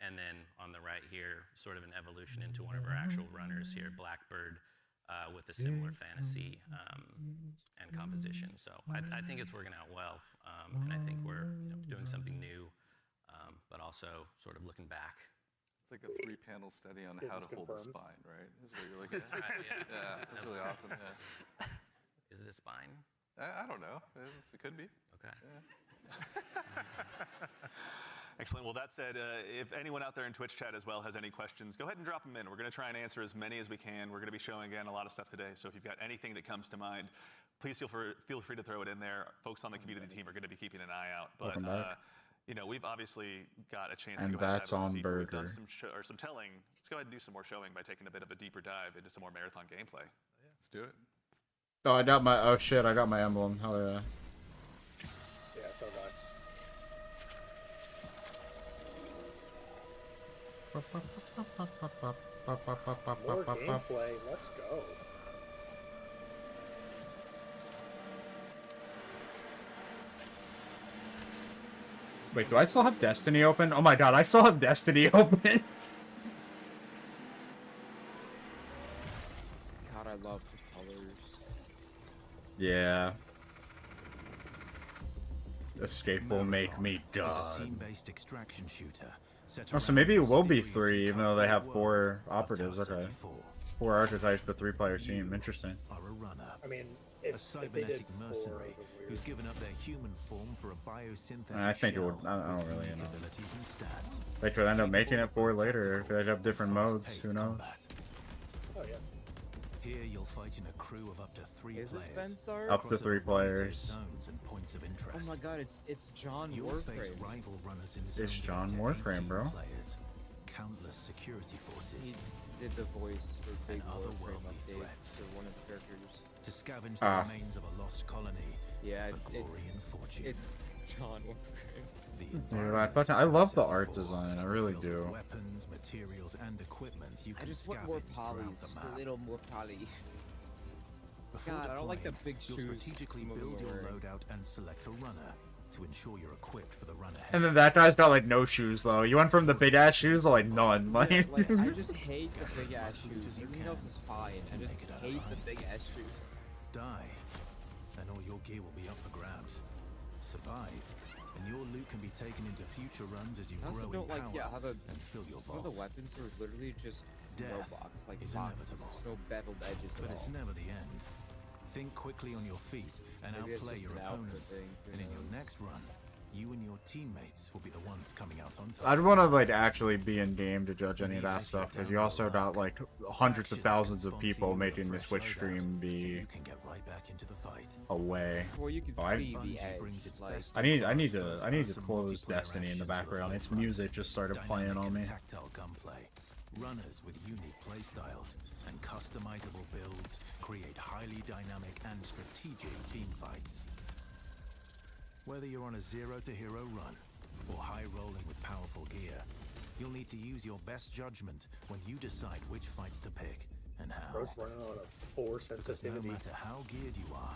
And then on the right here, sort of an evolution into one of our actual runners here, Blackbird, with a similar fantasy and composition. So I think it's working out well, and I think we're, you know, doing something new, but also sort of looking back.
It's like a 3-panel study on how to hold a spine, right? Is what you're looking at.
Right, yeah.
Yeah, that's really awesome. Yeah.
Is it a spine?
I don't know. It could be.
Okay.
Excellent. Well, that said, if anyone out there in Twitch chat as well has any questions, go ahead and drop them in. We're going to try and answer as many as we can. We're going to be showing, again, a lot of stuff today. So if you've got anything that comes to mind, please feel free to throw it in there. Folks on the community team are going to be keeping an eye out. But,
Welcome back.
you know, we've obviously got a chance
And
to go ahead
that's
and dive a
on
little deeper. We've done
Burger.
some telling. Let's go ahead and do some more showing by taking a bit of a deeper dive into some more Marathon gameplay.
Let's do it.
Oh, I got my. Oh shit! I got my emblem. Hell yeah.
Yeah, so do I. More gameplay. Let's go.
Wait, do I still have Destiny open? Oh my god, I still have Destiny open.
God, I love the colors.
Yeah. Escape will make me
Is a
god.
team-based extraction shooter set
Oh, so
around
maybe it will be
mysterious
3, even though they have
world
4
of
operatives.
Tau
Okay.
34.
4 archetypes, but 3-player team. Interesting.
Are a runner.
I mean,
A
if they did
cybernetic
4
mercenary
of the weird-
who's given up their human form for a biosynthetic
I think it
shell
would. I don't
with
really
unique
know.
abilities and stats.
They could end up making it 4
Capable of
later if they have different modes.
fast-paced
Who knows?
combat.
Oh yeah.
Here you'll fight in a crew of up to 3
Is this
players.
Ben Starr?
Up to
across a
3
variety of
players.
zones and points of interest.
Oh my God, it's John
You'll face
Warframe.
rival runners in
It's
zones of
John
up to
Warframe,
18
bro.
Players, countless security forces,
He did the voice for Big
and
Warframe
otherworldly
update
threats.
for one of the characters.
to scavenge the
Ah.
remains of a lost colony
Yeah,
for
it's
glory and fortune.
it's John Warframe.
The
Dude,
environment
I love the
Tau
art
34
design. I really
filled with
do.
Weapons, materials, and equipment you
I
can
just want more
scavenge throughout
polys,
the
just
map.
a little more poly.
Before
God, I don't like the
deploying,
big
you'll
shoes
strategically
some of them
build
are
your
wearing.
loadout and select a runner to ensure you're equipped for the run ahead.
And then that guy's got like no shoes though. You went from the big ass shoes to like none. Like,
Yeah, like I just hate the big ass shoes. Everything else is fine. I just hate the big ass shoes.
Die, and all your gear will be up for grabs. Survive, and your loot can be taken into future runs as you
I also
grow in
don't like
power
how the
and fill your
some of the
vault.
weapons are literally just
Death
robots, like
is
boxes,
inevitable.
no beveled edges
But
at
it's
all.
never the end. Think quickly on your feet and
Maybe it's
outplay
just
your
an outfit
opponents.
thing, who
And in your
knows?
next run, you and your teammates will be the ones coming out on top.
I'd want to like actually be in game to judge any of that stuff because you also got like hundreds of thousands of people making this Twitch stream be
You can get right back into the fight.
away.
Well, you can
Oh, I-
see the
Bungie brings
edge.
its
Like,
best
I need
across
to
first-person
close
multiplayer
Destiny in the
action to a
background. Its
full run.
music just started playing
Dynamic
on me.
and tactile gunplay, runners with unique playstyles, and customizable builds create highly dynamic and strategic team fights. Whether you're on a zero-to-hero run or high-rolling with powerful gear, you'll need to use your best judgment when you decide which fights to pick and how.
Bro's running on a 4
Because no
sensitivity.
matter how geared you are,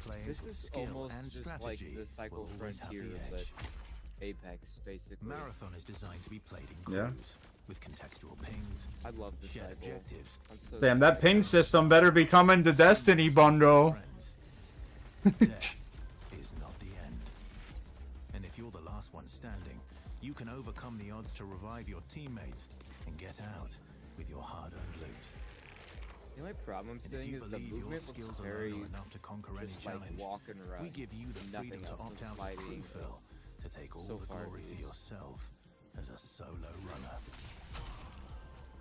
players
this
with
is
skill
almost
and
just like
strategy
the Cycle
will always have
Frontier
the
but
edge.
Apex, basically.
Marathon is designed to be played in
Yeah.
crews with contextual pings,
I love the
shared
Cycle.
objectives.
I'm so
Damn, that ping system better be coming to Destiny bundle.
Friends. Death is not the end. And if you're the last one standing, you can overcome the odds to revive your teammates and get out with your hard-earned loot.
The only problem I'm
And if
seeing
you
is the
believe your
movement
skills
looks
alone
very
are enough to conquer any
just like
challenge,
walk and run.
we give you the
Nothing
freedom to
else, no
opt out of
sliding.
crew fill to take all
So
the
far,
glory
dude.
for yourself as a solo runner.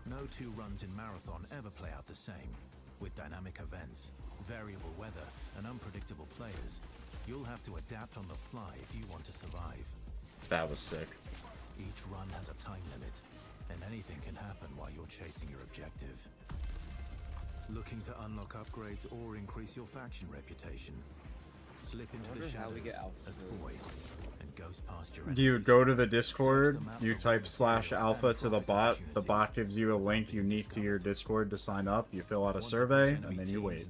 No two runs in Marathon ever play out the same. With dynamic events, variable weather, and unpredictable players, you'll have to adapt on the fly if you want to survive.
That was sick.
Each run has a time limit, and anything can happen while you're chasing your objective. Looking to unlock upgrades or increase your faction reputation? Slip into the
wonder how we
shadows
get alpha
as
moves.
Void and Ghost Pasture
you go to the Discord, you type /alpha to the bot gives you a link unique to your Discord to sign up, you fill out a survey, and then you wait.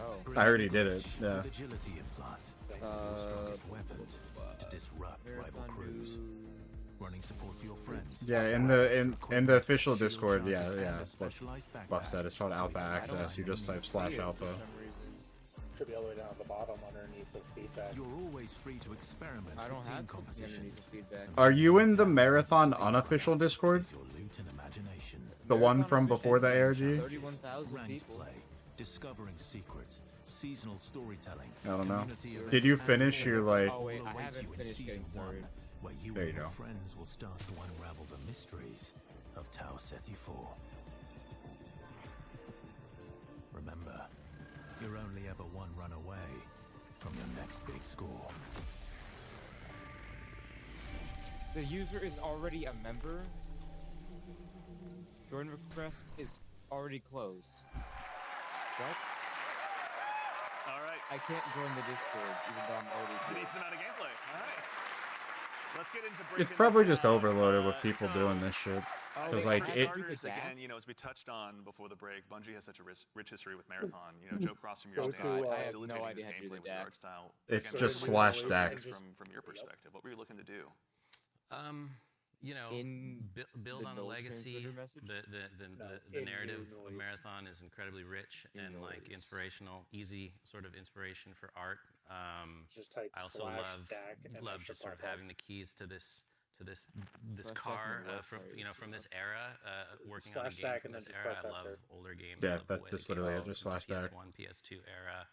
Oh.
I already did it, yeah.
Agility implant. The strongest weapons to disrupt rival crews. Running support for your friends.
Yeah, in the official Discord, yeah. Buff said it's called Alpha Access. You just type /alpha.
Should be all the way down at the bottom underneath the feedback.
You're always free to experiment
I don't
with
have
team
something underneath the feedback.
Are you in the Marathon unofficial Discord?
your loot and imagination.
The one from before the ARG?
31,000
Ranked
people.
play, discovering secrets, seasonal storytelling.
I don't know.
community
Did you
events,
finish
and
your,
more
like...
Oh wait, I
will await
haven't
you in
finished
season
getting started.
1, where you
There
and
you
your
go.
friends will start to unravel the mysteries of Tau Ceti 4. Remember, you're only ever one run away from your next big score.
The user is already a member. Join request is already closed. What?
All right.
I can't join the Discord even though I'm already
It's a
here.
decent amount of gameplay. All right. Let's get into
It's
breaking
probably
this
just
down.
overloaded with people doing this shit. Because, like,
for
it...
starters, again, you know, as we touched on before the break, Bungie has such a rich history with Marathon. You know, Joe Cross from your
Go
stand,
to,
I have
facilitating
no
this
idea how to do
gameplay
the
with your
DAC.
art style.
It's
Again,
just
what were
/DAC.
the motivations from your perspective? What were you looking to do?
You know,
In
build
the
on the
no
legacy.
transmitter message?
The
in
narrative
new
of
noise.
Marathon is incredibly rich and like
noise.
inspirational, easy sort of inspiration for art.
Just type
I also
/DAC and
love
extra
just sort of
pop-up.
having the keys to this
Slash
car
DAC on the
from
website
you know
is
from this
up.
era, working on a
/DAC
game from
and then
this
just
era.
press
I love
enter.
older games.
Yeah,
I love the way
that's
the
literally
games
it, just
from the
/DAC.
PS1, PS2 era.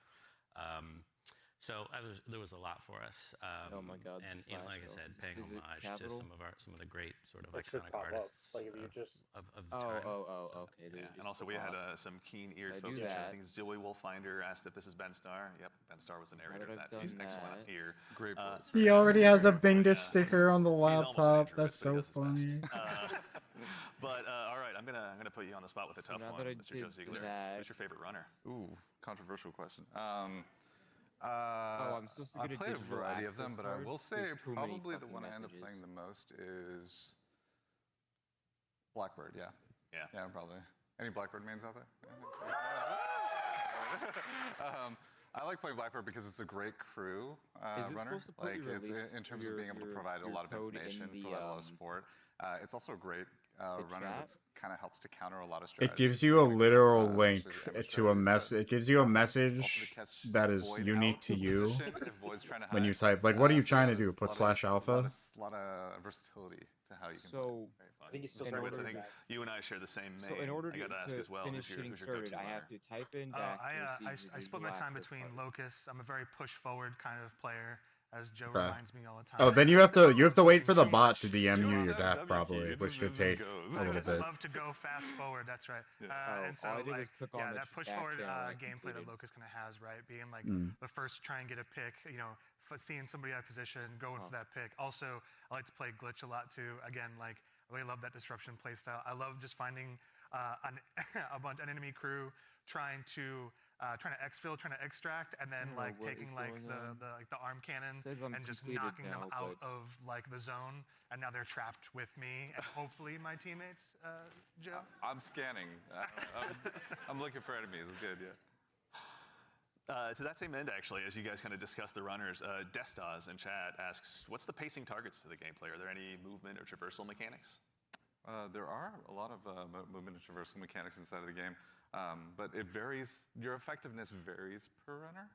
So there was a lot for us.
Oh my God,
And
slash
like I
L.
said, paying
Is it
homage
capital?
to some of the great sort of
It should
iconic
pop up.
artists
Like if you just
of the time.
Okay.
Yeah,
There's
and also we had some keen-eared
I do
folks in chat. I
that.
think it's Joey Wolfinder asked if this is Ben Starr. Yep, Ben Starr was the narrator
that
of
I've
that piece.
done
Excellent
that.
here.
Great voice.
He already has a Bingdus
Yeah.
sticker on the
He's almost an
laptop.
Android,
That's
but he
so
does his
funny.
But all right, I'm gonna put you on the spot with a
So
tough
now
one,
that I
Mr.
did
Joe Ziegler.
that-
Who's your favorite runner?
Ooh, controversial question.
I'm supposed to
I
get a
played a
digital
variety of them,
access
but I
card?
will say
There's too many
probably the
fucking
one I end up
messages.
playing the most is Blackbird. Yeah, probably. Any Blackbird mains out there? I like playing Blackbird because it's a great crew
Is it
runner.
supposed to put
Like
your
it's
release
in terms
your-
of being able to
your-
provide a
your
lot of
code in
information,
the,
provide a lot of support. It's also a great runner
chat?
that kind of helps to counter a lot of
It
strategies.
gives you a literal link
especially the Ember
to a
strategies
mess.
that
It gives you a
also
message
to catch
that is
Void
unique
out
to
of
you
position if Void's trying to
when you
hide.
type. Like, what are you
So
trying to
there's
do? Put
a lot of-
/alpha?
lot of versatility to how you can play.
So
Very fun.
I think he's still
in
trying to
order
bring
I think
back.
you and I share the same
So
name.
in order
I gotta ask
to
as well,
finish
who's
getting
your
started,
go-to
I
runner?
have to type in
I
DAC to receive
split
digital
my time
access
between
card.
Locust. I'm a very push forward kind of player, as Joe
Okay.
reminds me all the time.
Oh, then you have to wait for the
Too
bot
much.
to DM you your
Sure.
DAC probably,
It
which
just-
could
it
take
just goes.
a
I
little
just
bit.
love to go fast forward. That's right. And so
all I did was
like,
click on
yeah,
the
that push
back
forward
channel I
gameplay that
completed.
Locust kind of has, right? Being like
Mm.
the first to try and get a pick, you know, seeing somebody out of position, going for that pick. Also, I like to play glitch a lot too. Again, like I really love that disruption playstyle. I love just finding an enemy crew trying to exfil, trying to extract, and then
don't know
like
what
taking
is
like
going
the like the arm cannon
Says I'm
and just
completed
knocking them
now,
out
but-
of like the zone, and now they're trapped with me and hopefully my teammates. Joe.
I'm scanning. I'm looking for enemies. It's good, yeah.
To that same end, actually, as you guys kind of discuss the runners, Destas in chat asks, what's the pacing targets to the gameplay? Are there any movement or traversal mechanics?
There are a lot of movement and traversal mechanics inside of the game, but it varies. Your effectiveness varies per runner.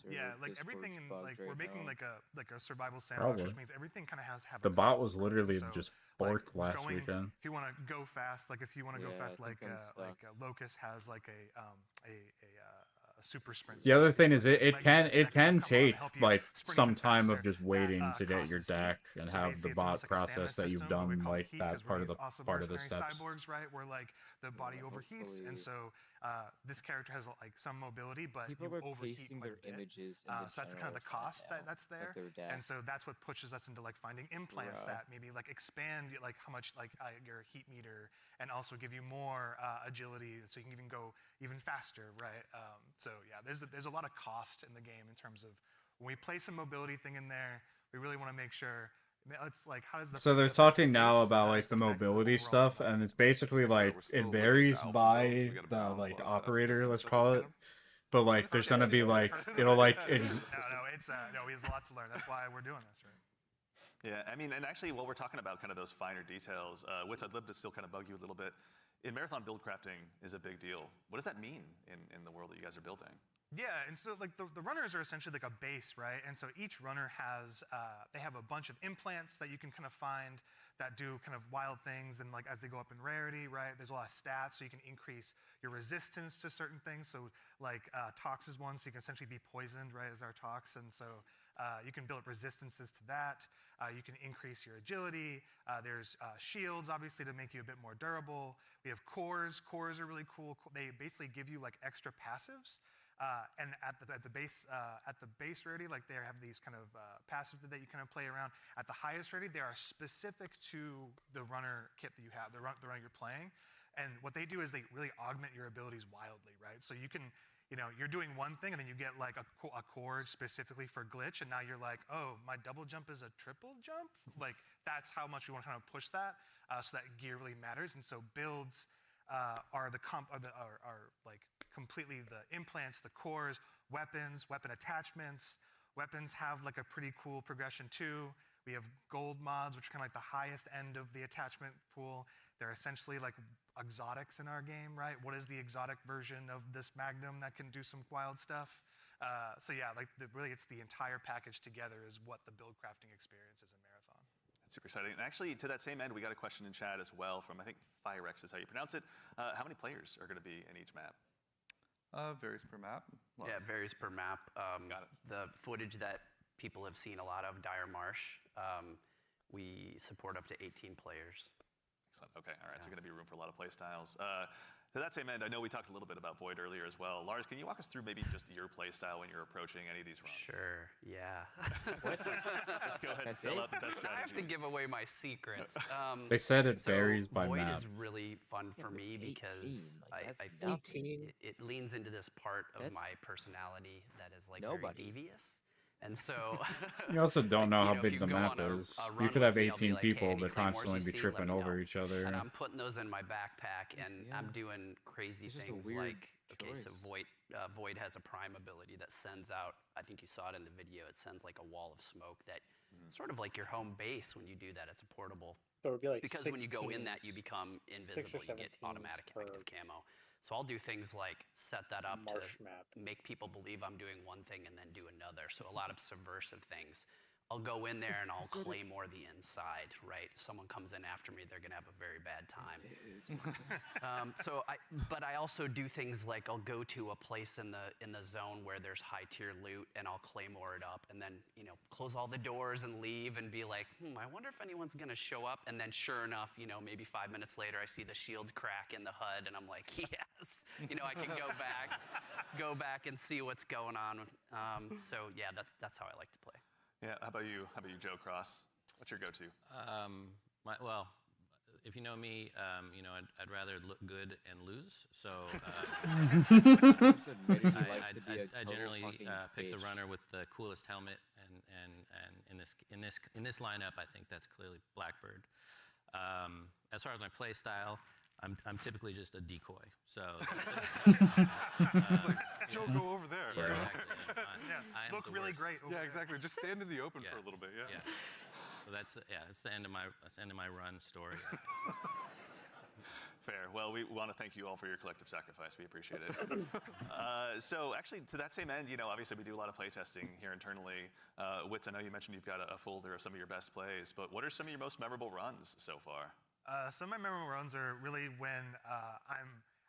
Yeah, like everything in like we're making like a survival sandbox,
Probably.
which means everything kind of has to have.
The
a
bot
cost,
was literally
So,
just
like,
borked last
going-
weekend.
If you want to go fast, like if you want to go
Yeah, I
fast,
think I'm stuck.
Locust has like a super sprint.
The other thing is it
Legacy
can
that
it
come
can
on and
take
help you
like
sprint
some
even
time of
faster
just waiting
at,
to get
cost
your
and speed.
DAC and
So
have
basically
the
it's
bot
almost like a stamina
process that you've
system, what we
done
call
like
heat,
that
'cause
part
we're
of the
these awesome
part of the
mercenary
steps.
cyborgs, right? Where like the body overheats,
hopefully-
and so this character has like some mobility, but
People
you
are
overheat
pasting
quite
their
a bit.
images in the
So that's kind of the
general
cost
chat now,
that's there,
their DAC.
and so that's what pushes us into like finding implants
Bruh.
that maybe like expand like how much like your heat meter, and also give you more agility, so you can even go even faster, right? So yeah, there's a lot of cost in the game in terms of when we place a mobility thing in there, we really want to make sure. It's like, how does the
So they're talking now about like the mobility stuff, and it's basically like it varies by the like operator, let's call it. But like there's gonna be like it'll like
no, it's no, we have a lot to learn. That's why we're doing this, right?
Yeah, I mean, and actually, while we're talking about kind of those finer details, Wits, I'd love to still kind of bug you a little bit. In Marathon, build crafting is a big deal. What does that mean in the world that you guys are building?
Yeah, and so like the runners are essentially like a base, right? And so each runner has, they have a bunch of implants that you can kind of find that do kind of wild things, and like as they go up in rarity, right? There's a lot of stats, so you can increase your resistance to certain things. So like Tox is one, so you can essentially be poisoned, right, as our Tox, and so you can build up resistances to that. You can increase your agility. There's shields, obviously, to make you a bit more durable. We have cores. Cores are really cool. They basically give you like extra passives. And at the base rarity, like they have these kind of passives that you kind of play around. At the highest rarity, they are specific to the runner kit that you have, the runner you're playing. And what they do is they really augment your abilities wildly, right? So you can, you're doing one thing, and then you get like a core specifically for glitch, and now you're like, oh, my double jump is a triple jump? Like that's how much we want to kind of push that, so that gear really matters. And so builds are like completely the implants, the cores, weapons, weapon attachments. Weapons have like a pretty cool progression too. We have gold mods, which are kind of like the highest end of the attachment pool. They're essentially like exotics in our game, right? What is the exotic version of this Magnum that can do some wild stuff? So yeah, like really it's the entire package together is what the build crafting experience is in Marathon.
Super exciting. And actually, to that same end, we got a question in chat as well from, I think, Firex is how you pronounce it. How many players are going to be in each map?
Varies per map.
Yeah, it varies per map.
Got it.
The footage that people have seen a lot of, Dire Marsh, we support up to 18 players.
Excellent. Okay, all right. So going to be room for a lot of play styles. To that same end, I know we talked a little bit about Void earlier as well. Lars, can you walk us through maybe just your play style when you're approaching any of these runs?
Sure, yeah.
Let's go ahead and sell out the best strategy.
I have to give away my secrets.
They said it
so
varies by
Void
map.
is really fun for me because I
nothing.
think it leans into this part of my personality that is like very devious. And so
You also don't know how
if
big
you
the
go
map
on
is.
a
You
run
could
with
have
me, I'll be
18
like, hey,
people,
any
but
claymores
constantly
you
be
see, let
tripping
me
over
know.
each other.
And I'm putting those in my backpack, and I'm doing crazy
It's just a
things
weird
like, okay, so Void has a prime ability that sends out, I think you saw it in the video, it sends like a wall of smoke that sort of like your home base when you do that. It's a portable.
So it would be like
because when you go in that, you become
6
invisible.
or
You get
7
automatic
per
active camo. So I'll do things like set that up to
marsh map.
make people believe I'm doing one thing and then do another. So a lot of subversive things. I'll go in there and I'll claymore the inside, right? Someone comes in after me, they're gonna have a very bad time. But I also do things like I'll go to a place in the zone where there's high tier loot, and I'll claymore it up, and then close all the doors and leave, and be like, I wonder if anyone's gonna show up. And then sure enough, maybe 5 minutes later, I see the shield crack in the HUD, and I'm like, yes, I can go back and see what's going on. So yeah, that's how I like to play.
Yeah, how about you, Joe Cross? What's your go-to?
Well, if you know me, I'd rather look good and lose. So I generally pick the runner with the coolest helmet, and in this lineup, I think that's clearly Blackbird. As far as my play style, I'm typically just a decoy. So
Joe, go over there.
Yeah, exactly. I am
Look
the
really
worst.
great.
Yeah, exactly. Just stand in the open for a little bit. Yeah.
So that's the end of my run story.
Fair. Well, we want to thank you all for your collective sacrifice. We appreciate it. So actually, to that same end, obviously we do a lot of play testing here internally. Wits, I know you mentioned you've got a folder of some of your best plays, but what are some of your most memorable runs so far?
Some of my memorable runs are really when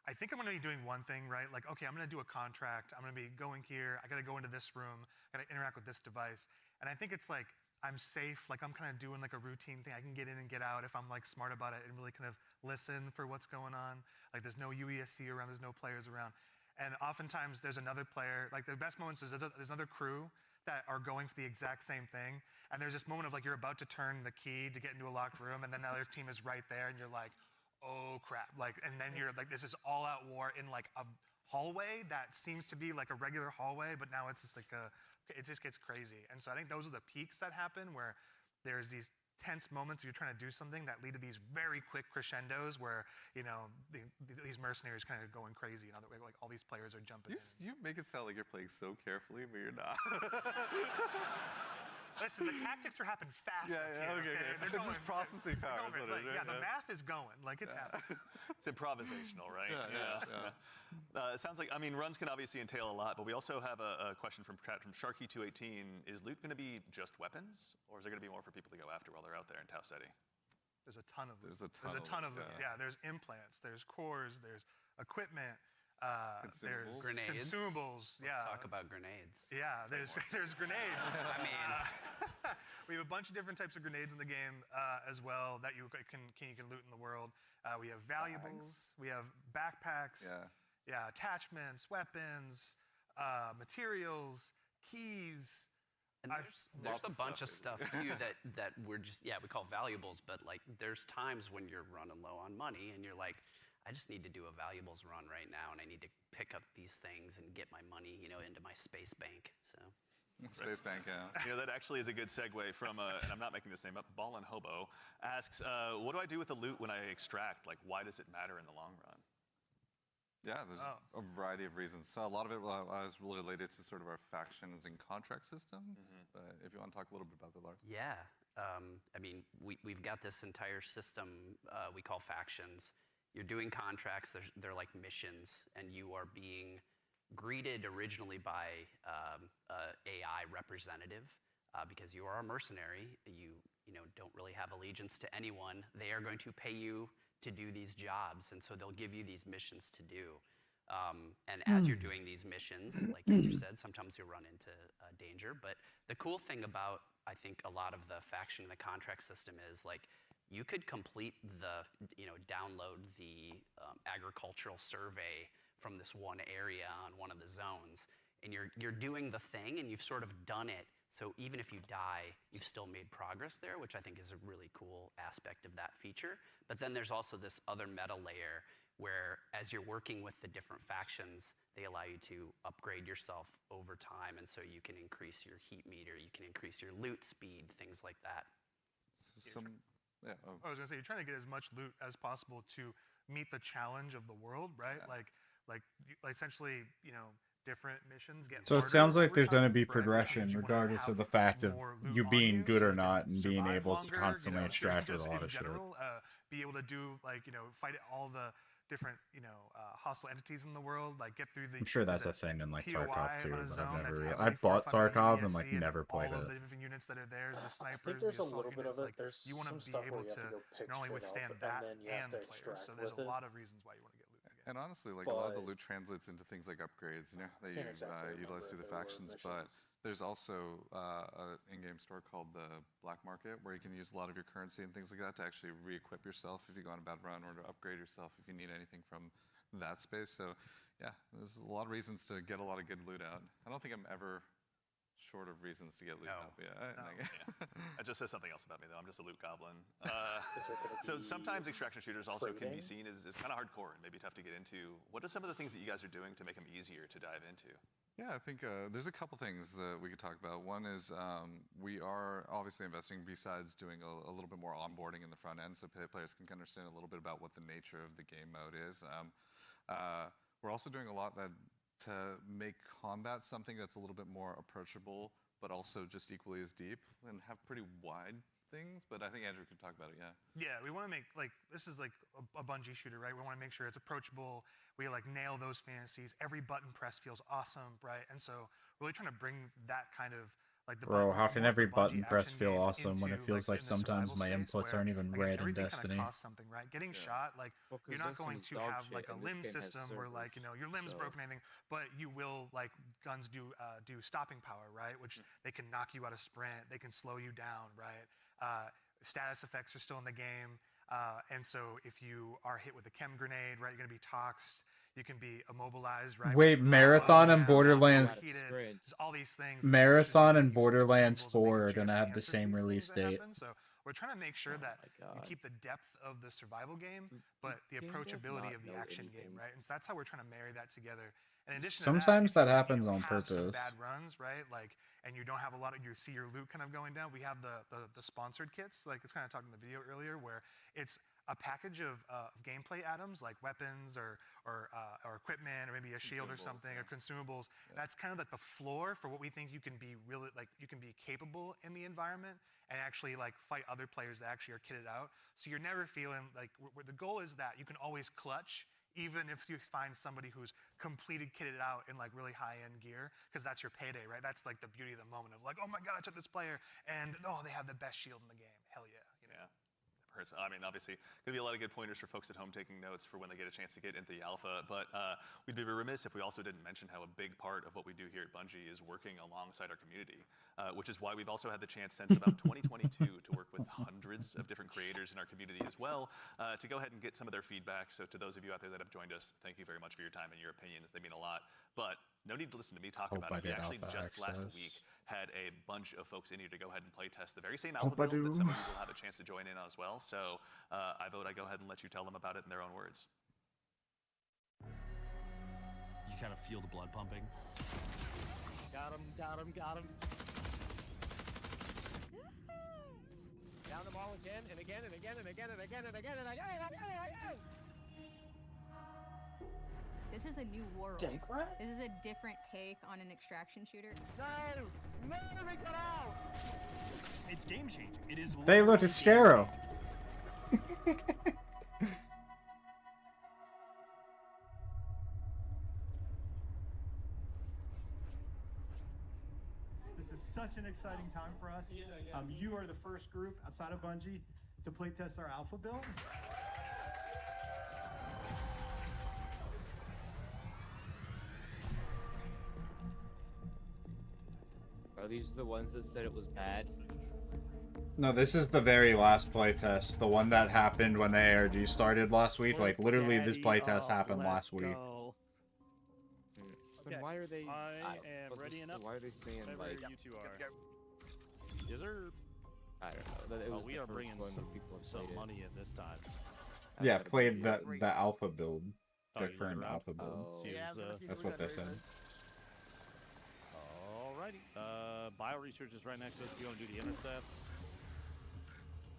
I think I'm going to be doing one thing, right? Like, okay, I'm going to do a contract. I'm going to be going here. I got to go into this room. I got to interact with this device. And I think it's like I'm safe. Like I'm kind of doing like a routine thing. I can get in and get out if I'm like smart about it and really kind of listen for what's going on. Like there's no UESC around. There's no players around. And oftentimes there's another player. Like the best moments is there's another crew that are going for the exact same thing. And there's this moment of like you're about to turn the key to get into a locked room, and then the other team is right there, and you're like, oh crap. Like, and then you're like, this is all out war in like a hallway that seems to be like a regular hallway, but now it's just like a it just gets crazy. And so I think those are the peaks that happen where there's these tense moments you're trying to do something that lead to these very quick crescendos where these mercenaries kind of going crazy and like all these players are jumping in.
You make it sound like you're playing so carefully, but you're not.
Listen, the tactics are happening fast.
Okay. It's just processing power.
The math is going. Like, it's happening.
It's improvisational, right?
Yeah.
It sounds like, I mean, runs can obviously entail a lot, but we also have a question from Sharky218. Is loot going to be just weapons, or is there going to be more for people to go after while they're out there in Tau Ceti?
There's a ton of loot.
There's a ton of
loot. Yeah, there's implants, there's cores, there's equipment. There's
grenades.
Consumables.
Let's talk about grenades.
Yeah, there's grenades.
I mean,
we have a bunch of different types of grenades in the game as well that you can loot in the world. We have valuables. We have backpacks. Yeah, attachments, weapons, materials, keys.
And there's a bunch of stuff too that we're just we call valuables, but like there's times when you're running low on money and you're like, I just need to do a valuables run right now, and I need to pick up these things and get my money, into my space bank. So.
Space bank, yeah.
That actually is a good segue from, and I'm not making this name up, Ballin' Hobo asks, what do I do with the loot when I extract? Like, why does it matter in the long run?
Yeah, there's a variety of reasons. So a lot of it was related to sort of our factions and contract system. But if you want to talk a little bit about that, Lars.
Yeah. I mean, we've got this entire system we call factions. You're doing contracts, they're like missions, and you are being greeted originally by AI representative because you are a mercenary. You don't really have allegiance to anyone. They are going to pay you to do these jobs, and so they'll give you these missions to do. And as you're doing these missions, like Andrew said, sometimes you'll run into danger. But the cool thing about, I think, a lot of the faction and the contract system is like, you could complete download the agricultural survey from this one area on one of the zones, and you're doing the thing, and you've sort of done it. So even if you die, you've still made progress there, which I think is a really cool aspect of that feature. But then there's also this other meta layer where, as you're working with the different factions, they allow you to upgrade yourself over time, and so you can increase your heat meter, you can increase your loot speed, things like that.
I was gonna say, you're trying to get as much loot as possible to meet the challenge of the world, right? Like essentially, different missions get.
So it sounds like there's going to be progression, regardless of the fact of you being good or not, and being able to constantly extract with a lot of shit.
Be able to do fight all the different hostile entities in the world, like get through the.
I'm sure that's a thing in like Tarkov too, but I've never. I bought Tarkov and like never played it.
The different units that are there, the snipers.
I think there's a little bit of it. There's
you want to be able to not only withstand that and players. So there's a lot of reasons why you want to get loot.
And honestly, like a lot of the loot translates into things like upgrades, that you utilize through the factions. But there's also an in-game store called the Black Market, where you can use a lot of your currency and things like that to actually re-equip yourself if you go on a bad run, or to upgrade yourself if you need anything from that space. So yeah, there's a lot of reasons to get a lot of good loot out. I don't think I'm ever short of reasons to get loot out.
That just says something else about me, though. I'm just a loot goblin. So sometimes extraction shooters also can be seen as kind of hardcore and maybe tough to get into. What are some of the things that you guys are doing to make them easier to dive into?
Yeah, I think there's a couple things that we could talk about. One is we are obviously investing, besides doing a little bit more onboarding in the front end, so players can understand a little bit about what the nature of the game mode is. We're also doing a lot to make combat something that's a little bit more approachable, but also just equally as deep, and have pretty wide things. But I think Andrew could talk about it.
Yeah, we want to make this is like a Bungie shooter, right? We want to make sure it's approachable. We nail those fantasies. Every button press feels awesome, right? And so really trying to bring that kind of
Bro, how can every button press feel awesome when it feels like sometimes my inputs aren't even red in Destiny?
Costs something, right? Getting shot, you're not going to have a limb system where your limb's broken or anything, but you will guns do stopping power, right? Which they can knock you out of sprint, they can slow you down, right? Status effects are still in the game, and so if you are hit with a chem grenade, right, you're gonna be toxed. You can be immobilized, right?
Wait, Marathon and Borderlands.
All these things.
Marathon and Borderlands 4 are gonna have the same release date.
So we're trying to make sure that you keep the depth of the survival game, but the approachability of the action game, right? And so that's how we're trying to marry that together. In addition
Sometimes
to
that
that, if
happens
you
on
have some
purpose.
bad runs, right? Like, and you don't have a lot of, you see your loot kind of going down. We have the sponsored kits, like it's kind of talking in the video earlier, where it's a package of gameplay items like weapons or equipment or maybe a shield or something or consumables. That's kind of like the floor for what we think you can be really like you can be capable in the environment and actually like fight other players that actually are kitted out. So you're never feeling like the goal is that you can always clutch. Even if you find somebody who's completed kitted out in like really high-end gear, because that's your payday, right? That's like the beauty of the moment of like, oh my god, I took this player, and oh, they have the best shield in the game. Hell yeah.
Yeah. Hurts. I mean, obviously, gonna be a lot of good pointers for folks at home taking notes for when they get a chance to get into the alpha. But we'd be remiss if we also didn't mention how a big part of what we do here at Bungie is working alongside our community, which is why we've also had the chance since about 2022 to work with hundreds of different creators in our community as well, to go ahead and get some of their feedback. So to those of you out there that have joined us, thank you very much for your time and your opinions. They mean a lot. But no need to listen to me talk about it. We actually just last week had a bunch of folks in here to go ahead and play test the very same alpha build that some of you will have a chance to join in on as well. So I vote I go ahead and let you tell them about it in their own words.
You kind of feel the blood pumping.
Got him, got him, got him. Down them all again and again and again and again and again and again and again and again and again.
This is a new world.
Junkrat?
This is a different take on an extraction shooter.
No! No, we got out!
It's game changing. It is.
Hey, look, it's Scarrow.
This is such an exciting time for us. You are the first group outside of Bungie to playtest our alpha build.
Are these the ones that said it was bad?
No, this is the very last playtest. The one that happened when the ARG started last week. Like, literally, this playtest happened last week.
So then why are they...
I am ready enough.
Why are they saying,
Whatever
like...
you two are. Yes, sir.
I don't know. It was
we
the
are
first
bringing
one
some,
people have
some
played it.
money in this time.
Yeah, played the alpha build.
Oh,
The
you
current
looked around?
alpha build.
See, it was,
That's what they said.
Alrighty. Bio research is right next to us. You want to do the intercept?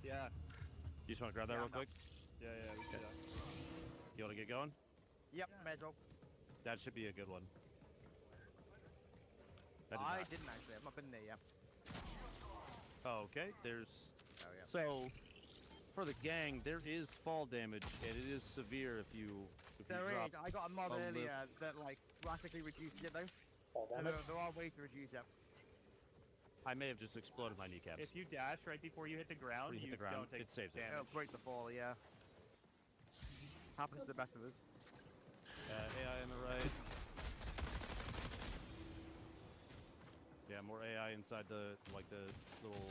Yeah. You just want to grab that real quick? Yeah, we can do that. You want to get going?
Yep, Medro.
That should be a good one.
I didn't actually. I've not been there yet.
Oh, okay. There's... So, for the gang, there is fall damage, and it is severe if you
There
drop
is. I got a mod
a
earlier
lift.
that like drastically reduces it though.
Fall
So
damage?
there are ways to reduce it.
I may have just exploded my kneecaps.
If you dash right before you hit the ground,
Before you hit the ground,
don't take
it saves it.
damage.
It'll break the fall, yeah. Happens to the best of us.
AI on the right. Yeah, more AI inside the little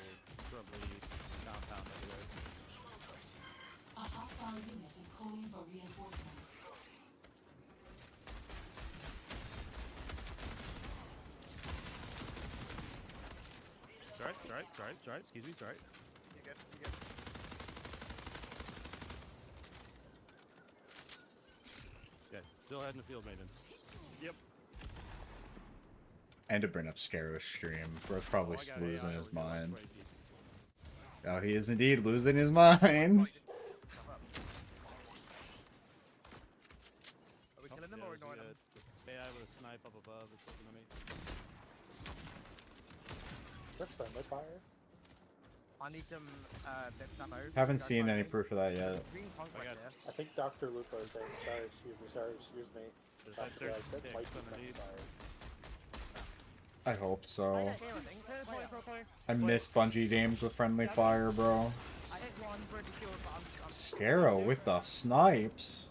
shrubbery compound over there.
A hostile unit is calling for reinforcements.
Sorry. Excuse me, sorry.
You're good, you're good.
Yeah, still heading to field maintenance. Yep.
And to bring up Scarrow's stream. Bro's probably
Oh, I got
losing
AI
his
over here like
mind.
crazy.
Oh, he is indeed losing his mind.
Are we killing them or ignoring them?
AI with a snipe up above is looking at me.
Is that friendly fire?
I need some bits ammo.
Haven't seen any proof of that yet.
Green punk right there.
I think Dr. Lupo is saying, sorry, excuse me.
There's
I
like
feel like that
36
might be friendly
underneath.
fire.
I hope so.
I hit anything. Play.
I miss Bungie games with friendly fire, bro.
I hit one, pretty sure, but I'm
Scarrow with the snipes.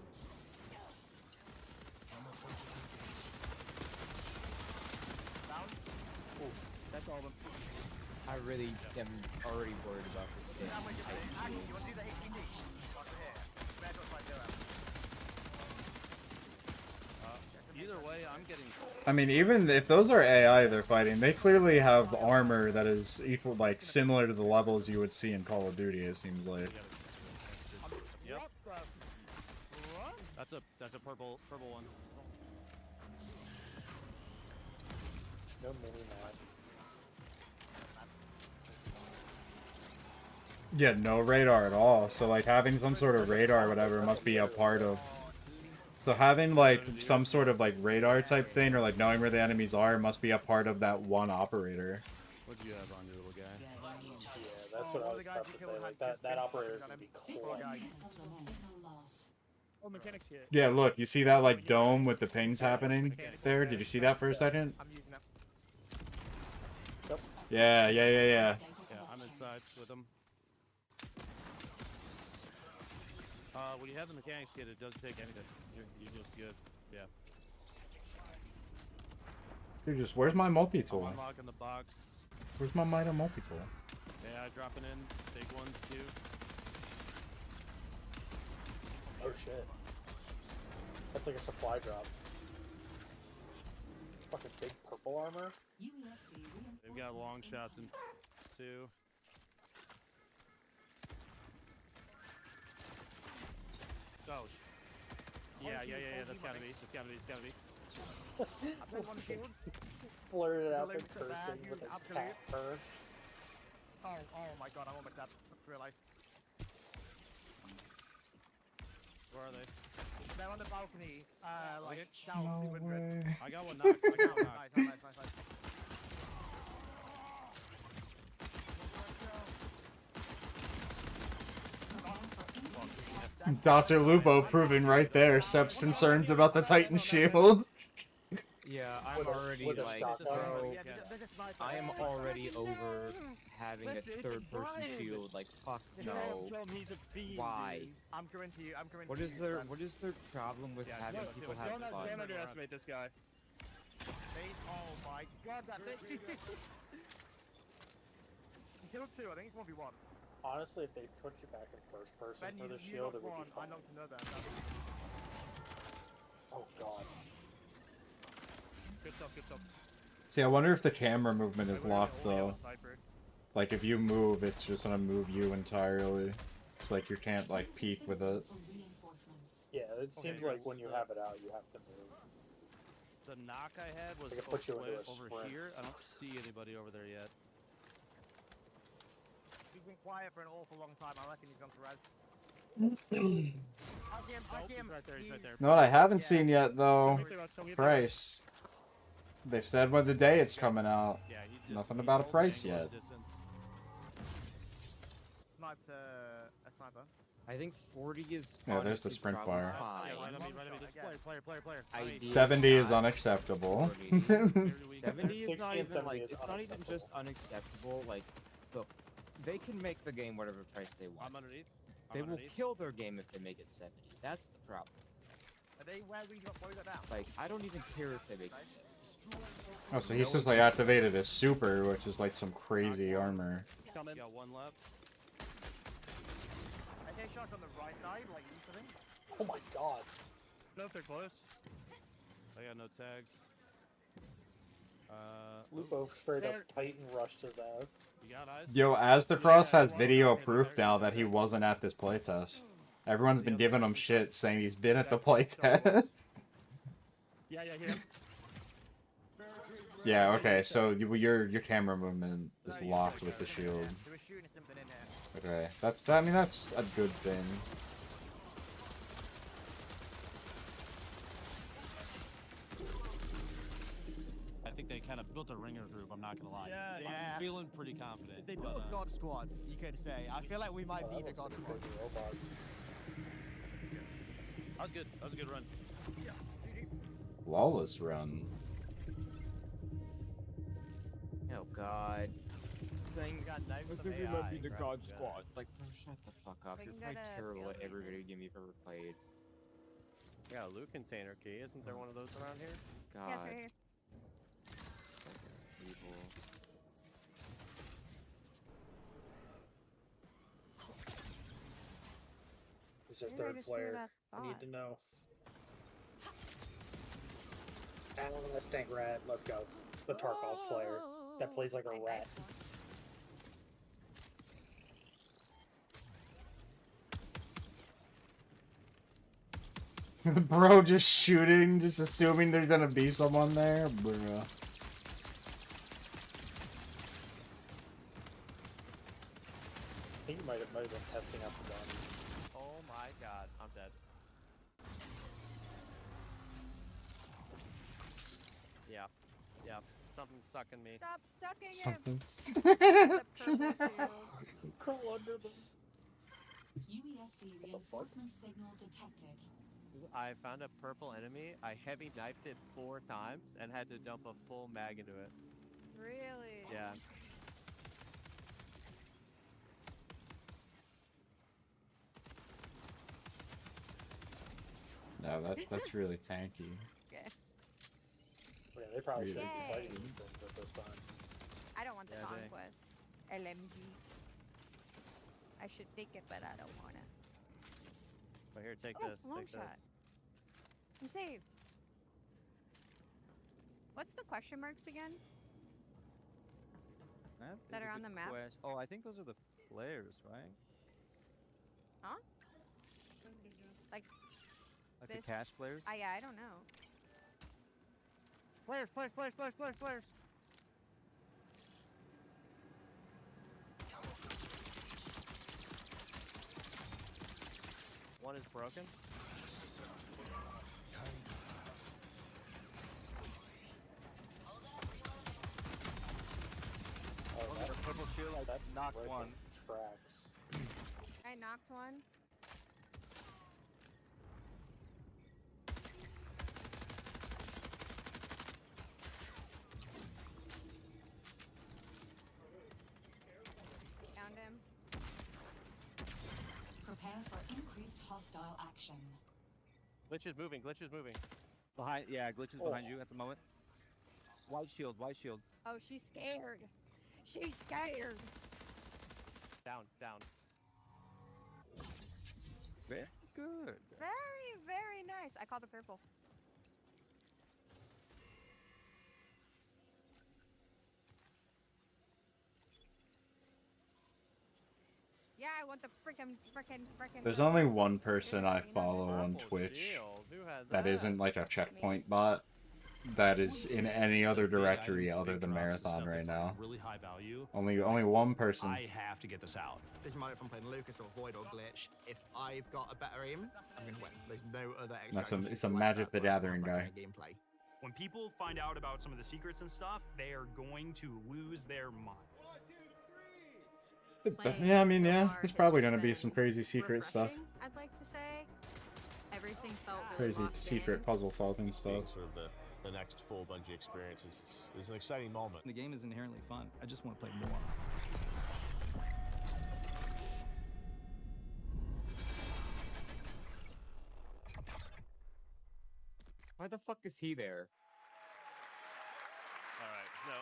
down. Oh, that's all of them. I really am already worried about this game. Actually, you want to do the 18D? Medro's right there.
Either way, I'm getting...
I mean, even if those are AI they're fighting, they clearly have armor that is equal, like, similar to the levels you would see in Call of Duty, it seems like.
Yep. That's a purple one.
No mini map.
Yeah, no radar at all. So like having some sort of radar or whatever must be a part of. So having like some sort of like radar type thing or like knowing where the enemies are must be a part of that one operator.
What do you have on your little guy?
Yeah, that's what I was about to say. Like that operator's gonna be cool.
Oh, mechanics here.
Yeah, look, you see that like dome with the pings happening there? Did you see that for a second?
I'm using that.
Yeah.
Yeah, I'm inside with him. When you have the mechanics kit, it doesn't take anything. You're just good. Yeah.
Dude, just where's my
I'm
multi-tool?
unlocking the box.
Where's my Mida multi-tool?
Yeah, dropping in. Big ones too.
Oh shit. That's like a supply drop. Fucking big purple armor.
They've got long shots in too. Oh. Yeah. That's gotta be.
I've got one shield.
Blurted out and
Salute to the
cursing
bad
with
news,
a
absolute.
cat purr.
Oh my god, I almost that. Realized.
Where are they?
They're on the balcony. Like
Okay.
down 200.
I got one knocked.
Nice.
Dr. Lupo proving right there Sep's concerns about the Titan shield.
Yeah, I'm already like, bro, I am already over having a third-person shield. Like, fuck no. Why?
I'm coming to you.
What is their problem with having people have fun?
Don't underestimate this guy. Oh my god, that thing. Kill 2, I think it's 1v1.
Honestly, if they put you back in first person
Ben,
for the
you
shield,
knocked
it would
one.
be fun.
I knocked another.
Oh god.
Good stuff.
See, I wonder if the camera movement is locked though. Like if you move, it's just gonna move you entirely. It's like you can't like peek with it.
Yeah, it seems like when you have it out, you have to move.
The knock I had was
They could put you into a
over
sprint.
here. I don't see anybody over there yet.
He's been quiet for an awful long time. I reckon he's gone to res.
He's right there. He's right there.
No, what I haven't seen yet though. Price. They've said when the day it's coming out.
Yeah,
Nothing about a price yet.
Sniped a sniper.
I think 40 is.
Yeah, there's the
honestly
sprint
probably
bar.
Fine.
Right on me. Player.
Ideally
70 is
not
unacceptable.
70 is not
60 and
even
70
like,
is
it's not even just unacceptable. Like, look, they can make the game whatever price they want.
I'm underneath.
They will kill their game if they make it 70. That's the problem.
Are they where we got down?
Like, I don't even care if they make it 70.
Oh, so he's just like activated his super, which is like some crazy armor.
Coming. Got one left.
I take shots on the right side, like you for him.
Oh my god.
No, if they're close. I got no tags.
Lupo straight up Titan rushed his ass.
You got eyes?
Yo, Asdacross has video proof now that he wasn't at this playtest. Everyone's been giving him shit saying he's been at the playtest.
Yeah.
Yeah, okay, so your camera movement is locked with the shield.
They were shooting something in there.
Okay, I mean that's a good thing.
I think they kind of built a ringer group, I'm not gonna lie.
Yeah.
I'm feeling pretty confident.
They built a god squad, you could say. I feel like we might be the god squad.
That was good. That was a good run.
Flawless run.
Oh god. Saying
got knife
I
with
think we
AI,
might be the
crap,
God
yeah.
Squad. Like, bro, shut the fuck up.
We
You're
can
probably
go to
terrible at
field
every
meeting.
video game you've ever played.
Yeah, loot container key. Isn't there one of those around here?
Yeah,
God.
it's right here.
Evil.
Who's their
Maybe I
third
just do
player?
that
I need
bot.
to know. Alan Stank Rat, let's go. The Tarkov player that plays like a rat.
Bro just shooting, just assuming there's gonna be someone there, bruh.
think you might have been testing out the guns.
Oh my god, I'm dead. Yeah, yeah, something's sucking me.
Stop sucking
Something's.
The purple shield.
Crawl under them.
UESC reinforcement signal detected.
I found a purple enemy. I heavy knifed it 4 times and had to dump a full mag into it.
Really?
Yeah.
No, that's really tanky.
Okay.
Yeah, they probably
Really
shouldn't be
Yay.
fighting these things at this time.
I don't want the
Yeah, they-
conquest. LMG. I should take it, but I don't want it.
But here, take
Oh,
this.
long
Take this.
shot. I'm safe. What's the question marks again? That
is
are
a
on
good
the map?
Oh, I think those are the flares, right?
Huh? Like
Like
this?
the cash flares?
Yeah, I don't know.
Flares, flares, flares, flares, flares, flares. One is broken.
Oh,
One with a purple shield, I knocked
right
one.
on tracks.
I knocked one. Found him.
Prepare for increased hostile action.
Glitch is moving, glitch is moving. Behind, yeah, glitch is behind you at the moment. White shield, white shield.
Oh, she's scared. She's scared.
Down, down. Very good.
Very, very nice. I called the purple. Yeah, I want the frickin'.
There's only one person I follow on Twitch
Shield, who has
that isn't like a checkpoint bot that is in any other directory other than Marathon right now.
Really high value.
Only one person.
I have to get this out.
Doesn't matter if I'm playing Lucas or Void or Glitch. If I've got a better aim, I'm gonna win. There's no other extra.
It's a Magic the Gathering guy.
Gameplay.
When people find out about some of the secrets and stuff, they are going to lose their mind.
Yeah, I mean, yeah, there's probably gonna be some crazy secret stuff,
Refreshing, I'd like to say. Everything felt really
crazy
locked
secret
in.
puzzle solving stuff.
Sort of the next full Bungie experience is an exciting moment.
The game is inherently fun. I just want to play more.
Why the fuck is he there?
All right, so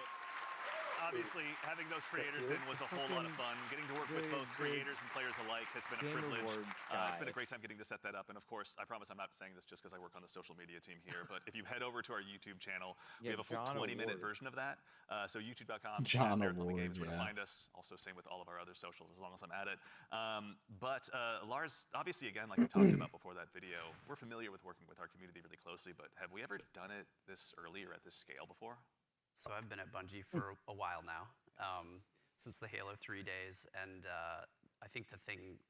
obviously having those creators in was a whole lot of fun. Getting to work with both creators and players alike has been a
Game
privilege.
Awards
It's been a
guy.
great time getting to set that up. And of course, I promise I'm not saying this just because I work on the social media team here, but if you head over to our YouTube channel, we
Yeah,
have a full
John
20-minute
Award.
version of that. So youtube.com.
John
Marathon the
Award,
Games, where to
yeah.
find us. Also, same with all of our other socials, as long as I'm at it. But Lars, obviously, again, like we talked about before that video, we're familiar with working with our community really closely, but have we ever done it this early or at this scale before?
So I've been at Bungie for a while now, since the Halo 3 days, and I think the thing,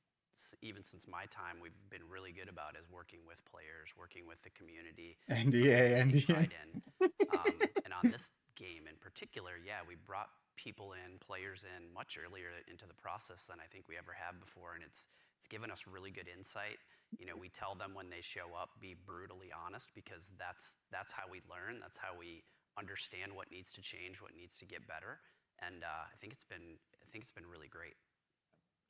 even since my time, we've been really good about is working with players, working with the community.
NDA,
Take
NDA.
pride in. And on this game in particular, yeah, we brought people in, players in much earlier into the process than I think we ever have before, and it's given us really good insight. You know, we tell them when they show up, be brutally honest, because that's how we learn. That's how we understand what needs to change, what needs to get better, and I think it's been really great.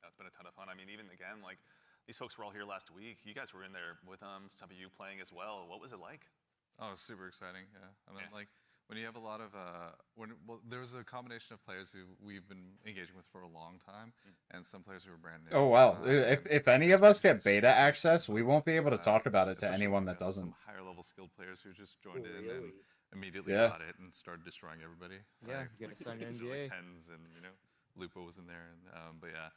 That's been a ton of fun. I mean, even again, like these folks were all here last week. You guys were in there with them. Some of you playing as well. What was it like?
Oh, it was super exciting. Yeah, I mean, like when you have a lot of there was a combination of players who we've been engaging with for a long time, and some players who were brand new.
Oh wow! If any of us get beta access, we won't be able to talk about it to anyone that doesn't.
Some higher level skilled players who just joined in
really?
and immediately
Yeah.
got it and started destroying everybody.
Yeah, get a sign your NDA.
Tens and Lupo was in there, and but yeah.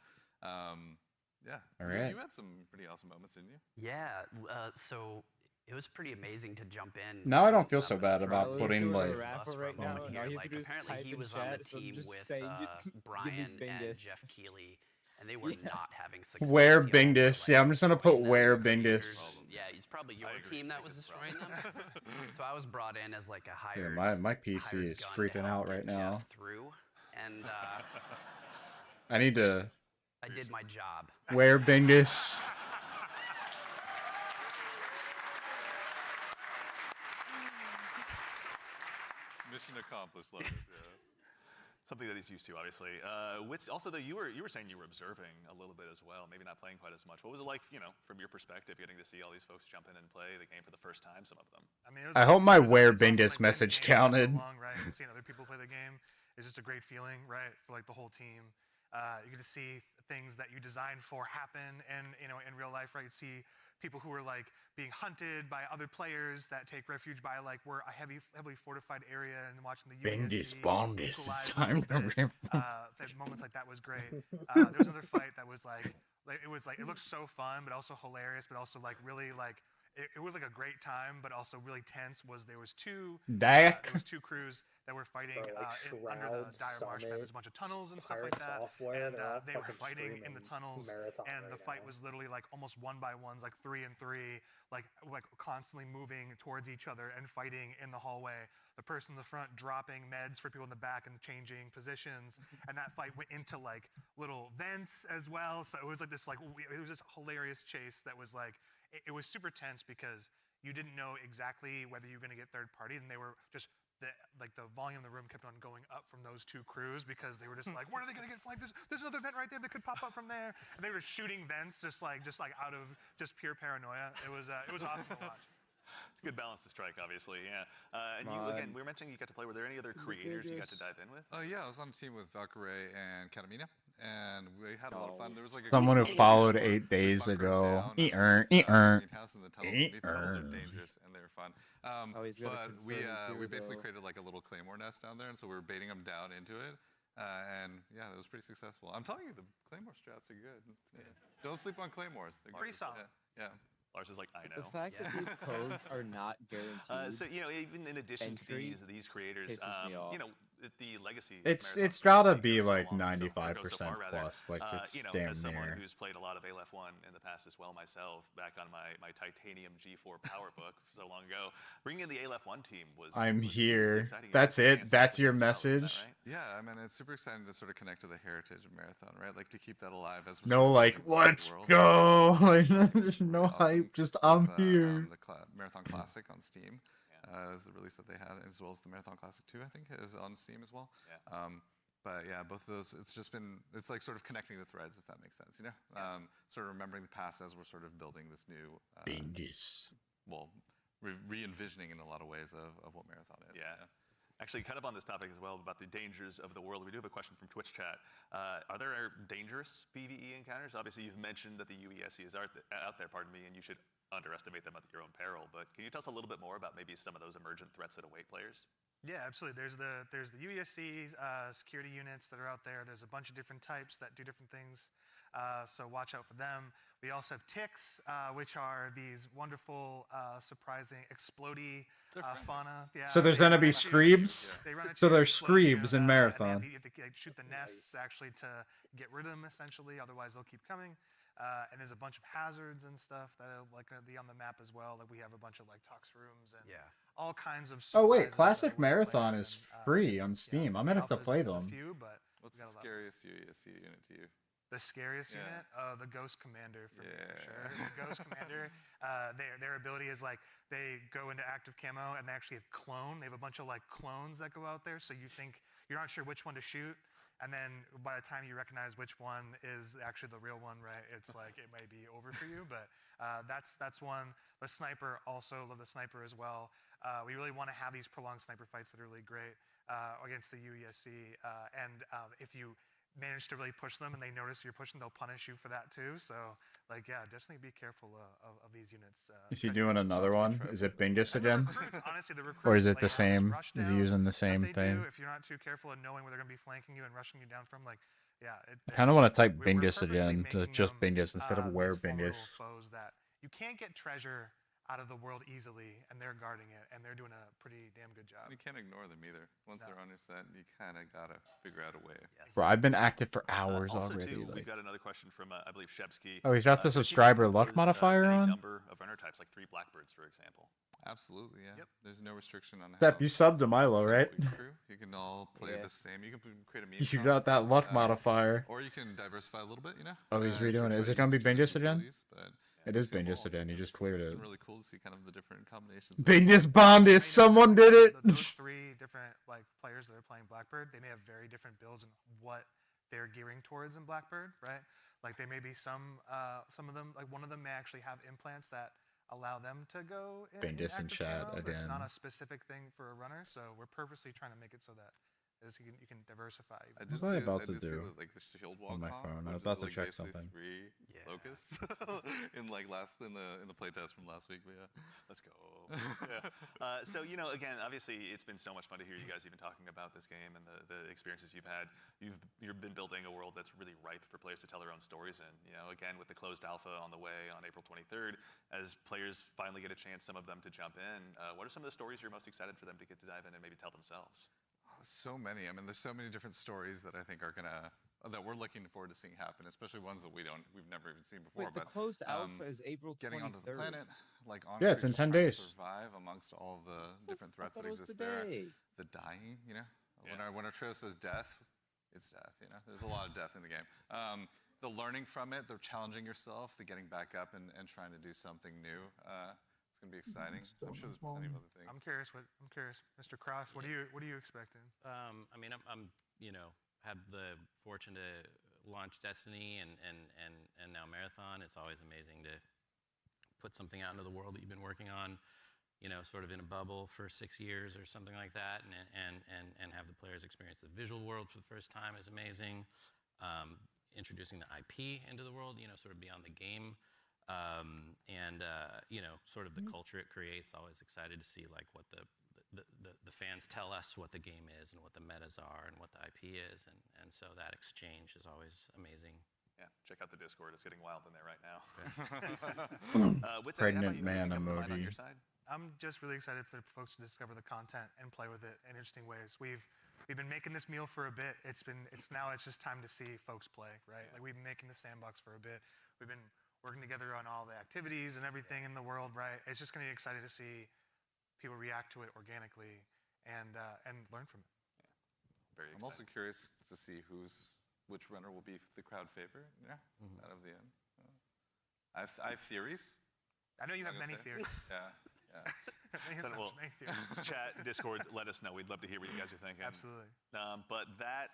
Yeah.
All right.
You had some pretty awesome moments, didn't you?
Yeah, so it was pretty amazing to jump in.
Now I don't feel so bad about
Fro's
putting
doing
like.
a raffle right now, and all you have to do is
type
apparently he
in
was on the
chat, so I'm
team
just
with
saying, give me
Brian and
Bingus.
Jeff Keeley, and they were not having success.
Where
Y'all
Bingdus. Yeah, I'm just gonna put where Bingdus.
Yeah, it's probably your team that was destroying them. So I was brought in as like a
Yeah,
hired.
my PC is freaking out right now.
Through, and
I need to.
I did my job.
Where Bingdus.
Mission accomplished, Lotus. Yeah.
Something that he's used to, obviously. Which also, though, you were saying you were observing a little bit as well, maybe not playing quite as much. What was it like, from your perspective, getting to see all these folks jump in and play the game for the first time? Some of them.
I mean,
I hope my Where Bingdus message counted.
Long, right? And seeing other people play the game is just a great feeling, right? For like the whole team. You get to see things that you designed for happen, and in real life, right? You see people who are like being hunted by other players that take refuge by like we're a heavily fortified area, and watching the
Bingdus Bondus. It's time to rip.
Moments like that was great. There was another fight that was like it looked so fun, but also hilarious, but also like really like. It was like a great time, but also really tense. There was two crews that were fighting under the Dire Marsh map. There's a bunch of tunnels and stuff like that, and they were fighting in the tunnels. And the fight was literally like almost 1-by-1s, like 3 and 3, like constantly moving towards each other and fighting in the hallway. The person in the front dropping meds for people in the back and changing positions, and that fight went into like little vents as well. So it was like this it was this hilarious chase that was like. It was super tense because you didn't know exactly whether you were going to get third party, and they were just the volume in the room kept on going up from those two crews because they were just like, where are they going to get flanked? There's another vent right there that could pop up from there, and they were shooting vents just like out of just pure paranoia. It was awesome to watch.
It's a good balance to strike, obviously, yeah. And you, again, we were mentioning you got to play. Were there any other creators you got to dive in with?
Yeah, I was on a team with Valkyrie and Katamina, and we had a lot of fun. There was like
Someone who followed 8 days ago. Greenhouse,
and the tunnels are dangerous, and they were fun. But we basically created like a little claymore nest down there, and so we were baiting them down into it. And yeah, it was pretty successful. I'm telling you, the claymore strats are good. Yeah. Don't sleep on claymores. They're
pretty solid.
Yeah.
Lars is like, I know.
The fact that these codes are not guaranteed.
So even in addition to these creators, the legacy.
It's gotta be like 95% plus. Like it's damn
as someone
near.
who's played a lot of Aleph 1 in the past as well myself, back on my Titanium G4 PowerBook so long ago, bringing in the Aleph 1 team was.
I'm
was
here.
exciting.
That's it. That's your message.
Yeah, I mean, it's super exciting to sort of connect to the heritage of Marathon, right? Like to keep that alive as we're
No, like let's go. Like there's no hype. Just I'm here.
The Marathon Classic on Steam is the release that they had, as well as the Marathon Classic 2, I think, is on Steam as well.
Yeah.
But yeah, both of those, it's like sort of connecting the threads, if that makes sense, sort of remembering the past as we're sort of building this new, re-envisioning in a lot of ways of what Marathon is.
Yeah. Actually, kind of on this topic as well, about the dangers of the world, we do have a question from Twitch chat. Are there dangerous PvE encounters? Obviously, you've mentioned that the UESC is out there, and you should underestimate them at your own peril. But can you tell us a little bit more about maybe some of those emergent threats that await players?
Yeah, absolutely. There's the UESC security units that are out there. There's a bunch of different types that do different things. So watch out for them. We also have ticks, which are these wonderful, surprising, explodey fauna. Yeah,
So there's gonna be screebs. So there's screebs in Marathon.
You have to shoot the nests actually to get rid of them essentially. Otherwise, they'll keep coming. And there's a bunch of hazards and stuff that are like gonna be on the map as well. Like we have a bunch of like tox rooms and all kinds of.
Oh wait, Classic Marathon is free on Steam. I might have to play them.
What's the scariest UESC unit to you?
The scariest unit? The Ghost Commander for me, for sure. The Ghost Commander, their ability is like they go into active camo and they actually have clone. They have a bunch of like clones that go out there, so you think you're not sure which one to shoot. And then by the time you recognize which one is actually the real one, right, it's like it may be over for you. But that's one. The sniper, also love the sniper as well. We really want to have these prolonged sniper fights that are really great against the UESC. And if you manage to really push them and they notice you're pushing, they'll punish you for that too. So like, yeah, definitely be careful of these units.
Is he doing another one? Is it Bingdus again?
Honestly, the recruits,
or is it the same? Is he using the same thing?
If you're not too careful and knowing where they're going to be flanking you and rushing you down from, like, yeah.
I kind of want to type Bingdus again to just Bingdus instead of where Bingdus.
Foes that you can't get treasure out of the world easily, and they're guarding it, and they're doing a pretty damn good job.
You can't ignore them either. Once
No.
they're on your set, you kind of gotta figure out a way.
Bro, I've been active for hours
Also,
already.
too,
like,
we've got another question from, I believe, Shepsky.
oh, he's got the
Does your
subscriber
team
luck
covers,
modifier
any
on?
number of runner types, like 3 Blackbirds, for example.
Absolutely, yeah.
Yep.
There's no restriction on
Step,
how
you subbed to Milo,
same
right?
we crew. You can all play
Yeah.
the same. You can create a meme.
You
song,
got that luck modifier.
Or you can diversify a little bit, you know?
Oh, he's
switch
redoing it. Is
ways,
it going to be
switch
Bingus again?
utilities, but
It is Bingus again. He just cleared
it's
it.
been really cool to see kind of the different combinations.
Bingus Bondis, someone did it.
Those 3 different like players that are playing Blackbird, they may have very different builds and what they're gearing towards in Blackbird, right? Like they may be some of them, like one of them may actually have implants that allow them to go in
Bingus in
active
chat
camo, but it's not
again.
a specific thing for a runner. So we're purposely trying to make it so that you can diversify.
I
What
did
was I
see,
about
I
to
did see
do
the, like the shield wall
on my
comp,
phone? I was
which
about
is,
to
like,
check
basically
something.
3 locusts in like in the playtest from last week. But yeah,
Let's go. Yeah. So, you know, again, obviously, it's been so much fun to hear you guys even talking about this game and the experiences you've had. You've been building a world that's really ripe for players to tell their own stories in. You know, again, with the closed alpha on the way on April 23rd, as players finally get a chance, some of them to jump in, what are some of the stories you're most excited for them to get to dive in and maybe tell themselves?
so many. I mean, there's so many different stories that I think are gonna that we're looking forward to seeing happen, especially ones that we've never even seen before.
Wait, the
but
closed alpha is April 23rd.
getting onto the planet, like
Yeah,
honestly,
it's in
just
10
trying to
days.
survive amongst all the different threats that
thought it was
exist there.
today.
The dying, you know, when our trail says death, it's death. You know, there's a lot of death in the game. The learning from it, the challenging yourself, the getting back up and trying to do something new. It's gonna be exciting. I'm sure there's plenty of other things.
I'm curious, Mr. Cross. What are you expecting?
I mean, I'm had the fortune to launch Destiny and now Marathon. It's always amazing to put something out into the world that you've been working on, you know, sort of in a bubble for 6 years or something like that, and have the players experience the visual world for the first time is amazing. Introducing the IP into the world, you know, sort of beyond the game, you know, sort of the culture it creates. Always excited to see like what the fans tell us what the game is and what the metas are and what the IP is, and so that exchange is always amazing.
Yeah, check out the Discord. It's getting wild in there right now. Whit,
Pregnant man
on
emoji.
your side?
I'm just really excited for folks to discover the content and play with it in interesting ways. We've been making this meal for a bit. It's just time to see folks play, right? Like we've been making the sandbox for a bit. We've been working together on all the activities and everything in the world, right? It's just going to be exciting to see people react to it organically and learn from it.
Very
I'm also curious to see which runner will be the crowd favorite. Yeah, out of the end. I have theories.
I know you have
I'm
many
gonna say.
theories.
Yeah.
Well,
Many theories.
chat, Discord, let us know. We'd love to hear what you guys are thinking.
Absolutely.
But that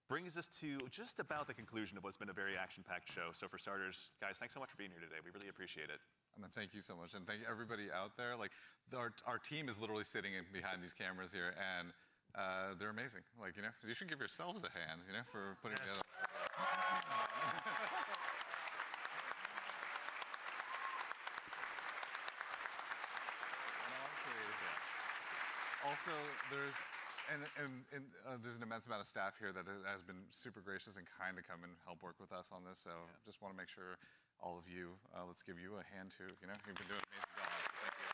brings us to just about the conclusion of what's been a very action-packed show. So for starters, guys, thanks so much for being here today. We really appreciate it.
I mean, thank you so much, and thank everybody out there. Like our team is literally sitting behind these cameras here, and they're amazing. Like, you know, you should give yourselves a hand, you know, for putting together. Also, there's an immense amount of staff here that has been super gracious and kind to come and help work with us on this. So just want to make sure all of you, let's give you a hand too. You know, you've been doing an amazing job. Thank you.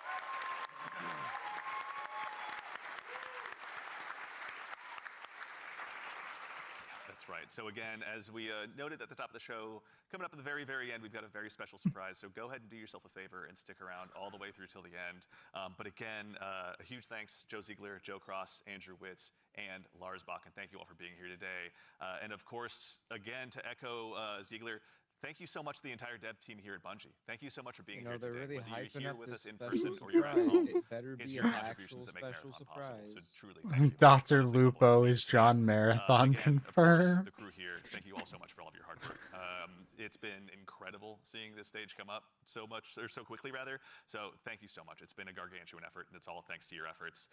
That's right. So again, as we noted at the top of the show, coming up at the very, very end, we've got a very special surprise. So go ahead and do yourself a favor and stick around all the way through till the end. But again, a huge thanks, Joe Ziegler, Joe Cross, Andrew Witz, and Lars Bach. And thank you all for being here today. And of course, again, to echo Ziegler, thank you so much to the entire dev team here at Bungie. Thank you so much for being here
they're
today.
really
Whether you're
hyping
here
up
with
this
us in
special
person or you're at
surprise.
home,
It better
it's
be
your
an
contributions
actual
that make
special
Marathon possible. So
surprise.
truly, thank you.
Dr. Lupo is John Marathon
Again, of course,
confirmed.
the crew here, thank you all so much for all of your hard work. It's been incredible seeing this stage come up so quickly rather. So thank you so much. It's been a gargantuan effort, and it's all thanks to your efforts.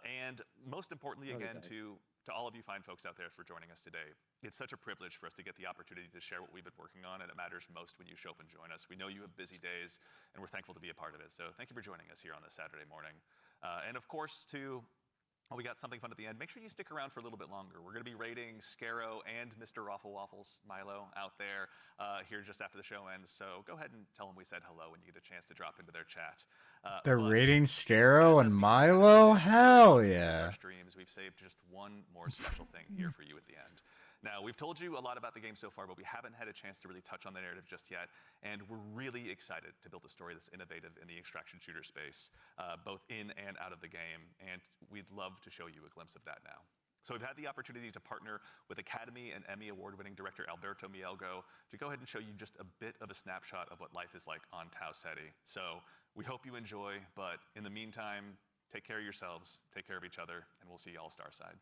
And most importantly, again, to all of you fine folks out there for joining us today. It's such a privilege for us to get the opportunity to share what we've been working on, and it matters most when you show up and join us. We know you have busy days, and we're thankful to be a part of it. So thank you for joining us here on this Saturday morning. And of course, to we got something fun at the end. Make sure you stick around for a little bit longer. We're going to be rating Scarrow and Mr. Raffle Waffles, Milo, out there here just after the show ends. So go ahead and tell them we said hello when you get a chance to drop into their chat.
They're rating Scarrow and Milo? Hell yeah.
Streams, we've saved just one more special thing here for you at the end. Now, we've told you a lot about the game so far, but we haven't had a chance to really touch on the narrative just yet, and we're really excited to build a story that's innovative in the extraction shooter space, both in and out of the game, and we'd love to show you a glimpse of that now. So we've had the opportunity to partner with Academy and Emmy Award-winning director Alberto Mielgo to go ahead and show you just a bit of a snapshot of what life is like on Tau Ceti. So we hope you enjoy, but in the meantime, take care of yourselves, take care of each other, and we'll see you all Starside.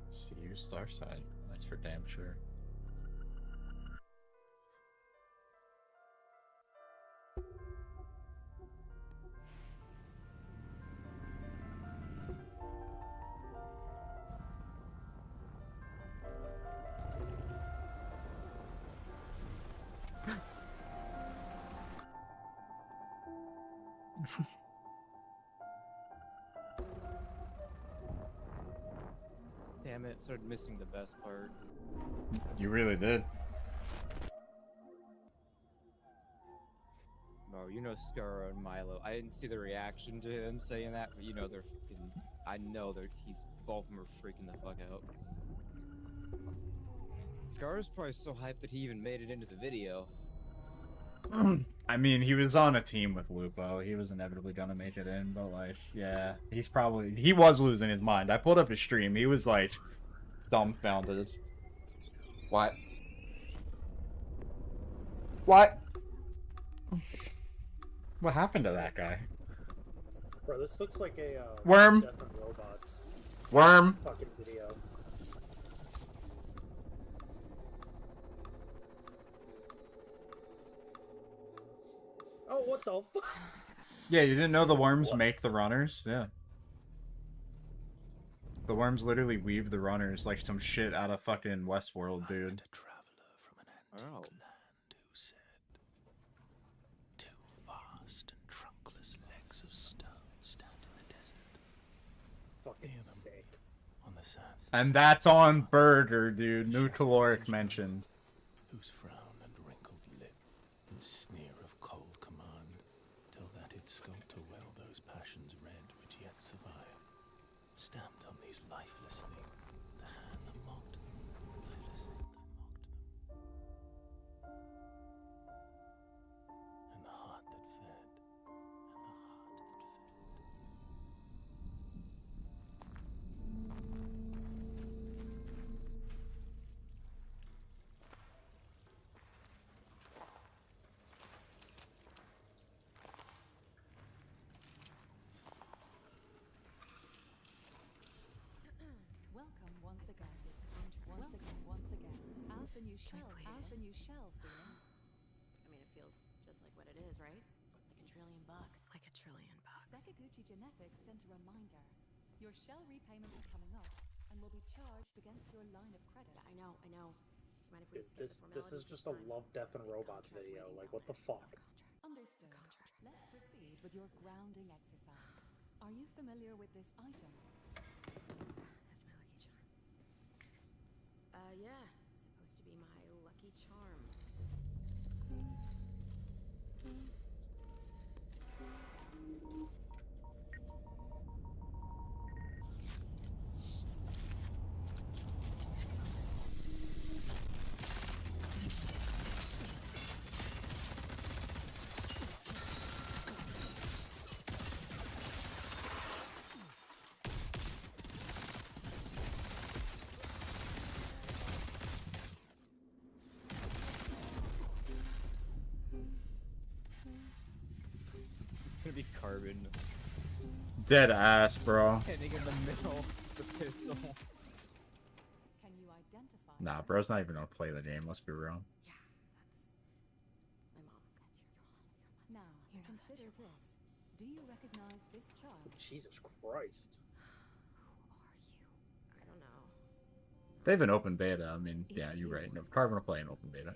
See you Starside. That's for damn sure.
Damn it, started missing the best part.
You really did.
No, you know Scarrow and Milo. I didn't see the reaction to him saying that, but you know they're fucking, I know both of them are freaking the fuck out. Scarrow's probably so hyped that he even made it into the video.
I mean, he was on a team with Lupo. He was inevitably gonna make it in, but like, yeah, he was losing his mind. I pulled up his stream. He was like dumbfounded. What? What? What happened to that guy?
Bro, this looks like a
Worm.
Death and Robots
Worm.
fucking video. Oh, what the fuck?
Yeah, you didn't know the worms make the runners? Yeah. The worms literally weave the runners like some shit out of fucking Westworld, dude.
Oh.
Two vast and trunkless legs of stone stand in the desert.
Fucking sick.
On the sand.
And that's on Burger, dude. New caloric mentioned.
Whose frown and wrinkled lip and sneer of cold command tell that it sculpt to well those passions red which yet survive. Stamped on these lifeless things, the hand that mocked them, lifeless thing that mocked them. And the heart that fed, and the heart that fed.
Welcome once again. Once again. As a new shell. As a new shell, feeling.
I mean, it feels just like what it is, right? Like $1 trillion. Like $1 trillion.
Sakaguchi Genetics sent a reminder. Your shell repayment is coming up and will be charged against your line of credit.
Yeah, I know. Do you mind if we skip
This
the
is
formalities
just
this
a
time?
Love, Death, and Robots video. Like, what the fuck?
Understood. Let's proceed with your grounding exercise. Are you familiar with this item?
That's my lucky charm. Yeah. Supposed to be my lucky charm.
It's gonna be Carbon.
Dead ass, bro.
Standing in the middle of the pistol.
Can you identify?
Nah, bro's not even gonna play the game, let's be real.
Now, Consider this. Do you recognize this child?
Jesus Christ.
I don't know.
They have an open beta. I mean, yeah, you're right. No, Carbon will play an open beta.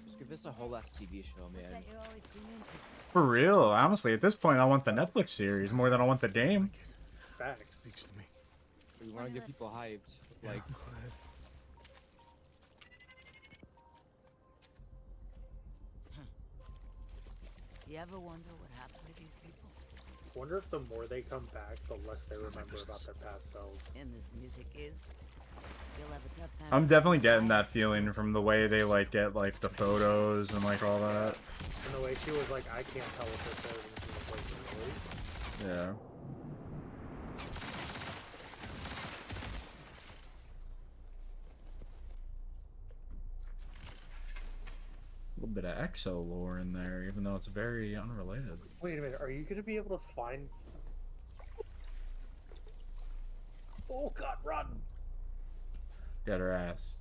Just give us a whole ass TV show, man.
For real, honestly, at this point, I want the Netflix series more than I want the game.
Facts.
We want to get people hyped. Like,
You ever wonder what happened to these people?
Wonder if the more they come back, the less they remember about their past selves.
And this music is. You'll have a tough time.
I'm definitely getting that feeling from the way they like get like the photos and like all that.
And the way she was like, I can't tell what this is, and she was like, really?
Yeah. A little bit of EXO lore in there, even though it's very unrelated.
Wait a minute, are you gonna be able to find? Oh God, run!
Get her ass.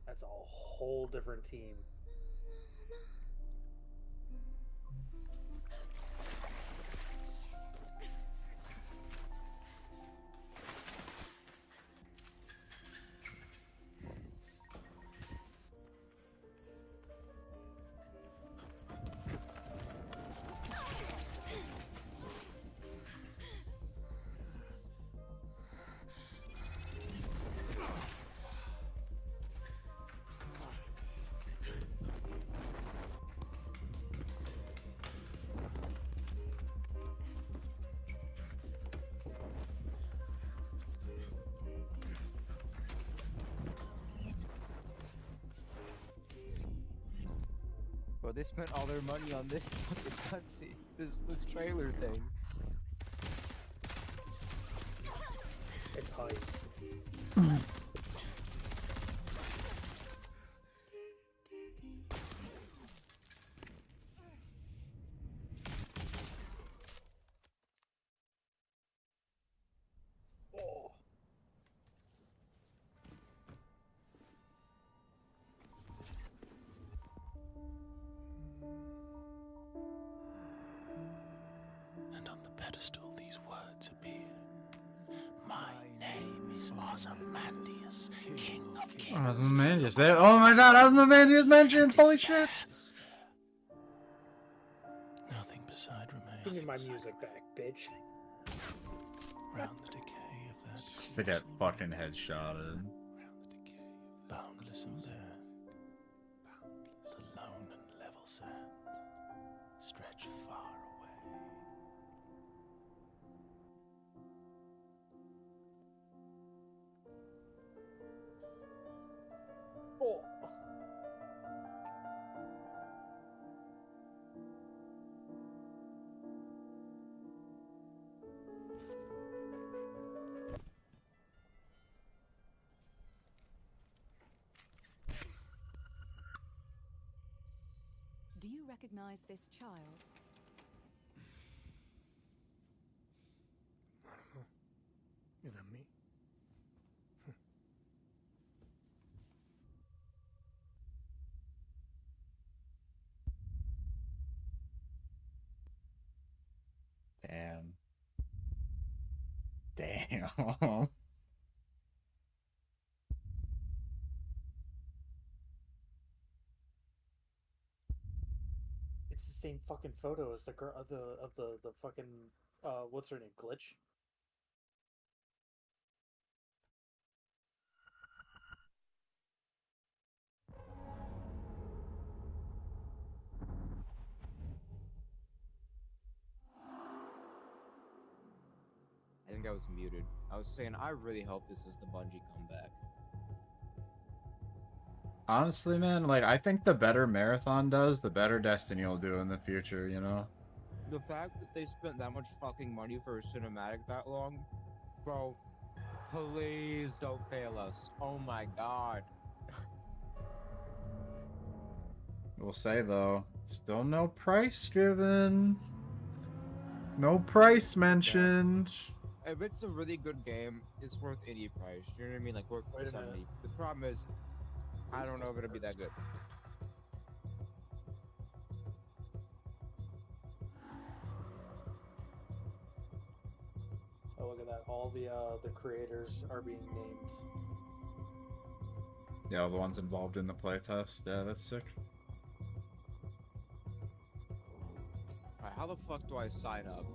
That's a whole different team.
bro, they spent all their money on this fucking cutscene, this trailer thing.
It's hype. Oh.
And on the pedestal these words appear. My name is Ozymandias, King of Kings.
Ozymandias. Oh my God, Ozymandias mentioned. Holy shit.
Nothing beside remains.
Give me my music back, bitch.
Round the decay of that
Just to get fucking headshotted.
boundless and bare, the lone and level sand stretch far away.
Oh.
Do you recognize this child?
I don't know. Is that me?
Damn. Damn.
It's the same fucking photo as the girl of the fucking what's her name, Glitch.
I think I was muted. I was saying I really hope this is the Bungie comeback.
Honestly, man, like I think the better Marathon does, the better Destiny will do in the future, you know?
the fact that they spent that much fucking money for a cinematic that long, bro. Please don't fail us. Oh my god.
We'll say though, still no price given. No price mentioned.
If it's a really good game, it's worth any price. You know what I mean? Like worth
Wait a
70.
minute.
The problem is, I don't know if it'll be that good.
Oh, look at that! All the creators are being named.
Yeah, the ones involved in the playtest. Yeah, that's sick.
Alright, how the fuck do I sign up?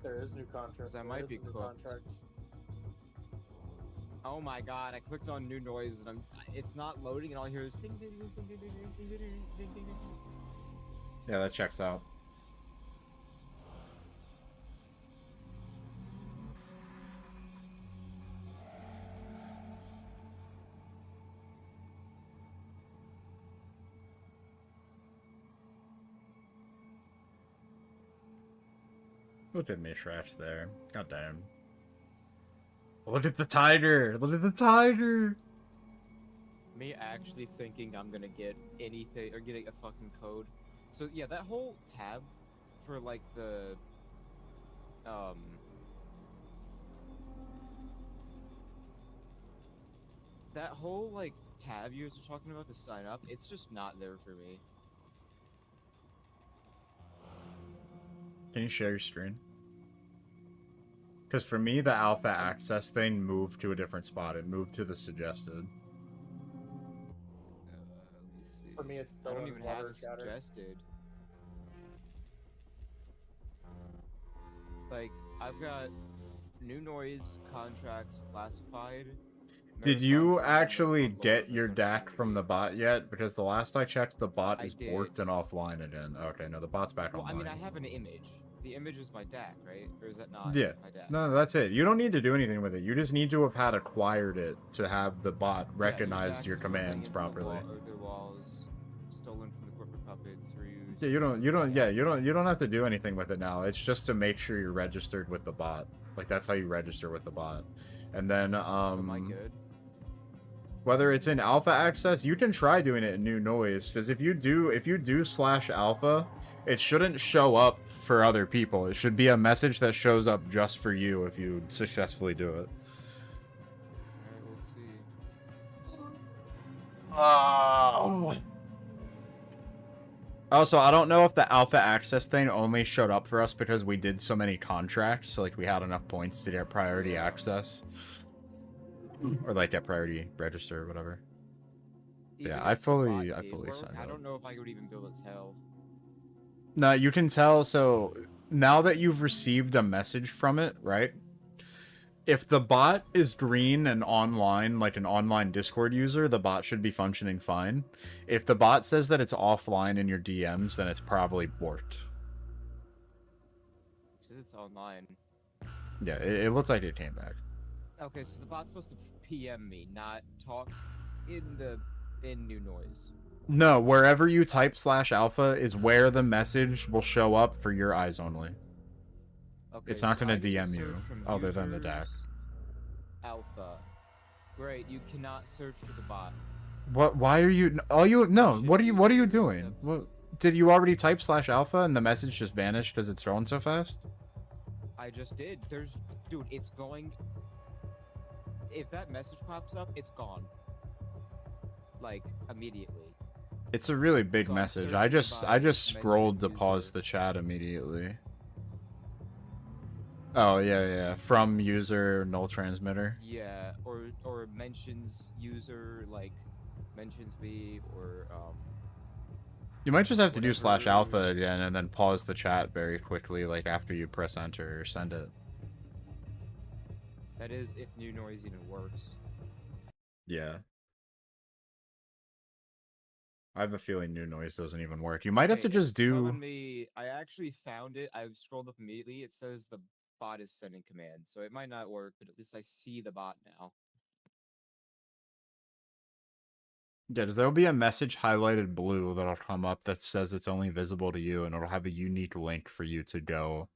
There is new contract.
I might be cooked. Oh my god! I clicked on new noise and it's not loading, and all I hear is ding ding ding ding ding ding ding ding ding ding ding.
Yeah, that checks out. Look at me trash there. God damn. Look at the tiger! Look at the tiger!
Me actually thinking I'm gonna get anything or getting a fucking code. So yeah, that whole tab for like the that whole like tab you guys are talking about to sign up, it's just not there for me.
Can you share your screen? Because for me, the alpha access thing moved to a different spot. It moved to the suggested.
For me, it's
I
still
don't
in
even have
water
it
scatter.
suggested. Like, I've got new noise contracts classified.
Did you actually get your DAC from the bot yet? Because the last I checked, the bot is borked and offline again. Okay, no, the bot's back
Well, I
online.
mean, I have an image. The image is my DAC, right? Or is that not
Yeah.
my DAC?
No, that's it. You don't need to do anything with it. You just need to have had acquired it to have the bot
Yeah,
recognize
DAC
your
is
commands
the
properly.
The walls stolen from the corporate puppets reused.
Yeah, you don't have to do anything with it now. It's just to make sure you're registered with the bot. Like that's how you register with the bot. And then
Am I good?
whether it's in alpha access, you can try doing it in new noise, because if you do /alpha, it shouldn't show up for other people. It should be a message that shows up just for you if you successfully do it.
Alright, we'll see.
Also, I don't know if the alpha access thing only showed up for us because we did so many contracts, like we had enough points to get priority access. Or like get priority register or whatever.
Even
Yeah, I
if the
fully
bot did work,
signed
I
up.
don't know if I would even be able to tell.
No, you can tell. So now that you've received a message from it, right? If the bot is green and online, like an online Discord user, the bot should be functioning fine. If the bot says that it's offline in your DMs, then it's probably borked.
It says it's online.
Yeah, it looks like it came back.
Okay, so the bot's supposed to PM me, not talk in new noise.
No, wherever you type /alpha is where the message will show up for your eyes only.
Okay,
It's not
so
going
I
to
need
DM you,
search from
other than the DAC.
users, Alpha. Great, you cannot search for the bot.
What? Why are you? No. What are you doing? What? Did you already type /alpha and the message just vanished because it's scrolling so fast?
I just did. Dude, it's going. If that message pops up, it's gone. Like immediately.
It's a really big
So I'm
message.
searching
I just
by
scrolled to pause the chat immediately. Oh yeah. From user null transmitter.
Yeah, or mentions user, like mentions me, or
You might just have to do
whatever.
/alpha again and then pause the chat very quickly, like after you press enter or send it.
That is if new noise even works.
Yeah. I have a feeling new noise doesn't even work. You might have to
Okay,
just
it's
do.
telling me, I actually found it. I scrolled up immediately. It says the bot is sending commands, so it might not work, but at least I see the bot now.
Yeah, there'll be a message highlighted blue that'll come up that says it's only visible to you, and it'll have a unique link for you to go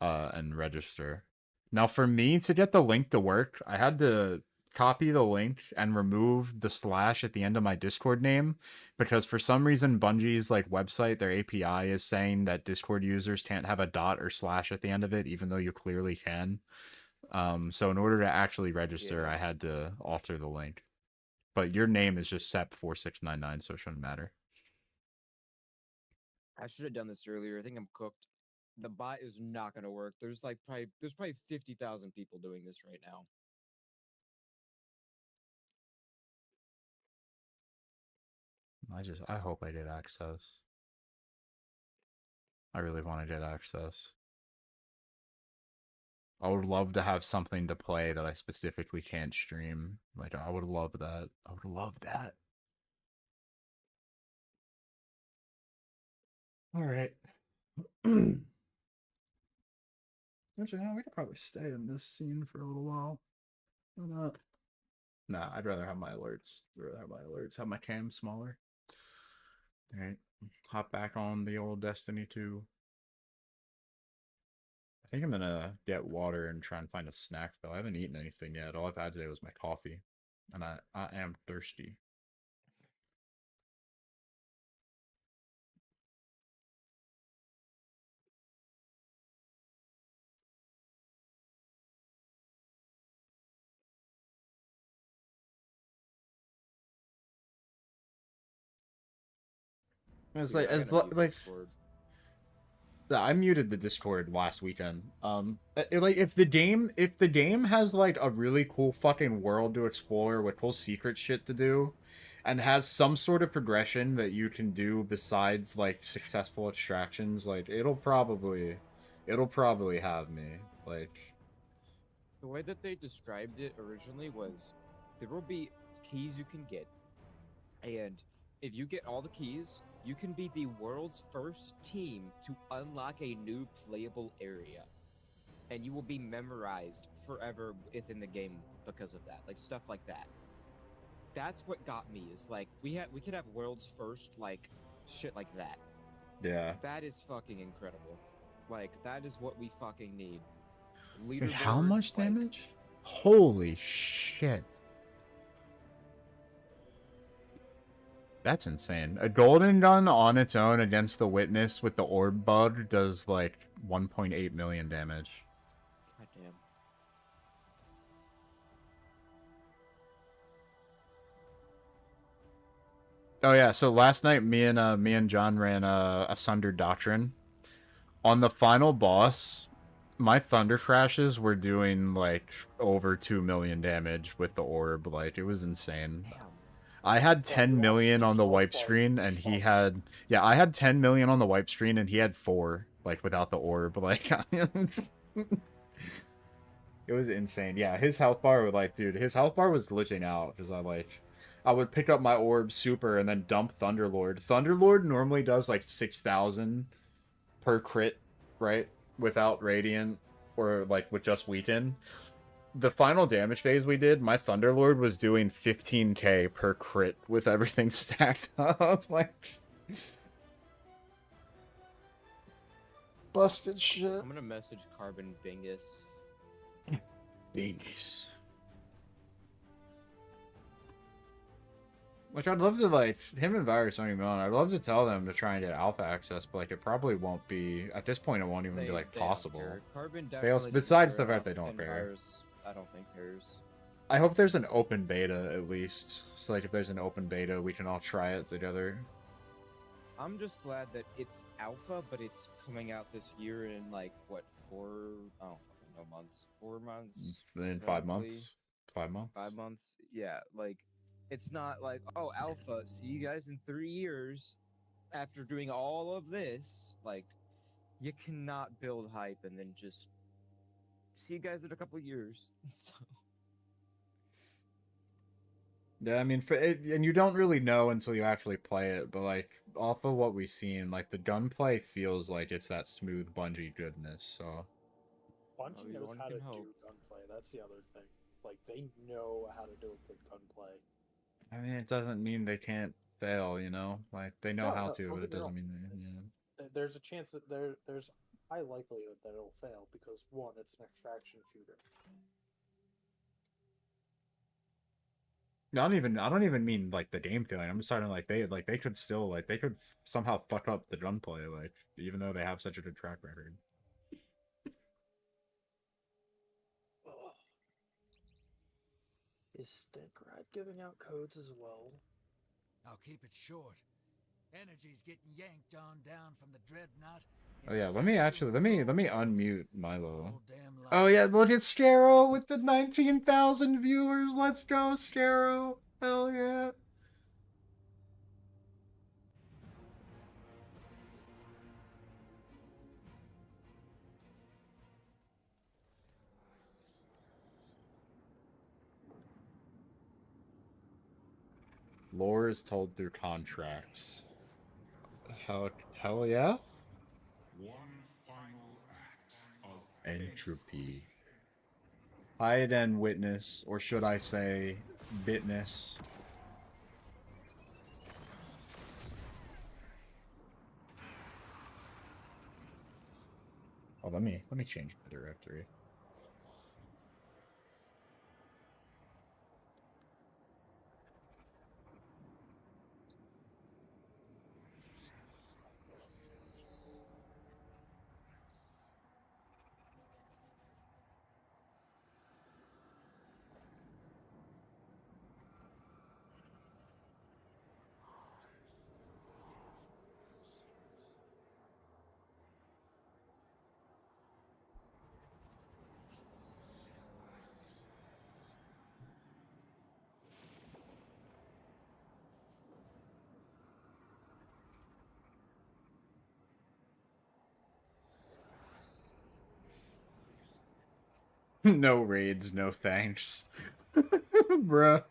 and register. Now, for me to get the link to work, I had to copy the link and remove the slash at the end of my Discord name because for some reason Bungie's like website, their API is saying that Discord users can't have a dot or slash at the end of it, even though you clearly can. So in order to actually register, I had to alter the link. But your name is just Sep4699, so it shouldn't matter.
I should have done this earlier. I think I'm cooked. The bot is not going to work. There's probably 50,000 people doing this right now.
I hope I get access. I really want to get access. I would love to have something to play that I specifically can't stream. Like, I would love that. I would love that. All right. Actually, no, we could probably stay in this scene for a little while. Why not? Nah, I'd rather have my alerts. Have my cam smaller. All right. Hop back on the old Destiny 2. I think I'm gonna get water and try and find a snack, though. I haven't eaten anything yet. All I've had today was my coffee. And I am thirsty. It's like I muted the Discord last weekend. Like if the game has like a really cool fucking world to explore with cool secret shit to do, and has some sort of progression that you can do besides like successful extractions, like it'll probably have me. Like
the way that they described it originally was there will be keys you can get, and if you get all the keys, you can be the world's first team to unlock a new playable area. And you will be memorized forever within the game because of that. Like, stuff like that. That's what got me, is like, we could have world's first, like, shit like that.
Yeah.
That is fucking incredible. Like, that is what we fucking need.
Wait, how much damage? Holy shit. That's insane. A golden gun on its own against the witness with the orb bug does like 1.8 million damage.
God damn.
Oh yeah, so last night me and John ran a Sundered Doctrine. On the final boss, my Thunder Crashes were doing like over 2 million damage with the orb. Like it was insane.
Damn.
I had 10 million on the wipe screen and he had, I had 10 million on the wipe screen and he had 4, like without the orb. Like, it was insane. Yeah, his health bar was like, dude, his health bar was glitching out because I would pick up my orb super and then dump Thunderlord. Thunderlord normally does like 6,000 per crit, right? Without Radiant or like with just Weaken. The final damage phase we did, my Thunderlord was doing 15k per crit with everything stacked up. Like, busted shit.
I'm gonna message Carbon Bingus.
Bingus. Like, I'd love to, like, him and Virus aren't even on. I'd love to tell them to try and get alpha access, but, like, it probably won't be, at this point, it won't even be, like, possible.
Carbon
They also, besides the fact they don't
and
care.
Virus, I don't think cares.
I hope there's an open beta, at least. So, like, if there's an open beta, we can all try it together.
I'm just glad that it's alpha, but it's coming out this year in, like, what, 4... I don't fucking know months. 4 months?
In 5 months. 5 months?
5 months? Yeah, like, it's not like, oh, alpha, see you guys in 3 years after doing all of this. Like, you cannot build hype and then just see you guys in a couple years. So...
Yeah, I mean, for it, and you don't really know until you actually play it, but, like, off of what we've seen, like, the gunplay feels like it's that smooth Bungie goodness, so...
Bungie knows how to do gunplay, that's the other thing. Like, they know how to do a good gunplay.
I mean, it doesn't mean they can't fail, you know? Like, they know how to, but it doesn't mean they, yeah.
There's a chance that there's high likelihood that it'll fail because one, it's an extraction shooter.
I don't even mean like the game failing. I'm just talking like they could still like they could somehow fuck up the gunplay, like even though they have such a good track record.
Is Stinkrad giving out codes as well?
I'll keep it short. Energy's getting yanked on down from the dreadnought.
Oh yeah, let me unmute Milo. Oh yeah, look at Scarrow with the 19,000 viewers. Let's go, Scarrow. Hell yeah. Lore is told through contracts. Hell yeah? Entropy. Hide and witness, or should I say, bitness. Oh, let me change the directory. No raids, no thanks. Bruh.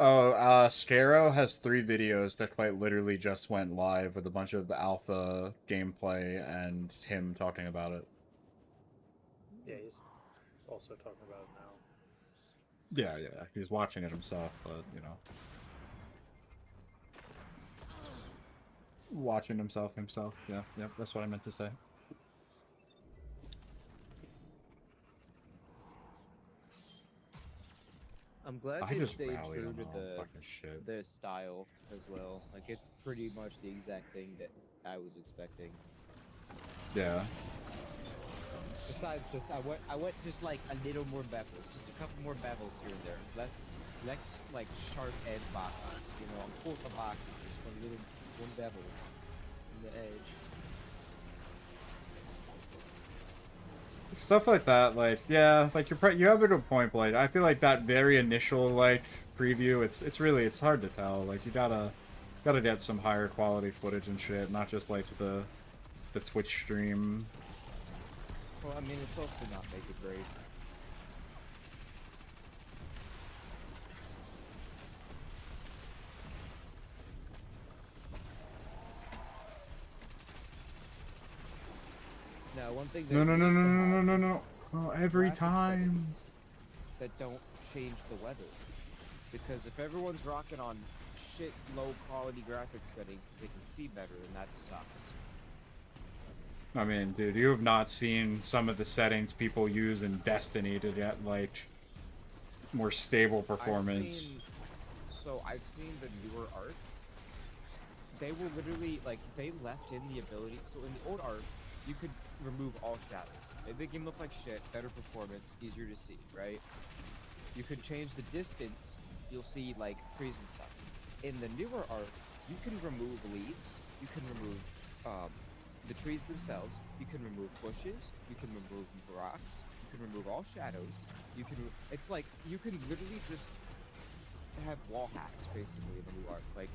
Oh, Scarrow has 3 videos that quite literally just went live with a bunch of alpha gameplay and him talking about it.
Yeah, he's also talking about it now.
Yeah, he's watching it himself, but, you know. Watching himself, yeah, that's what I meant to say.
I'm glad
I
they
just
stayed
rally
true
on
to
all fucking shit.
the style as well. Like, it's pretty much the exact thing that I was expecting.
Yeah.
Besides this, I went just like a little more bevels, just a couple more bevels here and there. Less like sharp edge boxes, you know, a quarter boxes, just one bevel in the edge.
Stuff like that, like, yeah, like you have a good point, Blade. I feel like that very initial like preview, it's hard to tell. Like you gotta get some higher quality footage and shit, not just like the Twitch stream.
Well, I mean, it's also not make it great. Now, one thing that
No. Oh, every
graphic
time.
settings that don't change the weather, because if everyone's rocking on shit low quality graphic settings because they can see better, then that sucks.
I mean, dude, you have not seen some of the settings people use in Destiny to get like more stable performance.
I've seen the newer art. They were literally like they left in the ability. So in the old art, you could remove all shadows. Made the game look like shit, better performance, easier to see, right? You could change the distance. You'll see like trees and stuff. In the newer art, you can remove leaves. You can remove the trees themselves. You can remove bushes. You can remove rocks. You can remove all shadows. You can. It's like you can literally just have wall hacks basically in the new arc. Like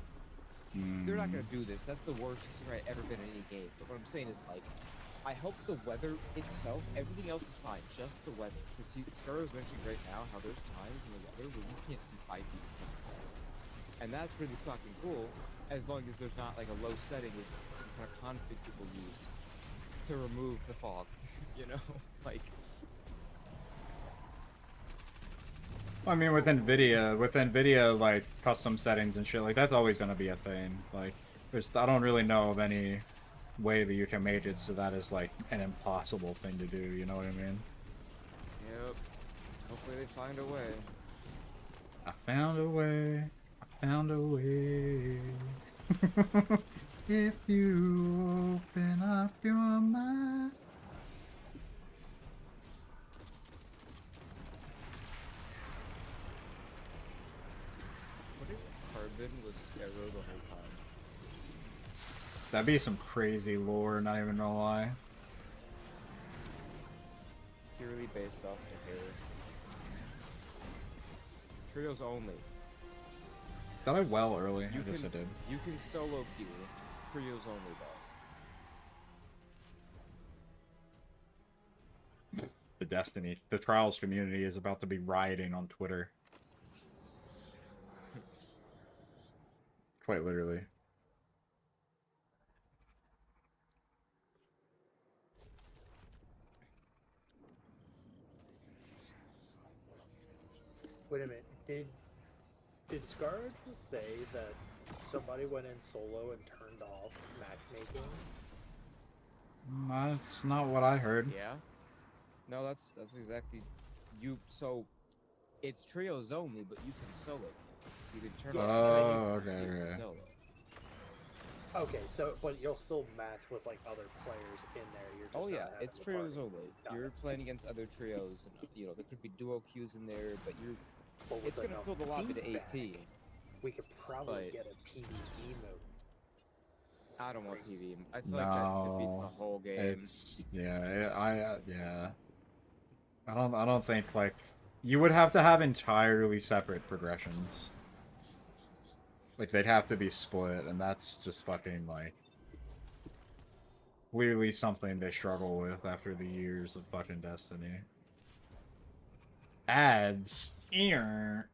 they're not gonna do this. That's the worst right ever been in any game. But what I'm saying is like, I hope the weather itself, everything else is fine, just the weather. Because Scarro's mentioning right now how there's times in the weather where you can't see 5 feet. And that's really fucking cool, as long as there's not like a low setting with some kind of config people use to remove the fog. You know, like.
I mean, with NVIDIA, like, custom settings and shit, like, that's always gonna be a thing. Like, I don't really know of any way that you can make it so that is, like, an impossible thing to do, you know what I mean?
Yep. Hopefully they find a way.
I found a way. I found a way. If you open up your mind.
What if Carbon was Scarrow the whole time?
That'd be some crazy lore, not even gonna lie.
Purely based off the hair. Trios only.
Did I well early?
You
I guess I did.
You can solo queue. Trios only though.
The Destiny, the Trials community is about to be rioting on Twitter. Quite literally.
Wait a minute. Did Scarra just say that somebody went in solo and turned off matchmaking?
That's not what I heard.
Yeah. No, that's exactly you. So it's trios only, but you can solo queue. You can turn off.
Oh, okay.
Solo.
Okay, so but you'll still match with like other players in there. You're just
Oh
not
yeah,
having
it's
the
trios
party.
only.
Got
You're
it.
playing against other trios, and there could be duo queues in there, but
But with
it's gonna
enough
fill the lobby to
feedback,
18.
We could probably
But-
get a PvE mode.
I don't want PvE. I feel like that defeats the whole game.
It's yeah. I don't think like you would have to have entirely separate progressions. Like they'd have to be split, and that's just fucking like clearly something they struggle with after the years of fucking Destiny. Ads. Ear.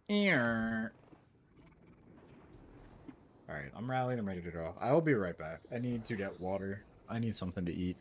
Alright, I'm rallying. I'm ready to draw. I will be right back. I need to get water. I need something to eat.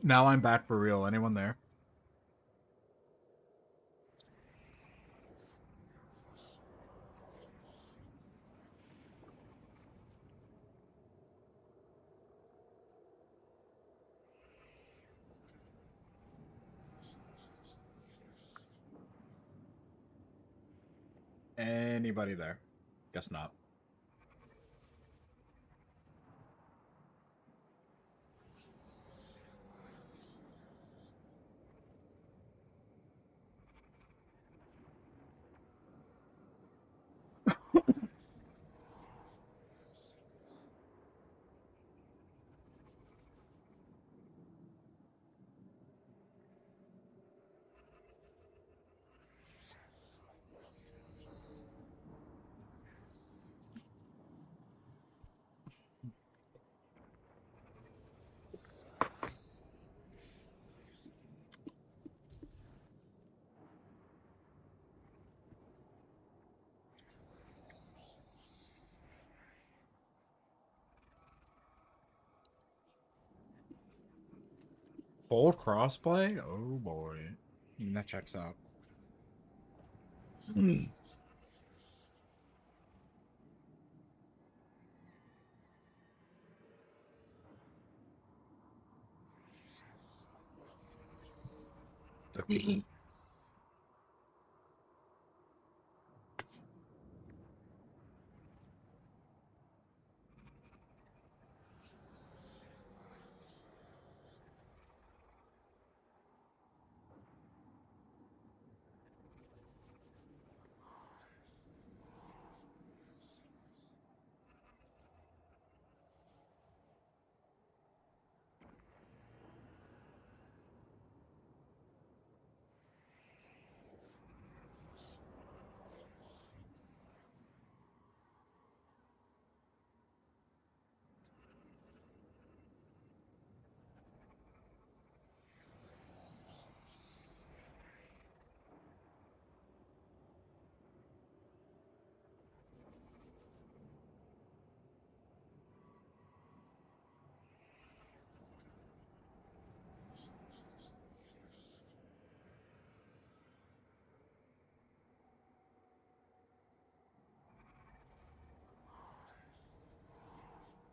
Now I'm back for real. Anyone there? Anybody there? Guess not. Full crossplay? Oh boy. That checks out.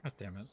God damn it.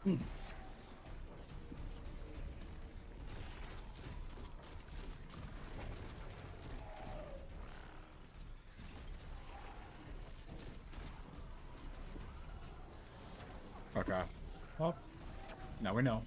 Okay. Well, now we know.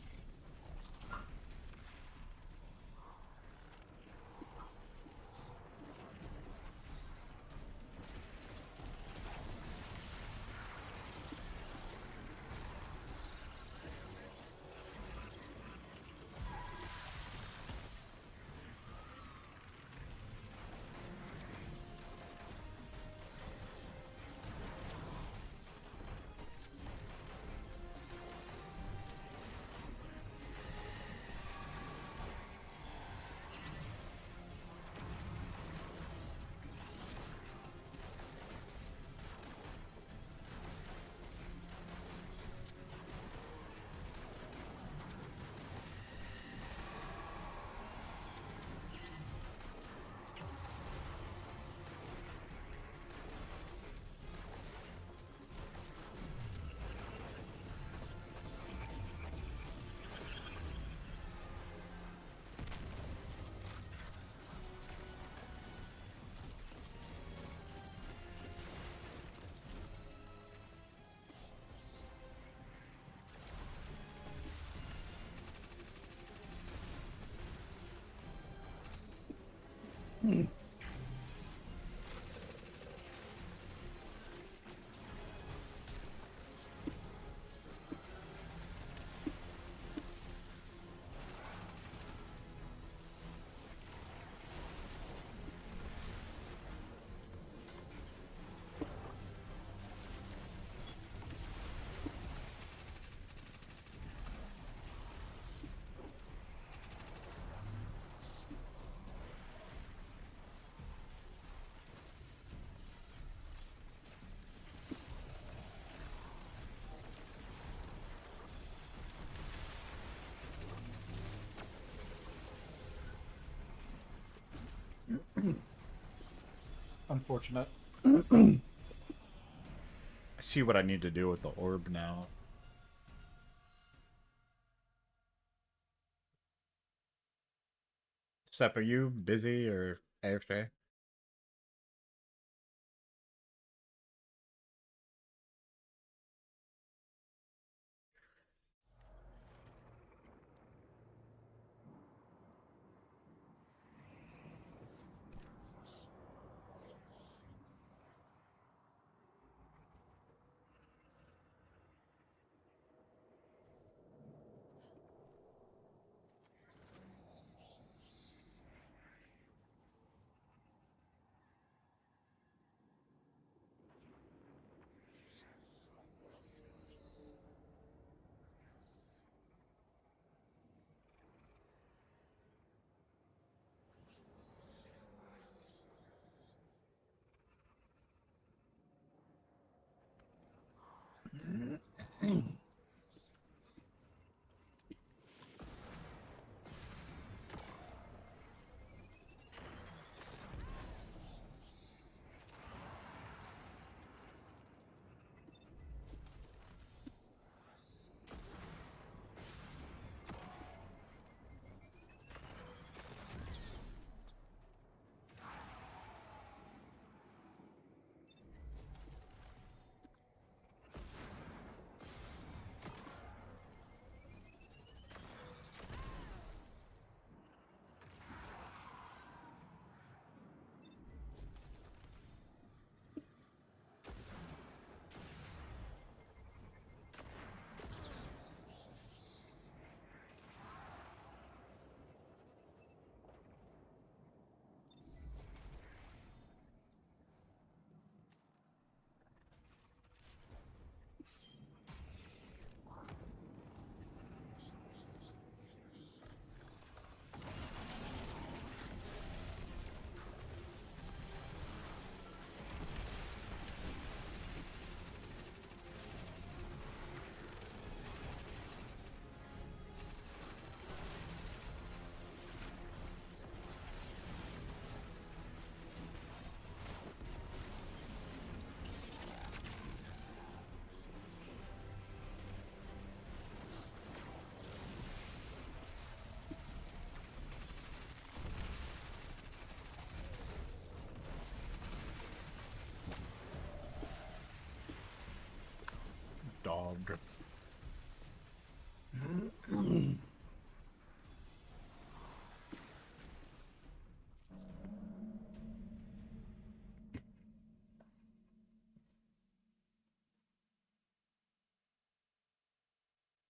Unfortunate. I see what I need to do with the orb now. Sep, are you busy or AFK?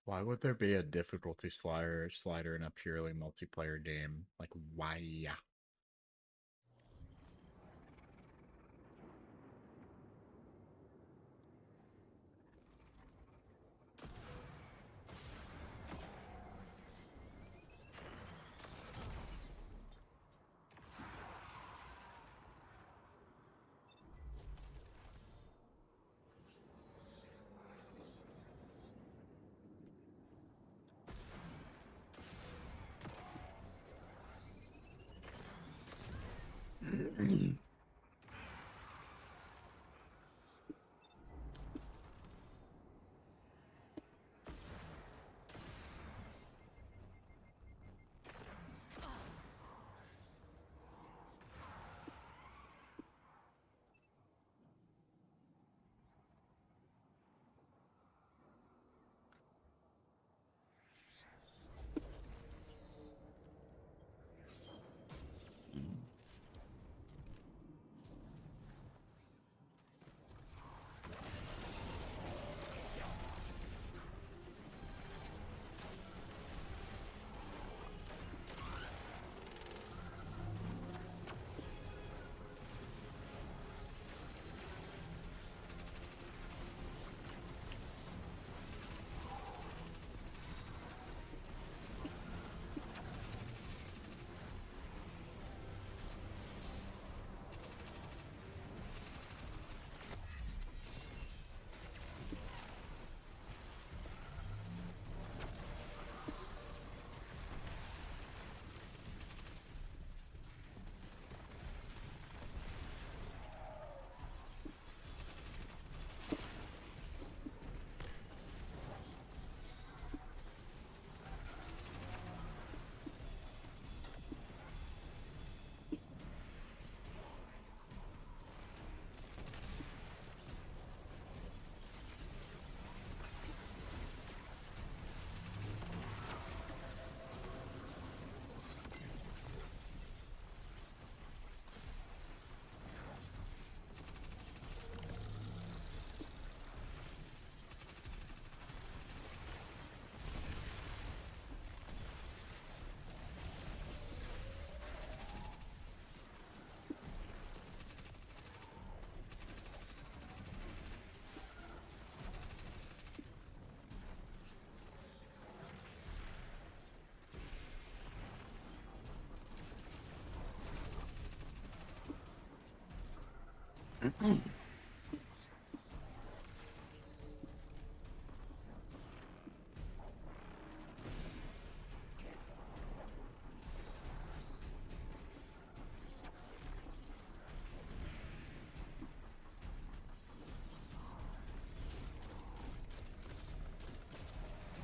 Why would there be a difficulty slider in a purely multiplayer game? Like, why?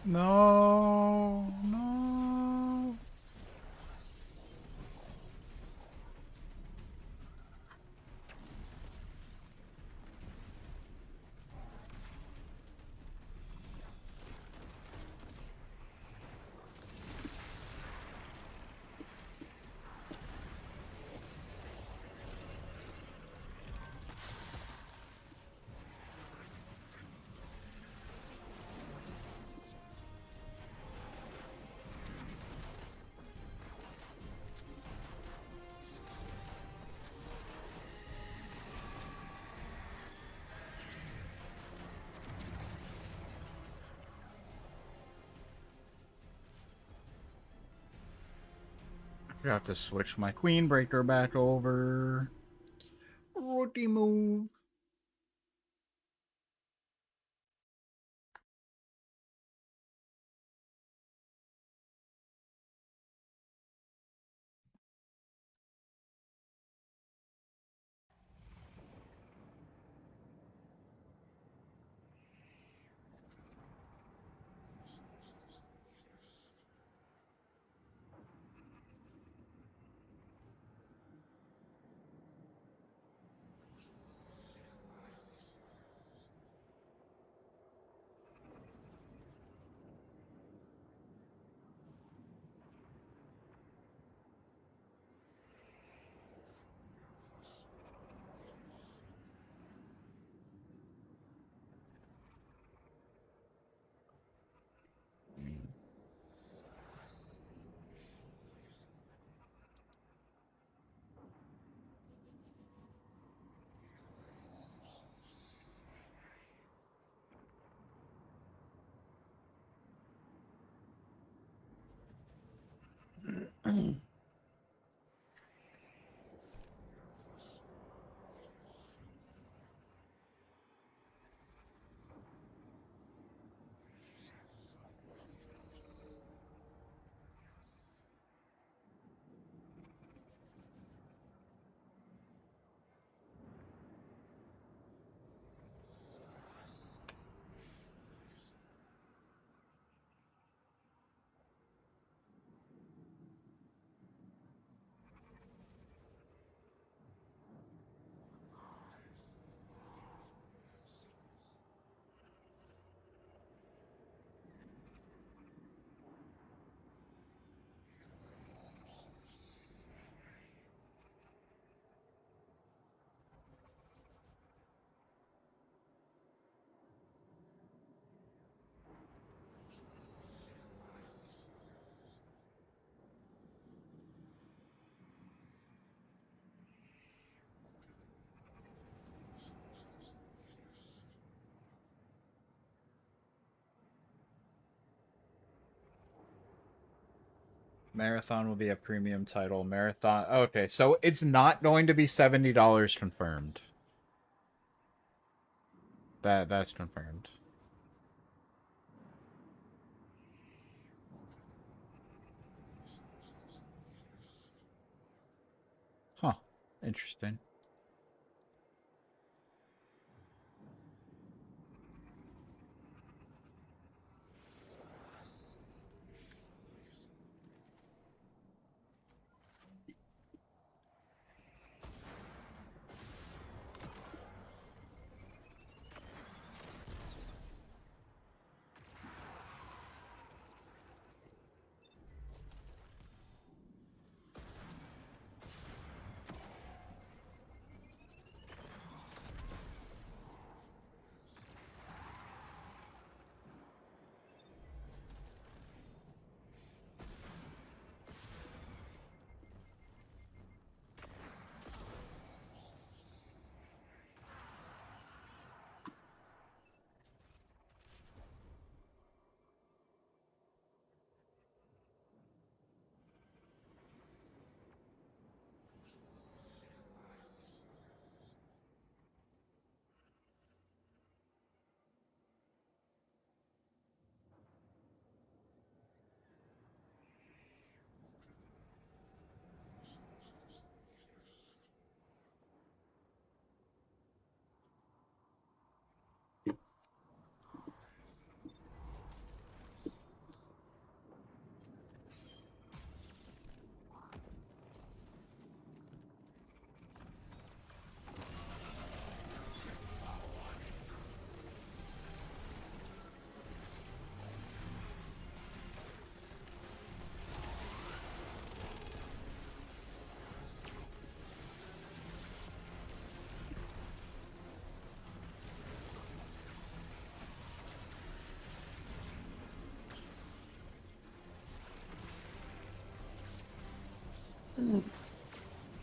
No, no. I have to switch my Queen Breaker back over. Rookie move. Marathon will be a premium title. Marathon. Okay, so it's not going to be $70 confirmed. That's confirmed. Huh. Interesting.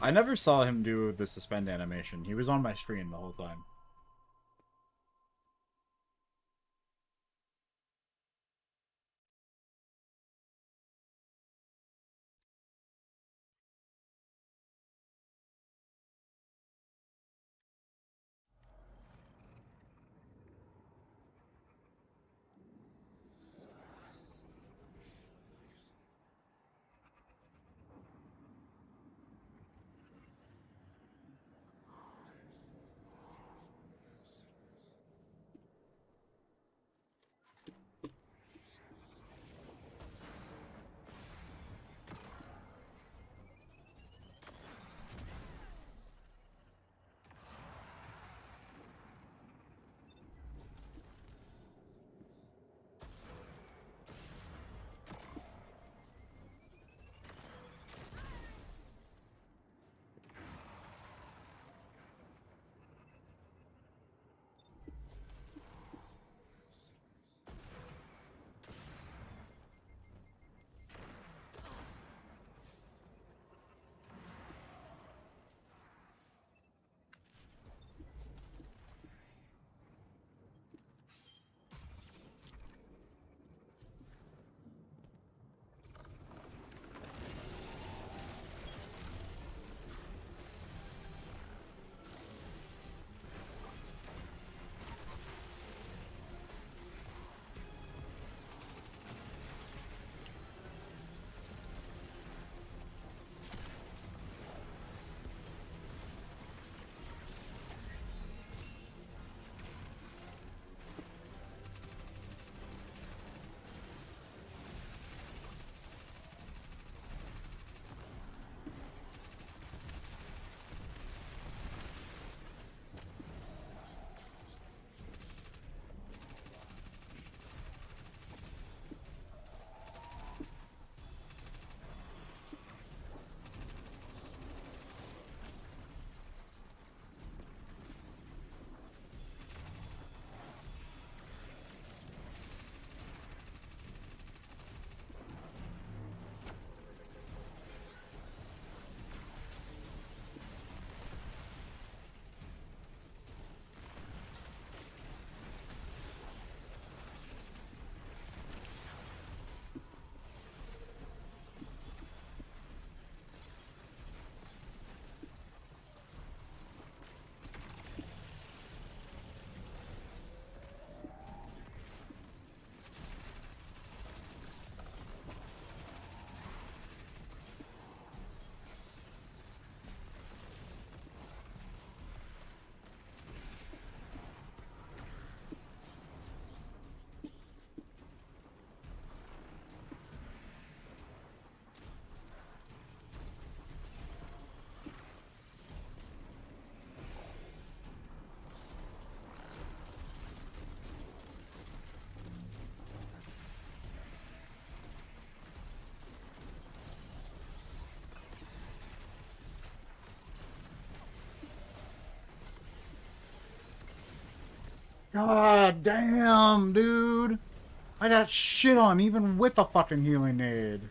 I never saw him do the suspend animation. He was on my screen the whole time. God damn, dude. I got shit on even with a fucking healing aid.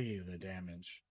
Golly, the damage.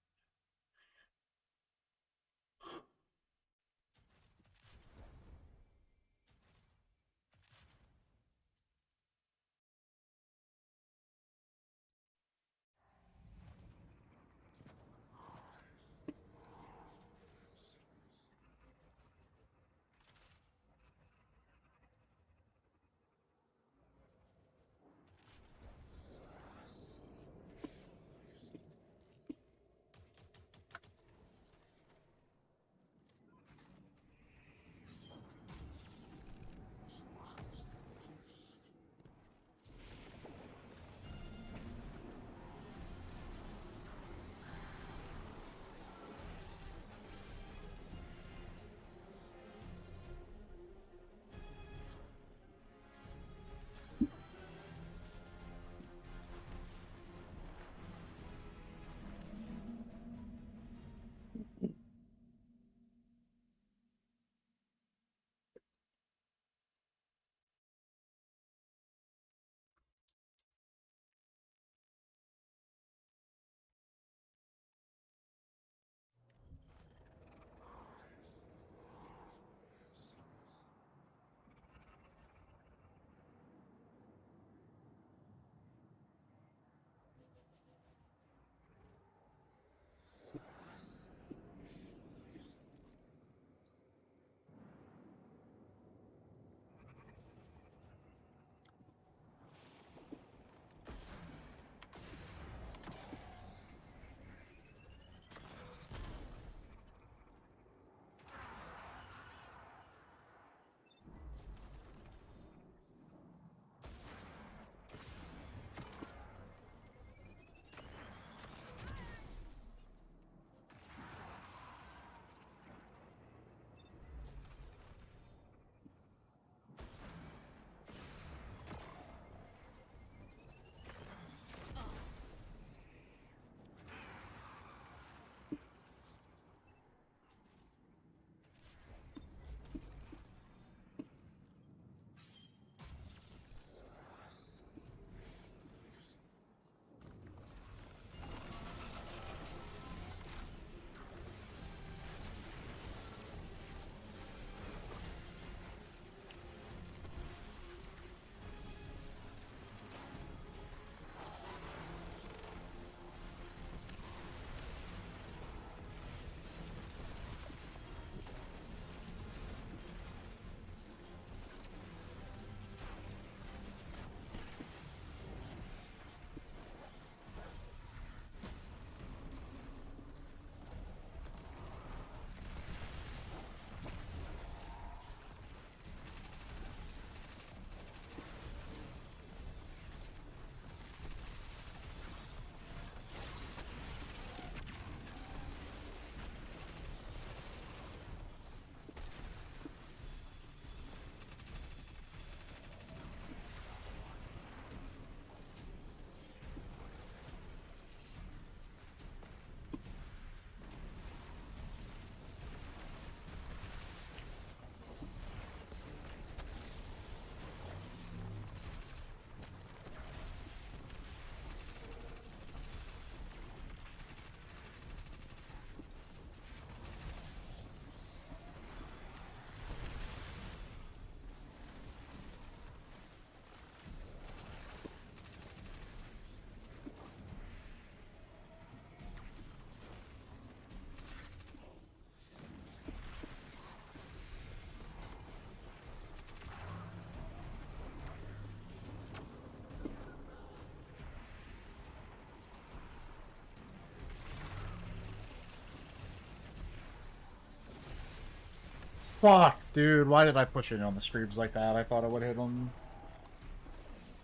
Fuck, dude. Why did I push it on the streams like that? I thought I would hit him.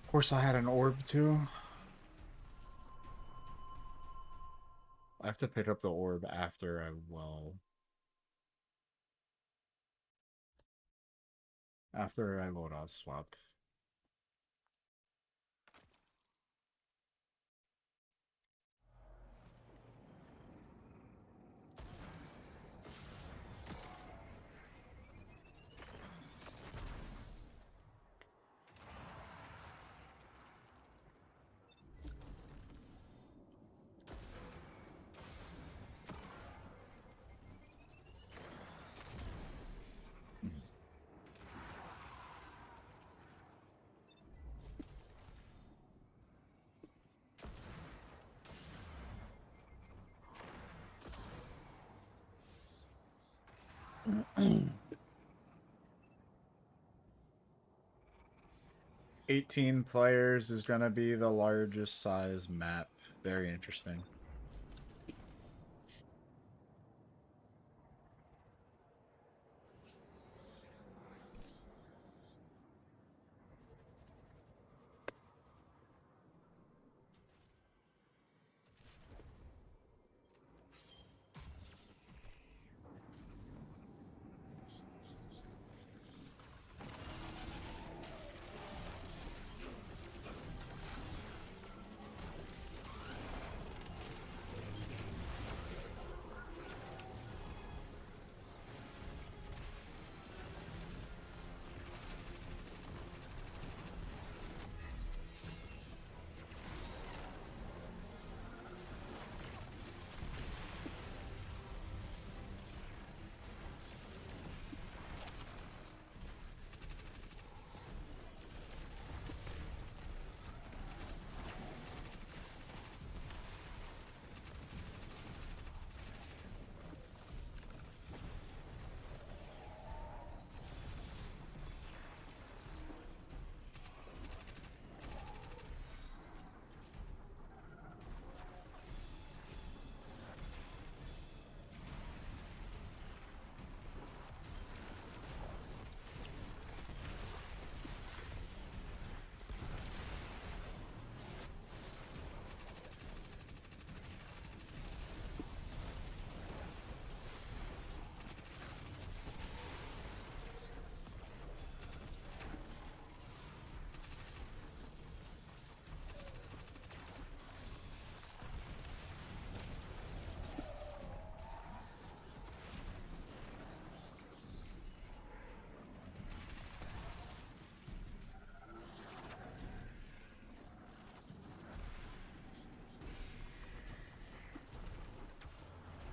Of course, I had an orb, too. I have to pick up the orb after I, after I load on swap. $18 players is gonna be the largest size map. Very interesting.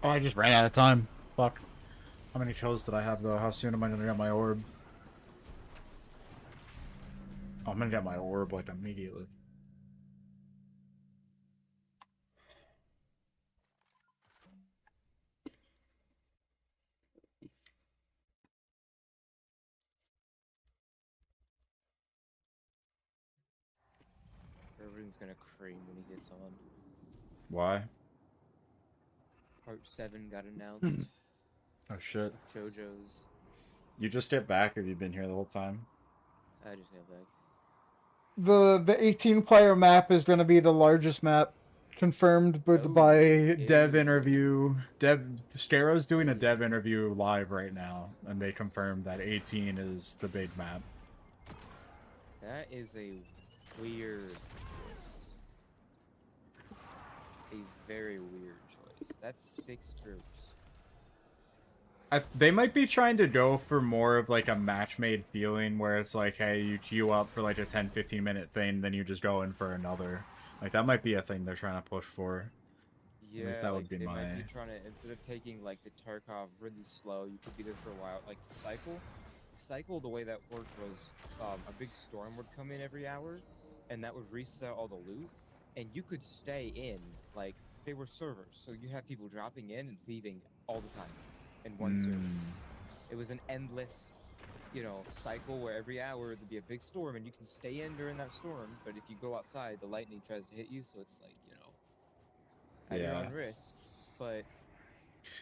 Oh, I just ran out of time. Fuck. How many kills did I have, though? How soon am I gonna get my orb? Oh, I'm gonna get my orb, like, immediately.
Everyone's gonna cream when he gets on.
Why?
Part 7 got announced.
Oh, shit.
JoJo's.
You just get back, or have you been here the whole time?
I just got back.
The 18-player map is going to be the largest map, confirmed by dev interview. Scaro's doing a dev interview live right now, and they confirmed that 18 is the big map.
That is a weird choice. A very weird choice. That's 6 groups.
They might be trying to go for more of like a match-made feeling where it's like, hey, you queue up for like a 10-15 minute thing, then you just go in for another. Like, that might be a thing they're trying to push for.
Yeah,
At least that
like,
would be
they
my...
might be trying to, instead of taking like the Tarkov really slow, you could be there for a while. Like the cycle, the way that worked was a big storm would come in every hour, and that would reset all the loot, and you could stay in. Like, they were servers, so you have people dropping in and leaving all the time in one server. It was an endless, you know, cycle where every hour there'd be a big storm, and you can stay in during that storm, but if you go outside, the lightning tries to hit you, so it's like, you know, at your own risk. But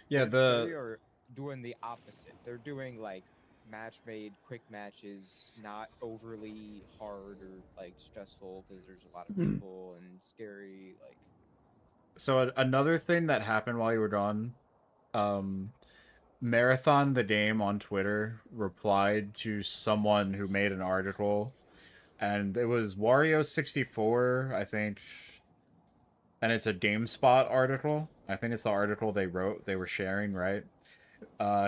yeah,
they are doing the opposite. They're doing like match-made quick matches, not overly hard or like stressful because there's a lot of people and scary. Like,
So another thing that happened while you were gone, Marathon the Game on Twitter replied to someone who made an article, and it was Wario64, I think, and it's a GameSpot article. I think it's the article they were sharing, right?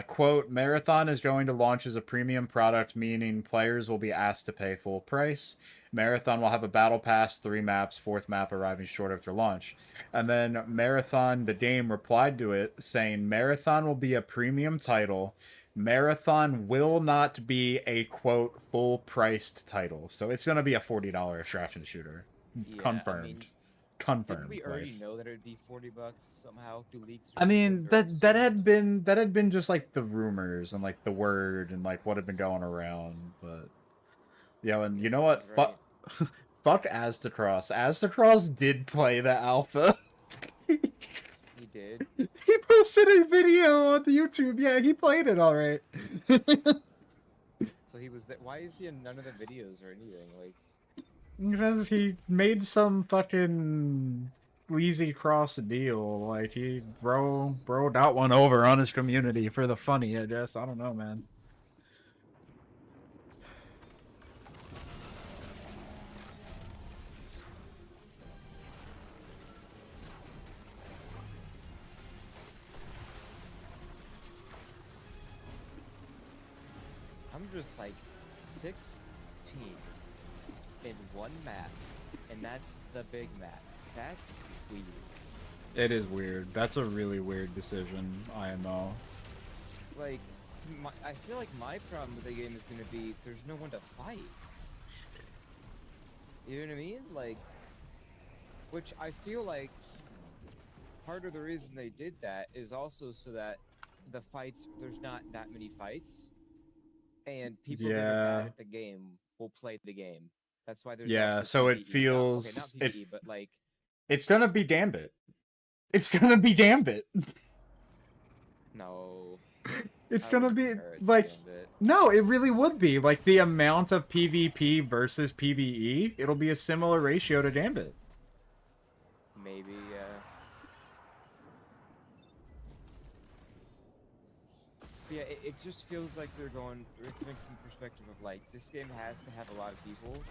Quote, Marathon is going to launch as a premium product, meaning players will be asked to pay full price. Marathon will have a battle pass, 3 maps, 4th map arriving short after launch. And then Marathon, the game, replied to it saying, Marathon will be a premium title. Marathon will not be a, quote, full-priced title. So it's going to be a $40 extraction shooter.
yeah,
Confirmed.
I mean,
confirmed.
we
like-
already know that it'd be $40 somehow through leaks?
I mean that had been just like the rumors and like the word and like what had been going around, but yeah, and you know what?
Right.
Fuck Aztecross. Aztecross did play the alpha.
He did.
He posted a video on YouTube. Yeah, he played it all right.
So he was that. Why is he in none of the videos or anything? Like,
Because he made some fucking sleazy cross deal. Like he broed out one over on his community for the funny, I guess. I don't know, man.
I'm just like 6 teams in one map, and that's the big map. That's weird.
It is weird. That's a really weird decision, IMO.
Like, I feel like my problem with the game is going to be there's no one to fight. You know what I mean? Like, which I feel like part of the reason they did that is also so that the fights, there's not that many fights, and people that are bad at the game will play the game. That's why there's
Yeah,
also
so it
PvE.
feels
not
it,
PvE, but like
it's gonna be Gambit. It's gonna be Gambit.
no.
It's
I
gonna
wouldn't
be
compare it to
like
Gambit.
no, it really would be like the amount of PvP versus PvE. It'll be a similar ratio to Gambit.
Maybe, yeah, it just feels like they're coming from the perspective of like this game has to have a lot of people.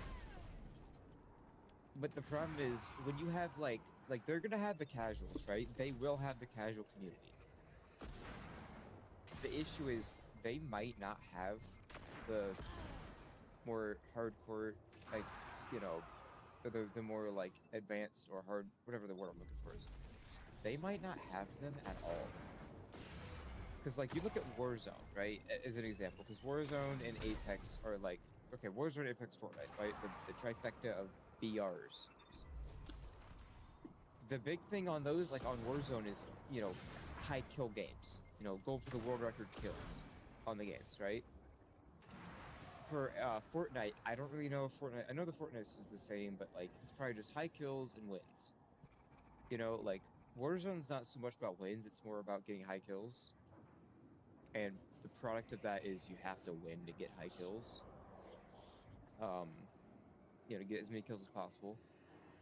But the problem is when you have like they're gonna have the casuals, right? They will have the casual community. The issue is they might not have the more hardcore, like, you know, the more like advanced or hard, whatever the word I'm looking for is. They might not have them at all. Because like you look at Warzone, right, as an example, because Warzone and Apex are like, okay, Warzone, Apex, Fortnite, right, the trifecta of BRs. The big thing on those, like on Warzone, is, you know, high kill games. You know, go for the world record kills on the games, right? For Fortnite, I don't really know if Fortnite, I know the Fortnite is the same, but like, it's probably just high kills and wins. You know, like, Warzone's not so much about wins, it's more about getting high kills. And the product of that is you have to win to get high kills. You know, to get as many kills as possible.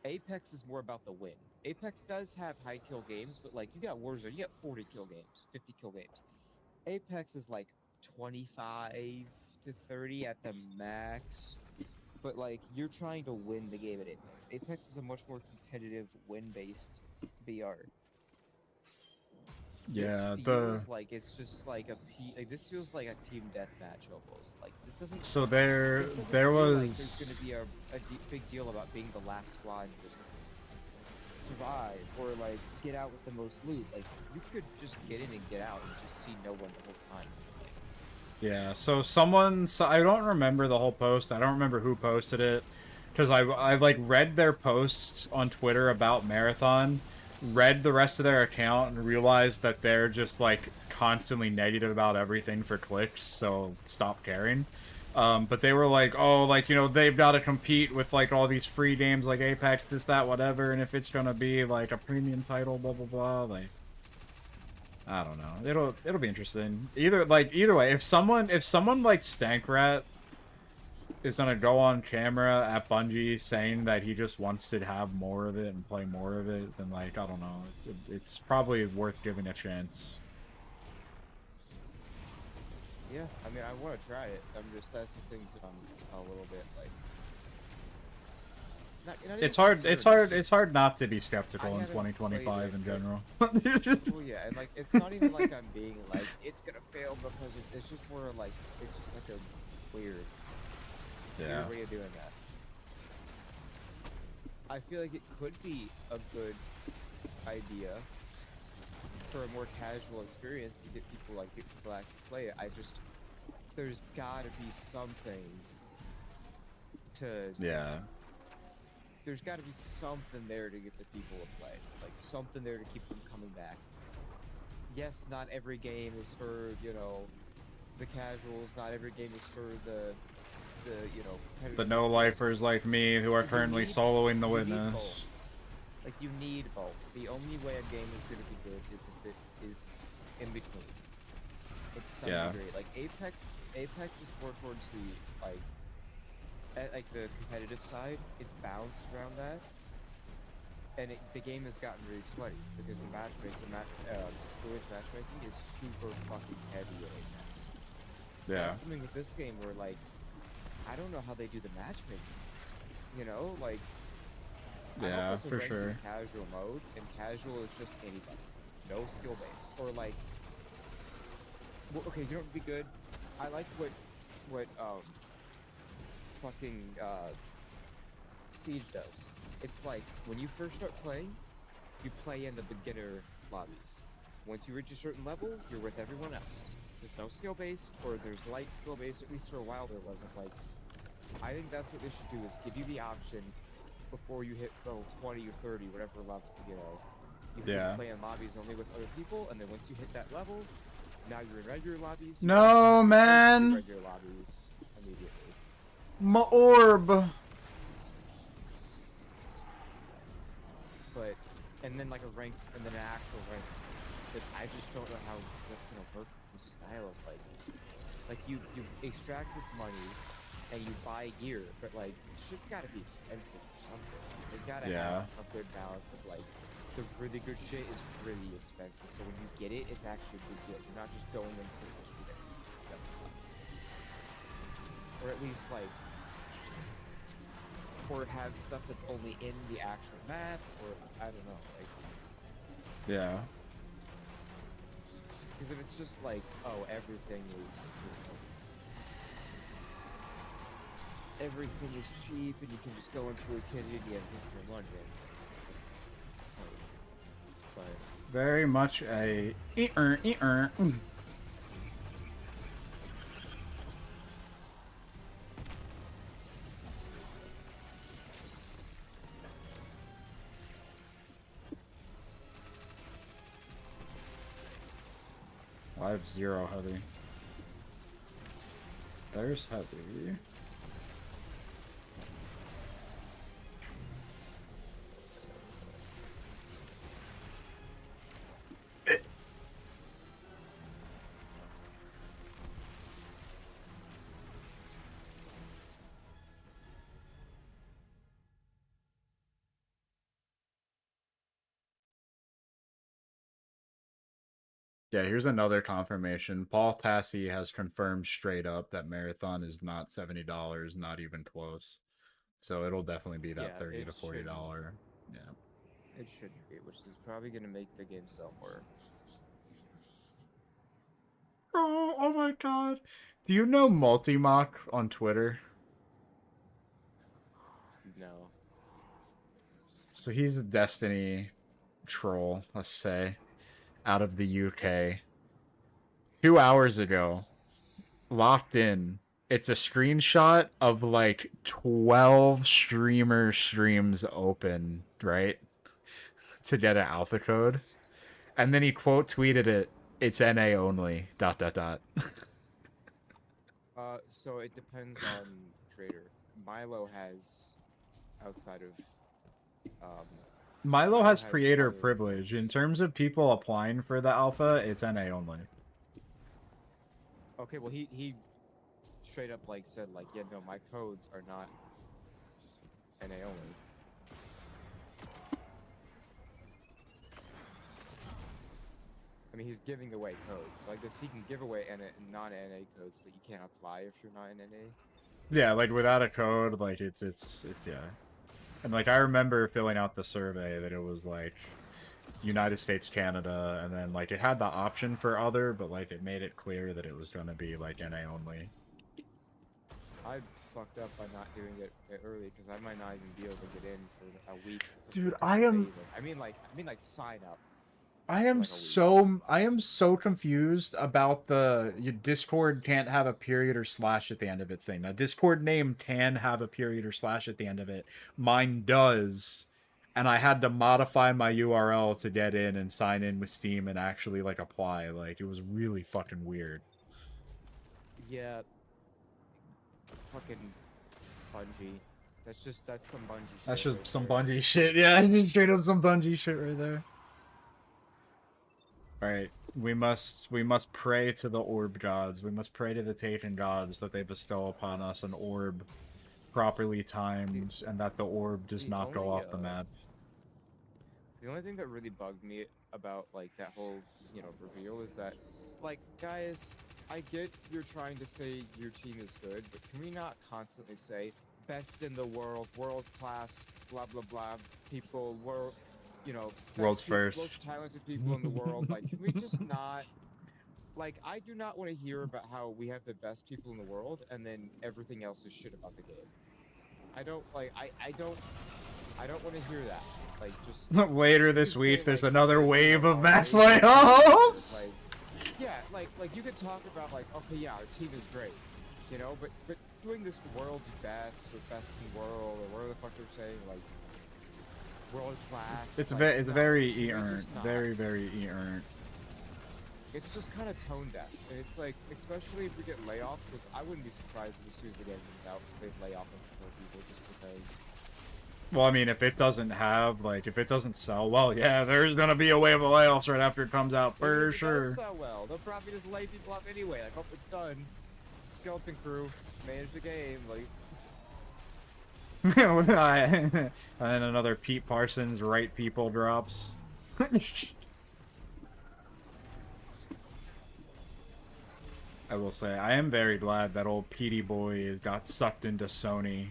Apex is more about the win. Apex does have high kill games, but like you got Warzone, you got 40 kill games, 50 kill games. Apex is like 25 to 30 at the max. But like you're trying to win the game at Apex. Apex is a much more competitive win-based VR.
Yeah,
this
the
feels like it's just like like this feels like a team deathmatch almost. Like this doesn't.
So there
this doesn't
there
feel
was
like there's gonna be a big deal about being the last squad to survive or like get out with the most loot. Like you could just get in and get out and just see no one the whole time.
yeah, so I don't remember the whole post. I don't remember who posted it because I like read their posts on Twitter about Marathon, read the rest of their account and realized that they're just like constantly negative about everything for clicks, so stop caring. But they were like, oh, like, you know, they've got to compete with like all these free games like Apex, this, that, whatever, and if it's gonna be like a premium title, blah blah blah, like I don't know. It'll be interesting. Either way, if someone like Stankrat is gonna go on camera at Bungie saying that he just wants to have more of it and play more of it, then like I don't know, it's probably worth giving a chance.
Yeah, I mean I want to try it. That's the things that I'm a little bit like. Not
It's
even
hard not not to be skeptical in
haven't played
2025
it,
in
but-
general.
Well, yeah, and like it's not even like I'm being like it's gonna fail because it's just more like it's just like a weird
Yeah.
way of doing that. I feel like it could be a good idea for a more casual experience to get people to actually play it. There's gotta be something to
Yeah.
there's got to be something there to get the people to play, like something there to keep them coming back. Yes, not every game is for, you know, the casuals. Not every game is for the you know,
The no-lifers like me who are currently soloing the
you need
witness.
both. Like, you need both. The only way a game is going to be good is if it is in between. It's some
Yeah.
degree. Like, Apex is more towards the, like, like the competitive side. It's balanced around that. And the game has gotten really sweaty because the matchmaking, experience matchmaking is super fucking heavy in Apex.
Yeah.
That's something with this game where, like, I don't know how they do the matchmaking. You know, like.
Yeah,
I'm also
for
ranked in
sure.
Casual mode, and casual is just anybody, no skill based, or like. Well, okay, you know what would be good? I like what fucking Siege does. It's like when you first start playing, you play in the beginner lobbies. Once you reach a certain level, you're with everyone else. There's no skill based, or there's light skill based. At least for a while there wasn't. Like, I think that's what they should do: is give you the option before you hit level 20 or 30, whatever level, you know. You can play in lobbies only with other people, and then once you hit that level, now you're in regular lobbies. you
No,
also have
man!
Regular lobbies immediately.
My orb!
But, and then like a ranked, and then an actual ranked. But I just don't know how that's gonna work with the style of like you extract with money, and you buy gear, but like shit's gotta be expensive or something. They gotta have a good balance of like the really good shit is really expensive. So when you get it, it's actually a good deal. You're not just going in for the shit. Or at least like, or have stuff that's only in the actual map, or I don't know, like.
Yeah.
Because if it's just like, oh, everything is. Everything is cheap, and you can just go into a community and get your money. But
Very much a eater. I have 0 heavy. There's heavy. Yeah, here's another confirmation. Paul Tassi has confirmed straight up that Marathon is not $70, not even close. So it'll definitely be that
yeah,
$30
it
to $40. Yeah.
It should be, which is probably gonna make the game sell more.
Oh my god. Do you know Multimock on Twitter?
No.
So he's a Destiny troll, let's say, out of the UK. 2 hours ago, locked in. It's a screenshot of like 12 streamer streams open, right? To get an alpha code. And then he quote tweeted it. It's NA only. ...
So it depends on the creator. Milo has, outside of,
Milo has creator
other-
privilege. In terms of people applying for the alpha, it's NA only.
Okay, well he straight up like said like, yeah, no, my codes are not NA only. I mean, he's giving away codes, so I guess he can give away non-NA codes, but you can't apply if you're not in NA.
Yeah, like without a code, like it's yeah. And like I remember filling out the survey that it was like United States, Canada, and then like it had the option for other, but like it made it clear that it was gonna be like NA only.
I fucked up by not doing it early because I might not even be able to get in for a week.
Dude, I am.
I mean like sign up.
I am so confused about the Discord can't have a period or slash at the end of it thing. Now, Discord name can have a period or slash at the end of it. Mine does. And I had to modify my URL to get in and sign in with Steam and actually like apply. Like, it was really fucking weird.
Yeah. Fucking Bungie. That's some Bungie shit.
That's just
right
some
there.
Bungie shit. Yeah, straight up some Bungie shit right there. Alright, we must pray to the orb gods. We must pray to the Titan gods that they bestow upon us an orb properly timed and that the orb does not go off the map.
The only thing that really bugged me about like that whole, reveal is that, like, guys, I get you're trying to say your team is good, but can we not constantly say best in the world, world class, blah blah blah, people, world,
World's
best
first.
most talented people in the world? Like, can we just not? Like, I do not want to hear about how we have the best people in the world and then everything else is shit about the game. I don't like. I don't want to hear that. Like, just
Later this week,
say,
there's
like,
another wave of mass
like,
layoffs.
yeah, like you could talk about like, okay, yeah, our team is great, but doing this world's best or best in world or whatever the fuck they're saying, like world class.
It's
like,
it's
no,
very
you're
e-earned,
just not.
very e-earned.
It's just kind of tone deaf, and it's like, especially if we get layoffs, because I wouldn't be surprised if as soon as the game comes out, they'd lay off a couple of people just because.
Well, I mean, if it doesn't sell well, yeah, there's gonna be a wave of layoffs right after it comes out for
If it
sure.
does sell well, they'll probably just lay people off anyway. Like, oh, it's done. Skeleton Crew manage the game. Like,
And then another Pete Parsons right people drops. I will say, I am very glad that old Petey boy has got sucked into Sony.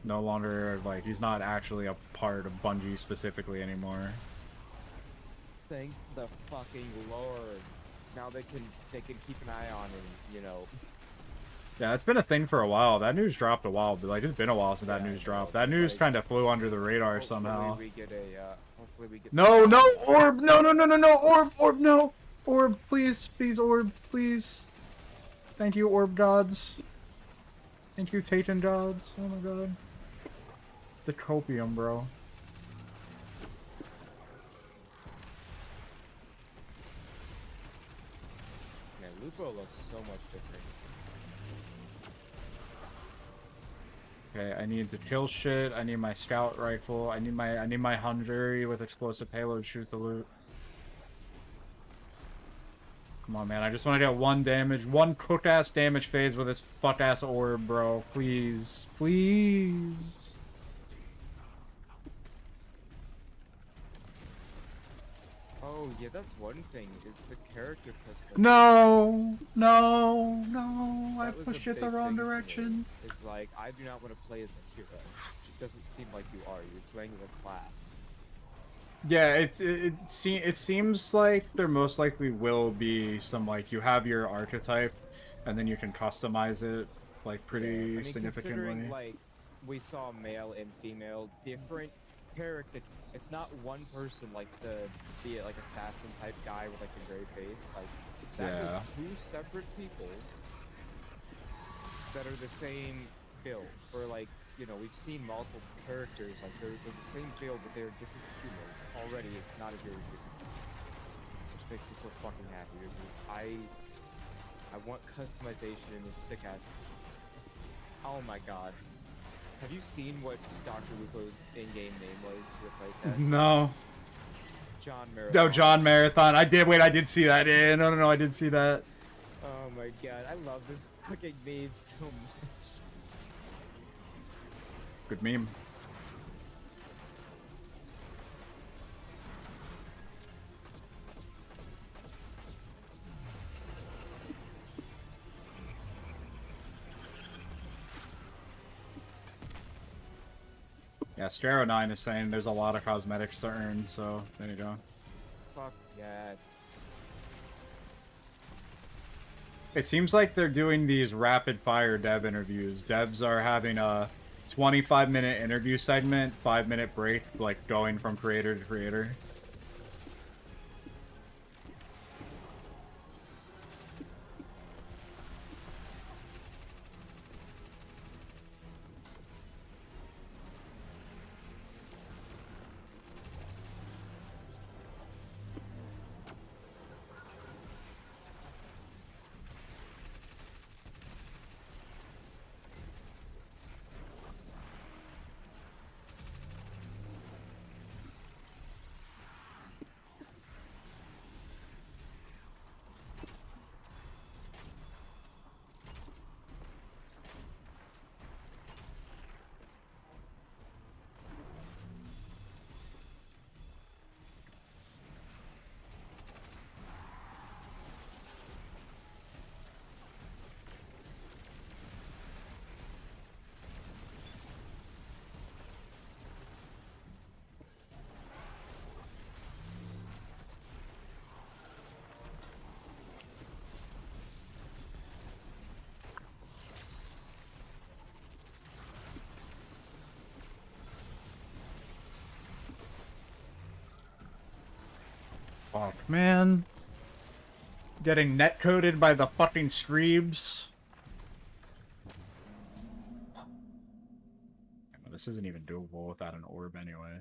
No longer, like, he's not actually a part of Bungie specifically anymore.
thank the fucking Lord. Now they can keep an eye on him.
Yeah, it's been a thing for a while. That news dropped a while, but like it's been a while since that news dropped. That news kind of flew under the radar somehow.
Hopefully we get.
No, orb, no, orb, no, orb, please, orb, please. Thank you, orb gods. Thank you, Titan gods. Oh my god. The copium, bro.
Man, Lupo looks so much different.
Okay, I need to kill shit. I need my scout rifle. I need my Hunduri with explosive payload. Shoot the loot. Come on, man. I just want to get one cook-ass damage phase with this fuck-ass orb, bro. Please. Please.
Oh yeah, that's one thing. Is the character customization.
No. I
That was a
pushed it the
big
wrong
thing for me.
direction.
It's like, I do not want to play as a hero. It doesn't seem like you are. You're playing as a class.
Yeah, it seems like there most likely will be some, like, you have your archetype, and then you can customize it, like, pretty significantly.
Considering, like, we saw male and female, different character. It's not one person, like the like assassin type guy with like the gray face. Like, that was two separate people that are the same build. Or like, we've seen multiple characters, like they're the same build, but they're different humans. Already, it's not a very different, which makes me so fucking happy because I want customization in this sick ass. Oh my god. Have you seen what Dr. Lupo's in-game name was for playtest?
No.
John Marathon.
No, John Marathon. I did see that. Yeah, no, I did see that.
Oh my god, I love this fucking meme so much.
Good meme. Yeah, Straro 9 is saying there's a lot of cosmetics to earn, so there you go.
Fuck yes.
It seems like they're doing these rapid fire dev interviews. Devs are having a 25-minute interview segment, 5-minute break, like going from creator to creator. Fuck, man. Getting netcoded by the fucking Screebs. This isn't even doable without an orb anyway.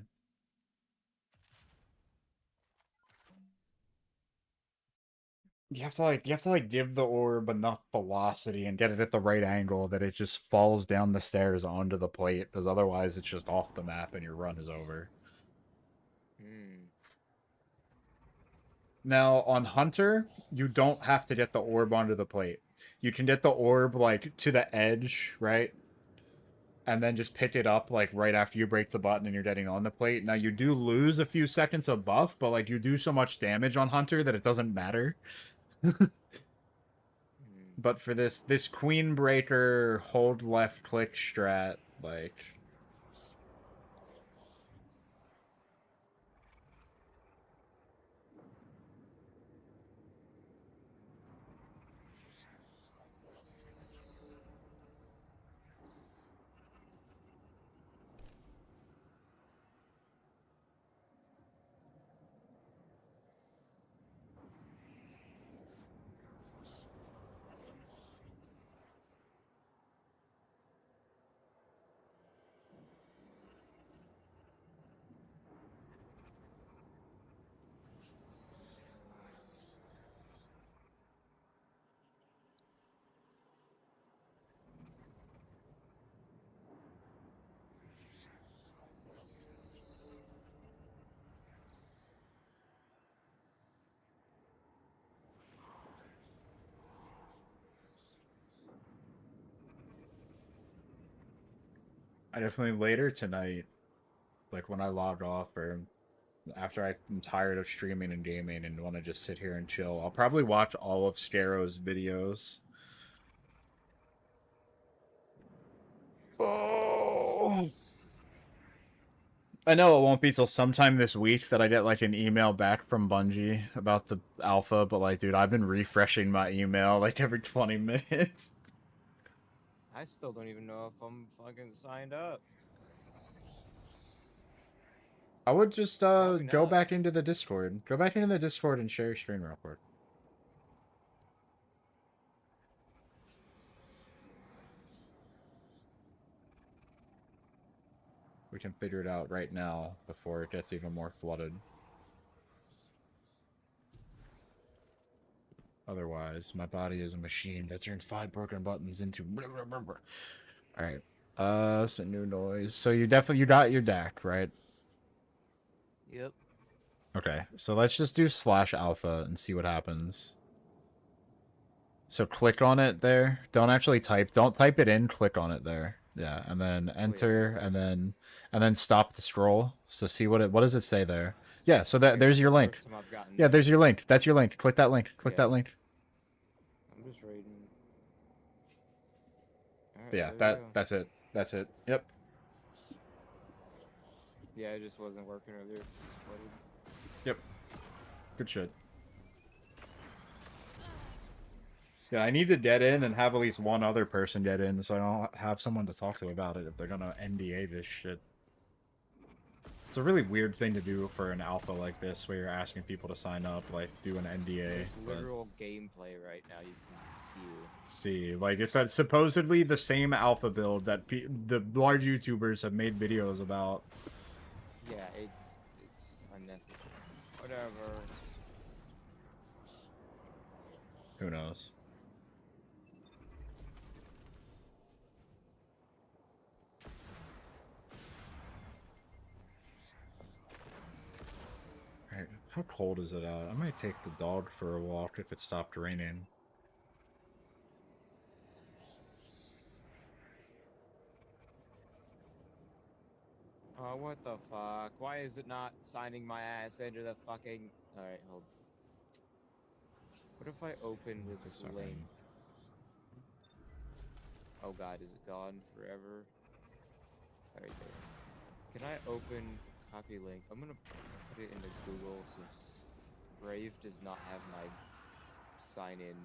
You have to give the orb enough velocity and get it at the right angle that it just falls down the stairs onto the plate, because otherwise it's just off the map and your run is over. Now, on Hunter, you don't have to get the orb onto the plate. You can get the orb, like, to the edge, right? And then just pick it up, like, right after you break the button and you're getting on the plate. Now, you do lose a few seconds of buff, but, like, you do so much damage on Hunter that it doesn't matter. But for this Queen Breaker hold left click strat, like... I definitely later tonight, like when I log off or after I'm tired of streaming and gaming and want to just sit here and chill, I'll probably watch all of Scaro's videos. Oh. I know it won't be till sometime this week that I get like an email back from Bungie about the alpha, but like, dude, I've been refreshing my email like every 20 minutes.
I still don't even know if I'm fucking signed up.
I would just go back into the Discord. Go back into the Discord and share your screen real quick. We can figure it out right now before it gets even more flooded. Otherwise, my body is a machine that turns 5 broken buttons into... Alright. So new noise. So you got your DAC, right?
Yep.
Okay, so let's just do /alpha and see what happens. So click on it there. Don't actually type. Don't type it in. Click on it there. Yeah, and then enter, and then stop the scroll. So see what does it say there? Yeah, so there's your link. Yeah, there's your link. That's your link. Click that link. Click that link.
I'm just reading.
Yeah, that's it. That's it. Yep.
Yeah, it just wasn't working earlier.
Yep. Good shit. Yeah, I need to get in and have at least one other person get in so I don't have someone to talk to about it if they're gonna NDA this shit. It's a really weird thing to do for an alpha like this where you're asking people to sign up, like do an NDA.
There's literal gameplay right now you can view.
See, like it's that supposedly the same alpha build that the large YouTubers have made videos about.
Yeah, it's just unnecessary. Whatever.
Who knows? Alright, how cold is it out? I might take the dog for a walk if it stopped raining.
Oh, what the fuck? Why is it not signing my ass into the fucking... Alright, hold. What if I open this link? Oh god, is it gone forever? Alright, there. Can I open copy link? I'm gonna put it into Google since Brave does not have my sign in